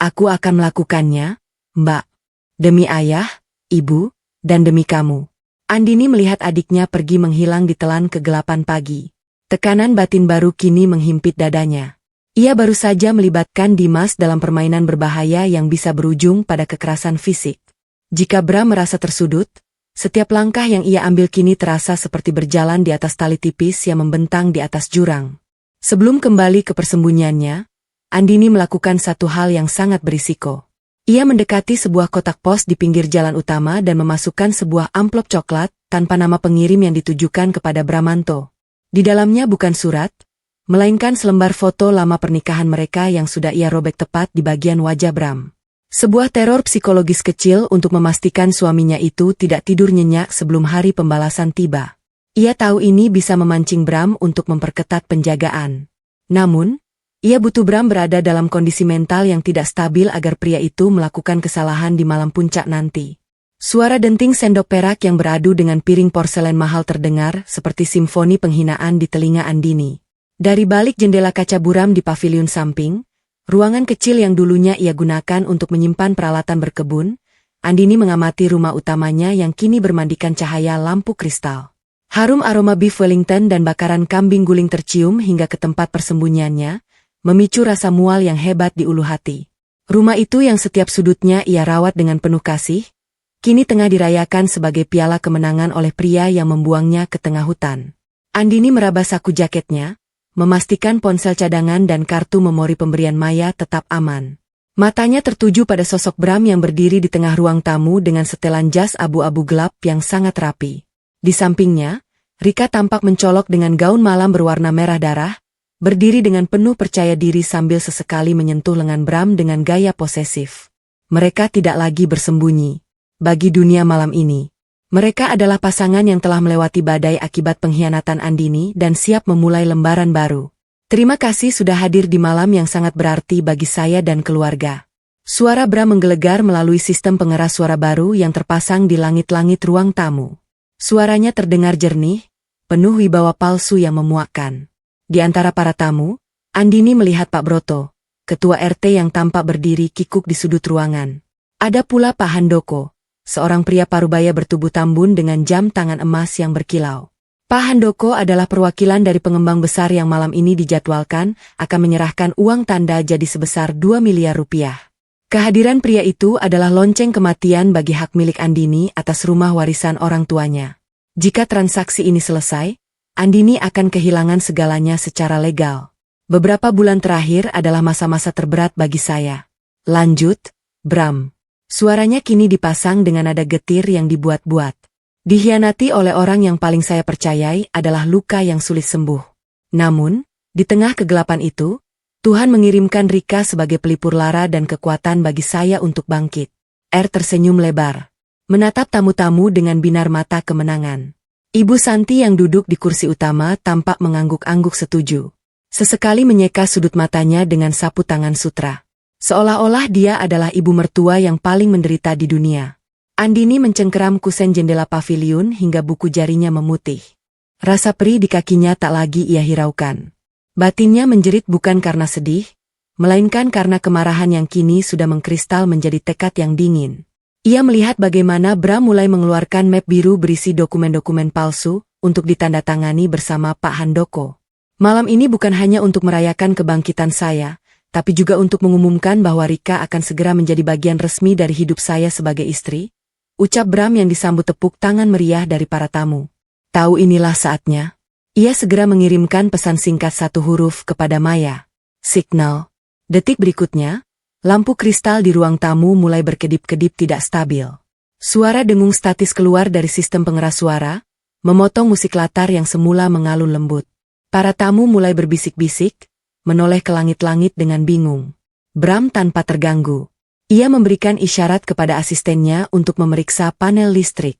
Aku akan melakukannya, Mbak. Demi ayah, ibu, dan demi kamu. Andini melihat adiknya pergi menghilang di telan kegelapan pagi. Tekanan batin baru kini menghimpit dadanya. Ia baru saja melibatkan Dimas dalam permainan berbahaya yang bisa berujung pada kekerasan fisik. Jika Bram merasa tersudut, setiap langkah yang ia ambil kini terasa seperti berjalan di atas tali tipis yang membentang di atas jurang. Sebelum kembali ke persembunyiannya, Andini melakukan satu hal yang sangat berisiko. Ia mendekati sebuah kotak pos di pinggir jalan utama dan memasukkan sebuah amplop coklat tanpa nama pengirim yang ditujukan kepada Bramanto. Di dalamnya bukan surat, melainkan selembar foto lama pernikahan mereka yang sudah ia robek tepat di bagian wajah Bram. Sebuah teror psikologis kecil untuk memastikan suaminya itu tidak tidur nyenyak sebelum hari pembalasan tiba. Ia tahu ini bisa memancing Bram untuk memperketat penjagaan. Namun, ia butuh Bram berada dalam kondisi mental yang tidak stabil agar pria itu melakukan kesalahan di malam puncak nanti. Suara denting sendok perak yang beradu dengan piring porselen mahal terdengar seperti simfoni penghinaan di telinga Andini. Dari balik jendela kaca buram di paviliun samping, ruangan kecil yang dulunya ia gunakan untuk menyimpan peralatan berkebun, Andini mengamati rumah utamanya yang kini bermandikan cahaya lampu kristal. Harum aroma beef Wellington dan bakaran kambing guling tercium hingga ke tempat persembunyiannya, memicu rasa mual yang hebat di ulu hati. Rumah itu yang setiap sudutnya ia rawat dengan penuh kasih, kini tengah dirayakan sebagai piala kemenangan oleh pria yang membuangnya ke tengah hutan. Andini meraba saku jaketnya, memastikan ponsel cadangan dan kartu memori pemberian Maya tetap aman. Matanya tertuju pada sosok Bram yang berdiri di tengah ruang tamu dengan setelan jas abu-abu gelap yang sangat rapi. Di sampingnya, Rika tampak mencolok dengan gaun malam berwarna merah darah, berdiri dengan penuh percaya diri sambil sesekali menyentuh lengan Bram dengan gaya posesif. Mereka tidak lagi bersembunyi. Bagi dunia malam ini, mereka adalah pasangan yang telah melewati badai akibat pengkhianatan Andini dan siap memulai lembaran baru. Terima kasih sudah hadir di malam yang sangat berarti bagi saya dan keluarga. Suara Bram menggelegar melalui sistem pengeras suara baru yang terpasang di langit-langit ruang tamu. Suaranya terdengar jernih, penuh wibawa palsu yang memuakkan. Di antara para tamu, Andini melihat Pak Broto, ketua RT yang tampak berdiri kikuk di sudut ruangan. Ada pula Pak Handoko, seorang pria parubaya bertubuh tambun dengan jam tangan emas yang berkilau. Pak Handoko adalah perwakilan dari pengembang besar yang malam ini dijadwalkan akan menyerahkan uang tanda jadi sebesar 2 miliar rupiah. Kehadiran pria itu adalah lonceng kematian bagi hak milik Andini atas rumah warisan orang tuanya. Jika transaksi ini selesai, Andini akan kehilangan segalanya secara legal. Beberapa bulan terakhir adalah masa-masa terberat bagi saya. Lanjut, Bram. Suaranya kini dipasang dengan nada getir yang dibuat-buat. Dikhianati oleh orang yang paling saya percayai adalah luka yang sulit sembuh. Namun, di tengah kegelapan itu, Tuhan mengirimkan Rika sebagai pelipur lara dan kekuatan bagi saya untuk bangkit. Tersenyum lebar, menatap tamu-tamu dengan binar mata kemenangan. Ibu Santi yang duduk di kursi utama tampak mengangguk-angguk setuju. Sesekali menyeka sudut matanya dengan sapu tangan sutra. Seolah-olah dia adalah ibu mertua yang paling menderita di dunia. Andini mencengkeram kusen jendela paviliun hingga buku jarinya memutih. Rasa perih di kakinya tak lagi ia hiraukan. Batinnya menjerit bukan karena sedih, melainkan karena kemarahan yang kini sudah mengkristal menjadi tekad yang dingin. Ia melihat bagaimana Bram mulai mengeluarkan map biru berisi dokumen-dokumen palsu untuk ditandatangani bersama Pak Handoko. Malam ini bukan hanya untuk merayakan kebangkitan saya, tapi juga untuk mengumumkan bahwa Rika akan segera menjadi bagian resmi dari hidup saya sebagai istri. Ucap Bram yang disambut tepuk tangan meriah dari para tamu. Tahu inilah saatnya. Ia segera mengirimkan pesan singkat satu huruf kepada Maya. Signal. Detik berikutnya, lampu kristal di ruang tamu mulai berkedip-kedip tidak stabil. Suara dengung statis keluar dari sistem pengeras suara, memotong musik latar yang semula mengalun lembut. Para tamu mulai berbisik-bisik, menoleh ke langit-langit dengan bingung. Bram tanpa terganggu. Ia memberikan isyarat kepada asistennya untuk memeriksa panel listrik.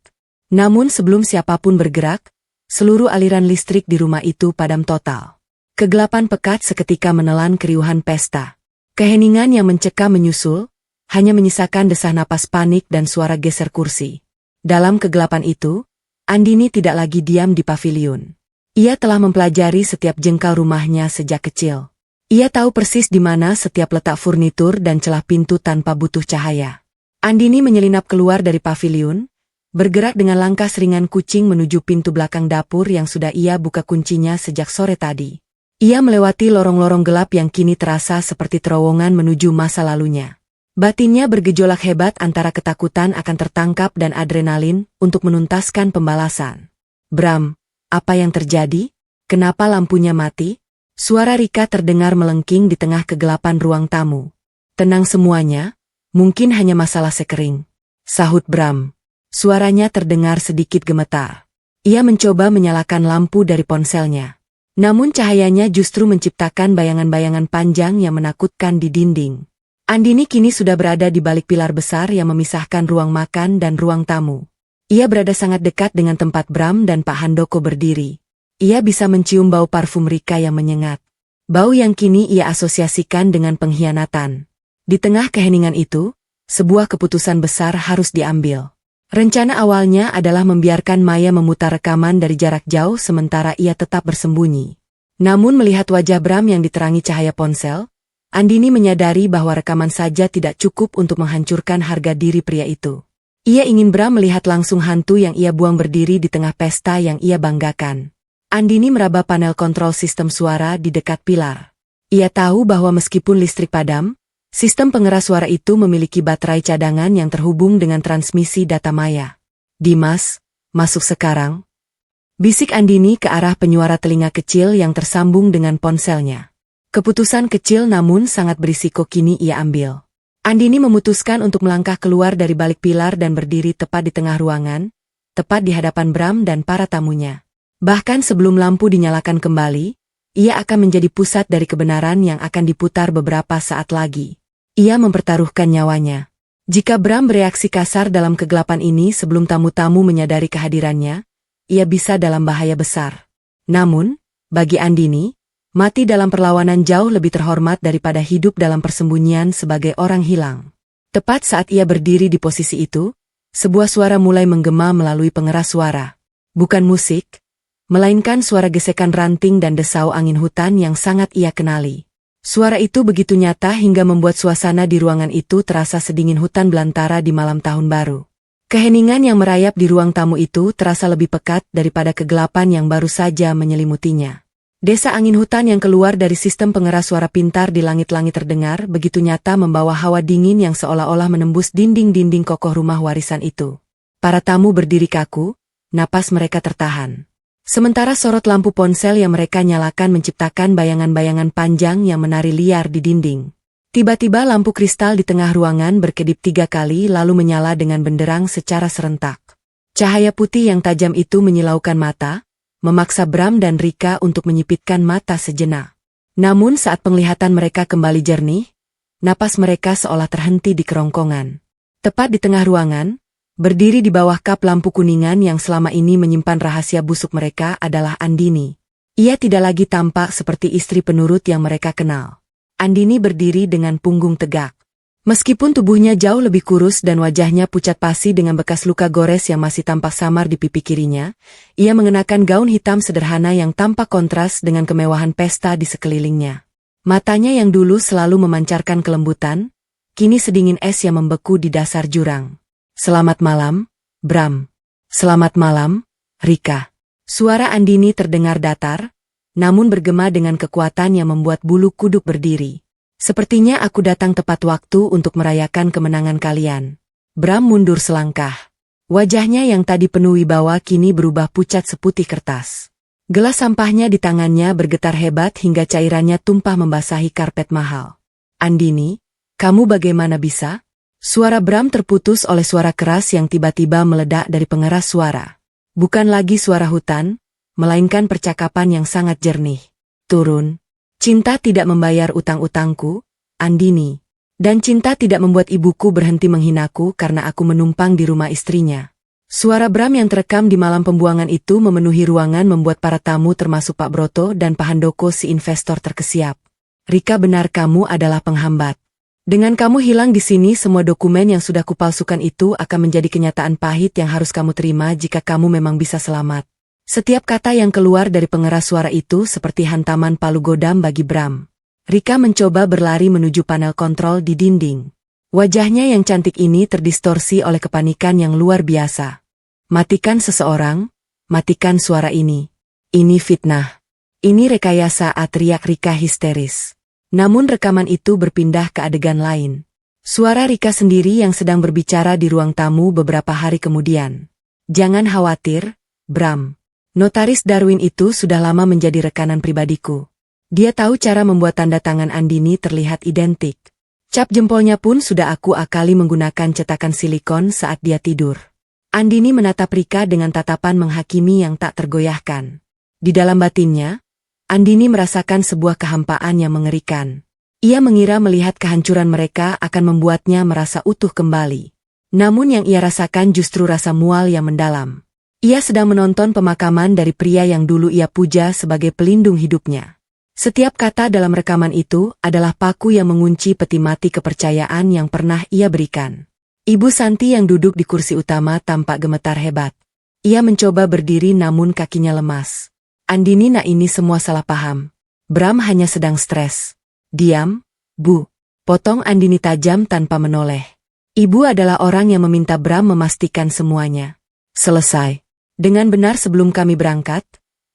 Namun sebelum siapapun bergerak, seluruh aliran listrik di rumah itu padam total. Kegelapan pekat seketika menelan keriuhan pesta. Keheningan yang mencekam menyusul, hanya menyisakan desah napas panik dan suara geser kursi. Dalam kegelapan itu, Andini tidak lagi diam di paviliun. Ia telah mempelajari setiap jengkal rumahnya sejak kecil. Ia tahu persis di mana setiap letak furnitur dan celah pintu tanpa butuh cahaya. Andini menyelinap keluar dari paviliun, bergerak dengan langkah seringan kucing menuju pintu belakang dapur yang sudah ia buka kuncinya sejak sore tadi. Ia melewati lorong-lorong gelap yang kini terasa seperti terowongan menuju masa lalunya. Batinnya bergejolak hebat antara ketakutan akan tertangkap dan adrenalin untuk menuntaskan pembalasan. Bram, apa yang terjadi? Kenapa lampunya mati? Suara Rika terdengar melengking di tengah kegelapan ruang tamu. Tenang semuanya, mungkin hanya masalah sekering. Sahut Bram. Suaranya terdengar sedikit gemetar. Ia mencoba menyalakan lampu dari ponselnya. Namun cahayanya justru menciptakan bayangan-bayangan panjang yang menakutkan di dinding. Andini kini sudah berada di balik pilar besar yang memisahkan ruang makan dan ruang tamu. Ia berada sangat dekat dengan tempat Bram dan Pak Handoko berdiri. Ia bisa mencium bau parfum Rika yang menyengat. Bau yang kini ia asosiasikan dengan pengkhianatan. Di tengah keheningan itu, sebuah keputusan besar harus diambil. Rencana awalnya adalah membiarkan Maya memutar rekaman dari jarak jauh sementara ia tetap bersembunyi. Namun melihat wajah Bram yang diterangi cahaya ponsel, Andini menyadari bahwa rekaman saja tidak cukup untuk menghancurkan harga diri pria itu. Ia ingin Bram melihat langsung hantu yang ia buang berdiri di tengah pesta yang ia banggakan. Andini meraba panel kontrol sistem suara di dekat pilar. Ia tahu bahwa meskipun listrik padam, sistem pengeras suara itu memiliki baterai cadangan yang terhubung dengan transmisi data maya. Dimas, masuk sekarang. Bisik Andini ke arah penyuara telinga kecil yang tersambung dengan ponselnya. Keputusan kecil namun sangat berisiko kini ia ambil. Andini memutuskan untuk melangkah keluar dari balik pilar dan berdiri tepat di tengah ruangan, tepat di hadapan Bram dan para tamunya. Bahkan sebelum lampu dinyalakan kembali, ia akan menjadi pusat dari kebenaran yang akan diputar beberapa saat lagi. Ia mempertaruhkan nyawanya. Jika Bram bereaksi kasar dalam kegelapan ini sebelum tamu-tamu menyadari kehadirannya, ia bisa dalam bahaya besar. Namun, bagi Andini, mati dalam perlawanan jauh lebih terhormat daripada hidup dalam persembunyian sebagai orang hilang. Tepat saat ia berdiri di posisi itu, sebuah suara mulai menggema melalui pengeras suara. Bukan musik, melainkan suara gesekan ranting dan desau angin hutan yang sangat ia kenali. Suara itu begitu nyata hingga membuat suasana di ruangan itu terasa sedingin hutan belantara di malam tahun baru. Keheningan yang merayap di ruang tamu itu terasa lebih pekat daripada kegelapan yang baru saja menyelimutinya. Desa angin hutan yang keluar dari sistem pengeras suara pintar di langit-langit terdengar begitu nyata membawa hawa dingin yang seolah-olah menembus dinding-dinding kokoh rumah warisan itu. Para tamu berdiri kaku, napas mereka tertahan. Sementara sorot lampu ponsel yang mereka nyalakan menciptakan bayangan-bayangan panjang yang menari liar di dinding. Tiba-tiba lampu kristal di tengah ruangan berkedip 3 kali lalu menyala dengan benderang secara serentak. Cahaya putih yang tajam itu menyilaukan mata, memaksa Bram dan Rika untuk menyipitkan mata sejenak. Namun saat penglihatan mereka kembali jernih, napas mereka seolah terhenti di kerongkongan. Tepat di tengah ruangan, berdiri di bawah kap lampu kuningan yang selama ini menyimpan rahasia busuk mereka adalah Andini. Ia tidak lagi tampak seperti istri penurut yang mereka kenal. Andini berdiri dengan punggung tegak. Meskipun tubuhnya jauh lebih kurus dan wajahnya pucat pasi dengan bekas luka gores yang masih tampak samar di pipi kirinya, ia mengenakan gaun hitam sederhana yang tampak kontras dengan kemewahan pesta di sekelilingnya. Matanya yang dulu selalu memancarkan kelembutan, kini sedingin es yang membeku di dasar jurang. "Selamat malam, Bram." "Selamat malam, Rika." Suara Andini terdengar datar, namun bergema dengan kekuatan yang membuat bulu kuduk berdiri. "Sepertinya aku datang tepat waktu untuk merayakan kemenangan kalian." Bram mundur selangkah. Wajahnya yang tadi penuh wibawa kini berubah pucat seputih kertas. Gelas sampahnya di tangannya bergetar hebat hingga cairannya tumpah membasahi karpet mahal. "Andini, kamu bagaimana bisa?" Suara Bram terputus oleh suara keras yang tiba-tiba meledak dari pengeras suara. Bukan lagi suara hutan, melainkan percakapan yang sangat jernih. "Turun. Cinta tidak membayar utang-utangku, Andini. Dan cinta tidak membuat ibuku berhenti menghinaku karena aku menumpang di rumah istrinya." Suara Bram yang terekam di malam pembuangan itu memenuhi ruangan membuat para tamu termasuk Pak Broto dan Pak Handoko si investor terkesiap. "Rika, benar kamu adalah penghambat. Dengan kamu hilang di sini semua dokumen yang sudah kupalsukan itu akan menjadi kenyataan pahit yang harus kamu terima jika kamu memang bisa selamat." Setiap kata yang keluar dari pengeras suara itu seperti hantaman palu godam bagi Bram. Rika mencoba berlari menuju panel kontrol di dinding. Wajahnya yang cantik ini terdistorsi oleh kepanikan yang luar biasa. "Matikan seseorang, matikan suara ini. Ini fitnah. Ini rekayasa," teriak Rika histeris. Namun rekaman itu berpindah ke adegan lain. Suara Rika sendiri yang sedang berbicara di ruang tamu beberapa hari kemudian. "Jangan khawatir, Bram. Notaris Darwin itu sudah lama menjadi rekanan pribadiku. Dia tahu cara membuat tanda tangan Andini terlihat identik. Cap jempolnya pun sudah aku akali menggunakan cetakan silikon saat dia tidur." Andini menatap Rika dengan tatapan menghakimi yang tak tergoyahkan. Di dalam batinnya, Andini merasakan sebuah kehampaan yang mengerikan. Ia mengira melihat kehancuran mereka akan membuatnya merasa utuh kembali. Namun yang ia rasakan justru rasa mual yang mendalam. Ia sedang menonton pemakaman dari pria yang dulu ia puja sebagai pelindung hidupnya. Setiap kata dalam rekaman itu adalah paku yang mengunci peti mati kepercayaan yang pernah ia berikan. Ibu Santi yang duduk di kursi utama tampak gemetar hebat. Ia mencoba berdiri namun kakinya lemas. "Andini, nak, ini semua salah paham. Bram hanya sedang stres." "Diam, Bu," potong Andini tajam tanpa menoleh. Ibu adalah orang yang meminta Bram memastikan semuanya selesai. Dengan benar sebelum kami berangkat,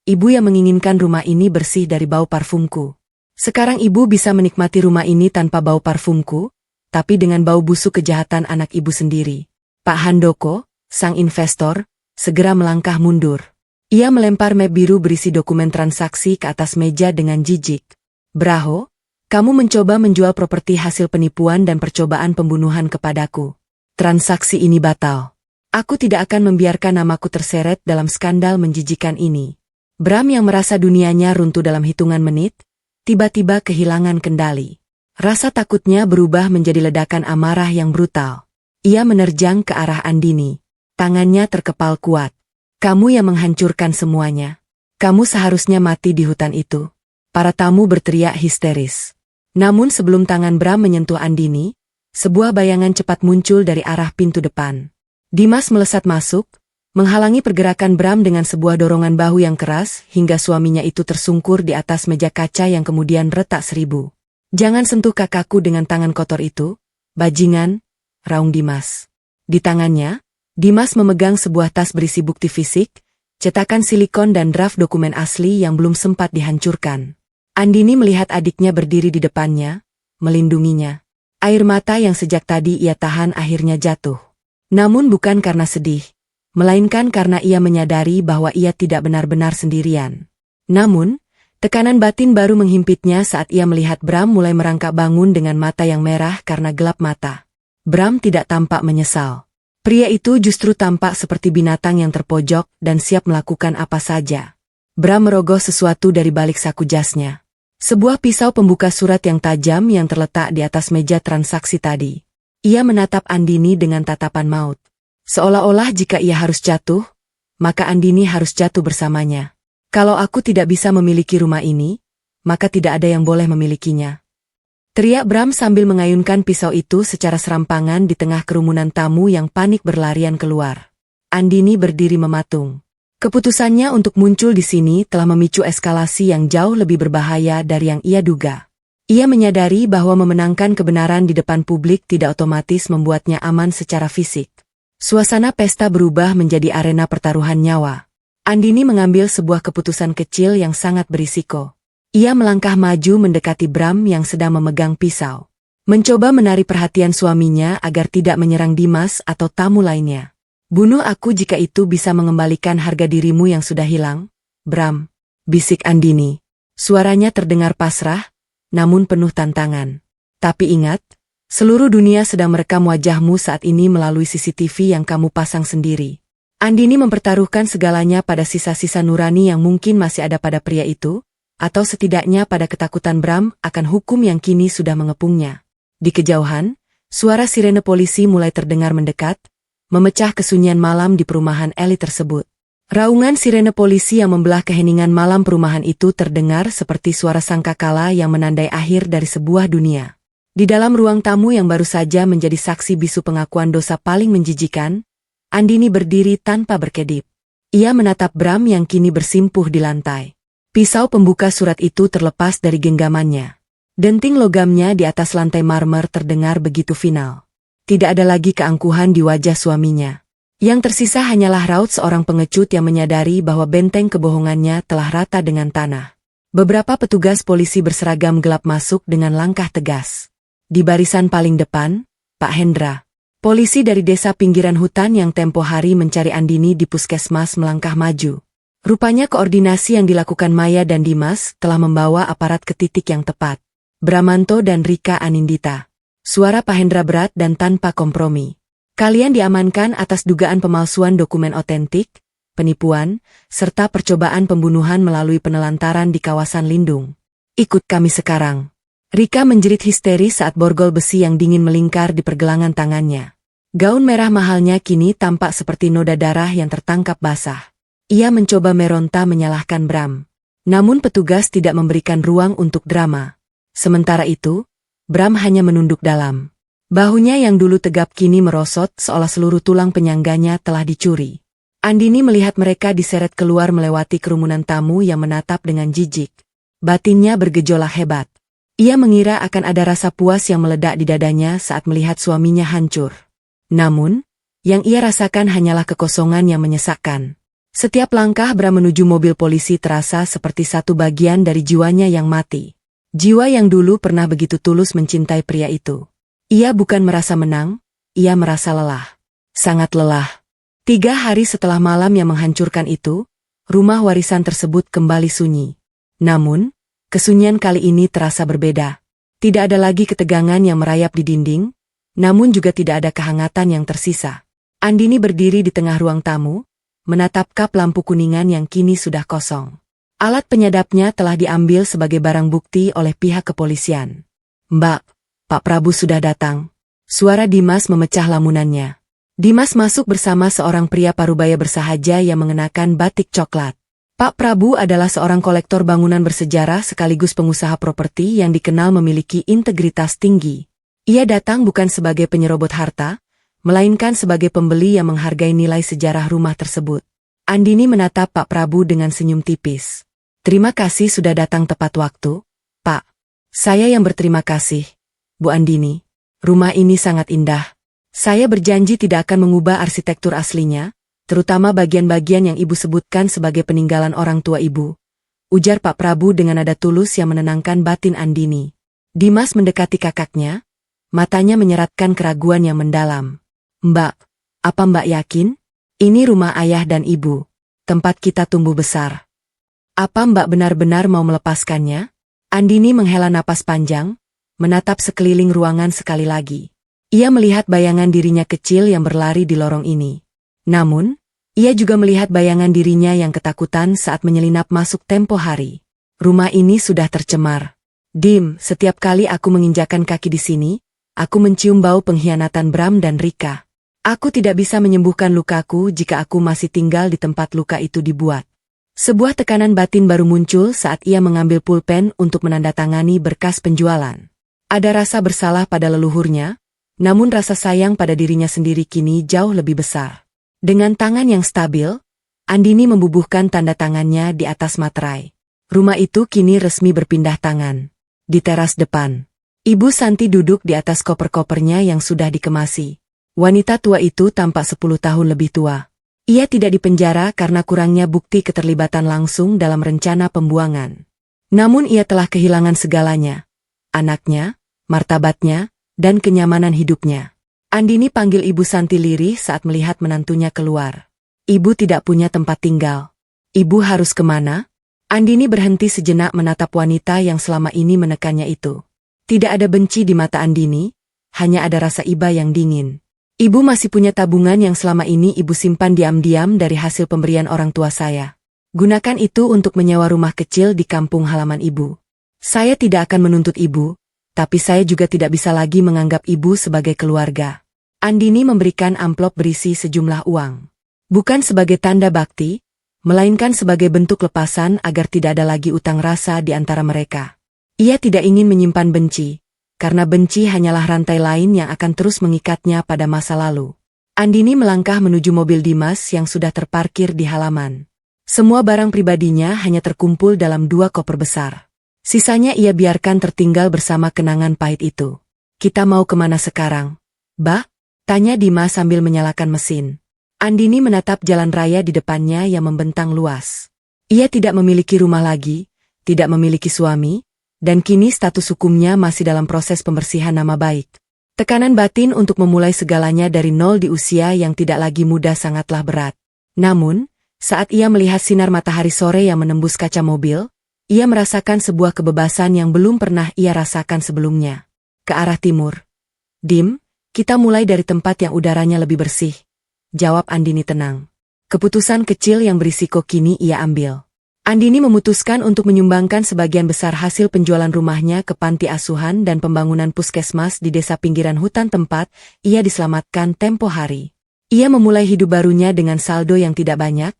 ibu yang menginginkan rumah ini bersih dari bau parfumku. Sekarang ibu bisa menikmati rumah ini tanpa bau parfumku, tapi dengan bau busuk kejahatan anak ibu sendiri. Pak Handoko, sang investor, segera melangkah mundur. Ia melempar map biru berisi dokumen transaksi ke atas meja dengan jijik. Braho, kamu mencoba menjual properti hasil penipuan dan percobaan pembunuhan kepadaku. Transaksi ini batal. Aku tidak akan membiarkan namaku terseret dalam skandal menjijikan ini. Bram yang merasa dunianya runtuh dalam hitungan menit, tiba-tiba kehilangan kendali. Rasa takutnya berubah menjadi ledakan amarah yang brutal. Ia menerjang ke arah Andini. Tangannya terkepal kuat. Kamu yang menghancurkan semuanya. Kamu seharusnya mati di hutan itu. Para tamu berteriak histeris. Namun sebelum tangan Bram menyentuh Andini, sebuah bayangan cepat muncul dari arah pintu depan. Dimas melesat masuk, menghalangi pergerakan Bram dengan sebuah dorongan bahu yang keras hingga suaminya itu tersungkur di atas meja kaca yang kemudian retak seribu. Jangan sentuh kakakku dengan tangan kotor itu, bajingan, raung Dimas. Di tangannya, Dimas memegang sebuah tas berisi bukti fisik, cetakan silikon dan draft dokumen asli yang belum sempat dihancurkan. Andini melihat adiknya berdiri di depannya, melindunginya. Air mata yang sejak tadi ia tahan akhirnya jatuh. Namun bukan karena sedih, melainkan karena ia menyadari bahwa ia tidak benar-benar sendirian. Namun, tekanan batin baru menghimpitnya saat ia melihat Bram mulai merangkak bangun dengan mata yang merah karena gelap mata. Bram tidak tampak menyesal. Pria itu justru tampak seperti binatang yang terpojok dan siap melakukan apa saja. Bram merogoh sesuatu dari balik saku jasnya. Sebuah pisau pembuka surat yang tajam yang terletak di atas meja transaksi tadi. Ia menatap Andini dengan tatapan maut. Seolah-olah jika ia harus jatuh, maka Andini harus jatuh bersamanya. Kalau aku tidak bisa memiliki rumah ini, maka tidak ada yang boleh memilikinya. Teriak Bram sambil mengayunkan pisau itu secara serampangan di tengah kerumunan tamu yang panik berlarian keluar. Andini berdiri mematung. Keputusannya untuk muncul di sini telah memicu eskalasi yang jauh lebih berbahaya dari yang ia duga. Ia menyadari bahwa memenangkan kebenaran di depan publik tidak otomatis membuatnya aman secara fisik. Suasana pesta berubah menjadi arena pertaruhan nyawa. Andini mengambil sebuah keputusan kecil yang sangat berisiko. Ia melangkah maju mendekati Bram yang sedang memegang pisau. Mencoba menarik perhatian suaminya agar tidak menyerang Dimas atau tamu lainnya. Bunuh aku jika itu bisa mengembalikan harga dirimu yang sudah hilang, Bram, bisik Andini. Suaranya terdengar pasrah, namun penuh tantangan. Tapi ingat, seluruh dunia sedang merekam wajahmu saat ini melalui CCTV yang kamu pasang sendiri. Andini mempertaruhkan segalanya pada sisa-sisa nurani yang mungkin masih ada pada pria itu, atau setidaknya pada ketakutan Bram akan hukum yang kini sudah mengepungnya. Di kejauhan, suara sirene polisi mulai terdengar mendekat, memecah kesunyian malam di perumahan elit tersebut. Raungan sirene polisi yang membelah keheningan malam perumahan itu terdengar seperti suara sangkakala yang menandai akhir dari sebuah dunia. Di dalam ruang tamu yang baru saja menjadi saksi bisu pengakuan dosa paling menjijikan, Andini berdiri tanpa berkedip. Ia menatap Bram yang kini bersimpuh di lantai. Pisau pembuka surat itu terlepas dari genggamannya. Denting logamnya di atas lantai marmer terdengar begitu final. Tidak ada lagi keangkuhan di wajah suaminya. Yang tersisa hanyalah raut seorang pengecut yang menyadari bahwa benteng kebohongannya telah rata dengan tanah. Beberapa petugas polisi berseragam gelap masuk dengan langkah tegas. Di barisan paling depan, Pak Hendra. Polisi dari desa pinggiran hutan yang tempo hari mencari Andini di puskesmas melangkah maju. Rupanya koordinasi yang dilakukan Maya dan Dimas telah membawa aparat ke titik yang tepat. Bramanto dan Rika Anindita. Suara Pak Hendra berat dan tanpa kompromi. Kalian diamankan atas dugaan pemalsuan dokumen otentik, penipuan, serta percobaan pembunuhan melalui penelantaran di kawasan lindung. Ikut kami sekarang. Rika menjerit histeris saat borgol besi yang dingin melingkar di pergelangan tangannya. Gaun merah mahalnya kini tampak seperti noda darah yang tertangkap basah. Ia mencoba meronta menyalahkan Bram. Namun petugas tidak memberikan ruang untuk drama. Sementara itu, Bram hanya menunduk dalam. Bahunya yang dulu tegap kini merosot seolah seluruh tulang penyangganya telah dicuri. Andini melihat mereka diseret keluar melewati kerumunan tamu yang menatap dengan jijik. Batinnya bergejolak hebat. Ia mengira akan ada rasa puas yang meledak di dadanya saat melihat suaminya hancur. Namun, yang ia rasakan hanyalah kekosongan yang menyesakkan. Setiap langkah Bram menuju mobil polisi terasa seperti satu bagian dari jiwanya yang mati. Jiwa yang dulu pernah begitu tulus mencintai pria itu. Ia bukan merasa menang, ia merasa lelah. Sangat lelah. 3 hari setelah malam yang menghancurkan itu, rumah warisan tersebut kembali sunyi. Namun, kesunyian kali ini terasa berbeda. Tidak ada lagi ketegangan yang merayap di dinding, namun juga tidak ada kehangatan yang tersisa. Andini berdiri di tengah ruang tamu, menatap kap lampu kuningan yang kini sudah kosong. Alat penyadapnya telah diambil sebagai barang bukti oleh pihak kepolisian. "Mbak, Pak Prabu sudah datang." Suara Dimas memecah lamunannya. Dimas masuk bersama seorang pria parubaya bersahaja yang mengenakan batik coklat. Pak Prabu adalah seorang kolektor bangunan bersejarah sekaligus pengusaha properti yang dikenal memiliki integritas tinggi. Ia datang bukan sebagai penyerobot harta, melainkan sebagai pembeli yang menghargai nilai sejarah rumah tersebut. Andini menatap Pak Prabu dengan senyum tipis. "Terima kasih sudah datang tepat waktu, Pak." "Saya yang berterima kasih, Bu Andini. Rumah ini sangat indah. Saya berjanji tidak akan mengubah arsitektur aslinya, terutama bagian-bagian yang Ibu sebutkan sebagai peninggalan orang tua Ibu," ujar Pak Prabu dengan nada tulus yang menenangkan batin Andini. Dimas mendekati kakaknya, matanya menyeratkan keraguan yang mendalam. "Mbak, apa Mbak yakin? Ini rumah ayah dan ibu, tempat kita tumbuh besar. Apa Mbak benar-benar mau melepaskannya?" Andini menghela napas panjang, menatap sekeliling ruangan sekali lagi. Ia melihat bayangan dirinya kecil yang berlari di lorong ini. Namun, ia juga melihat bayangan dirinya yang ketakutan saat menyelinap masuk tempo hari. Rumah ini sudah tercemar. "Dim, setiap kali aku menginjakan kaki di sini, aku mencium bau pengkhianatan Bram dan Rika. Aku tidak bisa menyembuhkan lukaku jika aku masih tinggal di tempat luka itu dibuat." Sebuah tekanan batin baru muncul saat ia mengambil pulpen untuk menandatangani berkas penjualan. Ada rasa bersalah pada leluhurnya, namun rasa sayang pada dirinya sendiri kini jauh lebih besar. Dengan tangan yang stabil, Andini membubuhkan tanda tangannya di atas materai. Rumah itu kini resmi berpindah tangan. Di teras depan, Ibu Santi duduk di atas koper-kopernya yang sudah dikemasi. Wanita tua itu tampak 10 tahun lebih tua. Ia tidak dipenjara karena kurangnya bukti keterlibatan langsung dalam rencana pembuangan. Namun ia telah kehilangan segalanya. Anaknya, martabatnya, dan kenyamanan hidupnya. Andini panggil Ibu Santi lirih saat melihat menantunya keluar. "Ibu tidak punya tempat tinggal. Ibu harus kemana?" Andini berhenti sejenak menatap wanita yang selama ini menekannya itu. Tidak ada benci di mata Andini, hanya ada rasa iba yang dingin. "Ibu masih punya tabungan yang selama ini Ibu simpan diam-diam dari hasil pemberian orang tua saya. Gunakan itu untuk menyewa rumah kecil di kampung halaman Ibu. Saya tidak akan menuntut Ibu, tapi saya juga tidak bisa lagi menganggap Ibu sebagai keluarga." Andini memberikan amplop berisi sejumlah uang. Bukan sebagai tanda bakti, melainkan sebagai bentuk lepasan agar tidak ada lagi utang rasa di antara mereka. Ia tidak ingin menyimpan benci, karena benci hanyalah rantai lain yang akan terus mengikatnya pada masa lalu. Andini melangkah menuju mobil Dimas yang sudah terparkir di halaman. Semua barang pribadinya hanya terkumpul dalam 2 koper besar. Sisanya ia biarkan tertinggal bersama kenangan pahit itu. "Kita mau kemana sekarang, Bah?" tanya Dimas sambil menyalakan mesin. Andini menatap jalan raya di depannya yang membentang luas. Ia tidak memiliki rumah lagi, tidak memiliki suami, dan kini status hukumnya masih dalam proses pembersihan nama baik. Tekanan batin untuk memulai segalanya dari nol di usia yang tidak lagi muda sangatlah berat. Namun, saat ia melihat sinar matahari sore yang menembus kaca mobil, ia merasakan sebuah kebebasan yang belum pernah ia rasakan sebelumnya. "Ke arah timur. Dim, kita mulai dari tempat yang udaranya lebih bersih," jawab Andini tenang. Keputusan kecil yang berisiko kini ia ambil. Andini memutuskan untuk menyumbangkan sebagian besar hasil penjualan rumahnya ke panti asuhan dan pembangunan puskesmas di desa pinggiran hutan tempat ia diselamatkan tempo hari. Ia memulai hidup barunya dengan saldo yang tidak banyak,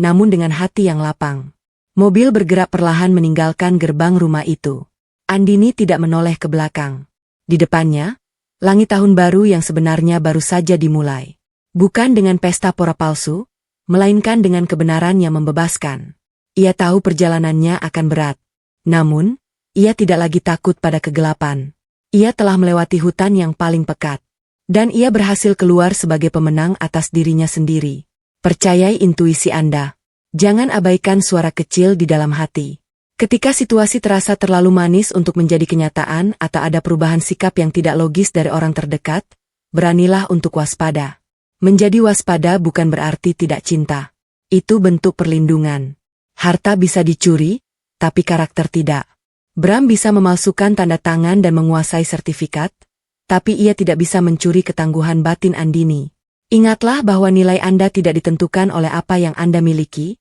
namun dengan hati yang lapang. Mobil bergerak perlahan meninggalkan gerbang rumah itu. Andini tidak menoleh ke belakang. Di depannya, langit tahun baru yang sebenarnya baru saja dimulai. Bukan dengan pesta pora palsu, melainkan dengan kebenaran yang membebaskan. Ia tahu perjalanannya akan berat. Namun, ia tidak lagi takut pada kegelapan. Ia telah melewati hutan yang paling pekat. Dan ia berhasil keluar sebagai pemenang atas dirinya sendiri. Percayai intuisi Anda. Jangan abaikan suara kecil di dalam hati. Ketika situasi terasa terlalu manis untuk menjadi kenyataan atau ada perubahan sikap yang tidak logis dari orang terdekat, beranilah untuk waspada. Menjadi waspada bukan berarti tidak cinta. Itu bentuk perlindungan. Harta bisa dicuri, tapi karakter tidak. Bram bisa memalsukan tanda tangan dan menguasai sertifikat, tapi ia tidak bisa mencuri ketangguhan batin Andini. Ingatlah bahwa nilai Anda tidak ditentukan oleh apa yang Anda miliki,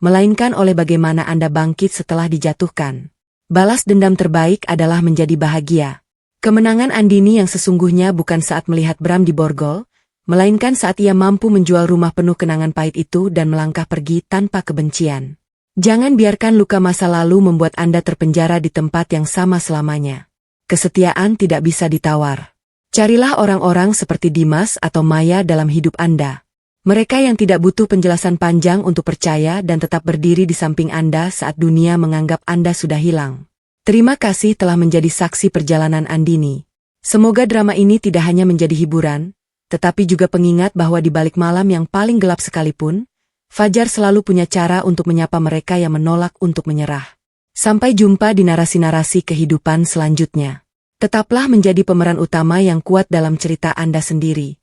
melainkan oleh bagaimana Anda bangkit setelah dijatuhkan. Balas dendam terbaik adalah menjadi bahagia. Kemenangan Andini yang sesungguhnya bukan saat melihat Bram diborgol, melainkan saat ia mampu menjual rumah penuh kenangan pahit itu dan melangkah pergi tanpa kebencian. Jangan biarkan luka masa lalu membuat Anda terpenjara di tempat yang sama selamanya. Kesetiaan tidak bisa ditawar. Carilah orang-orang seperti Dimas atau Maya dalam hidup Anda. Mereka yang tidak butuh penjelasan panjang untuk percaya dan tetap berdiri di samping Anda saat dunia menganggap Anda sudah hilang. Terima kasih telah menjadi saksi perjalanan Andini. Semoga drama ini tidak hanya menjadi hiburan, tetapi juga pengingat bahwa di balik malam yang paling gelap sekalipun, Fajar selalu punya cara untuk menyapa mereka yang menolak untuk menyerah. Sampai jumpa di narasi-narasi kehidupan selanjutnya. Tetaplah menjadi pemeran utama yang kuat dalam cerita Anda sendiri.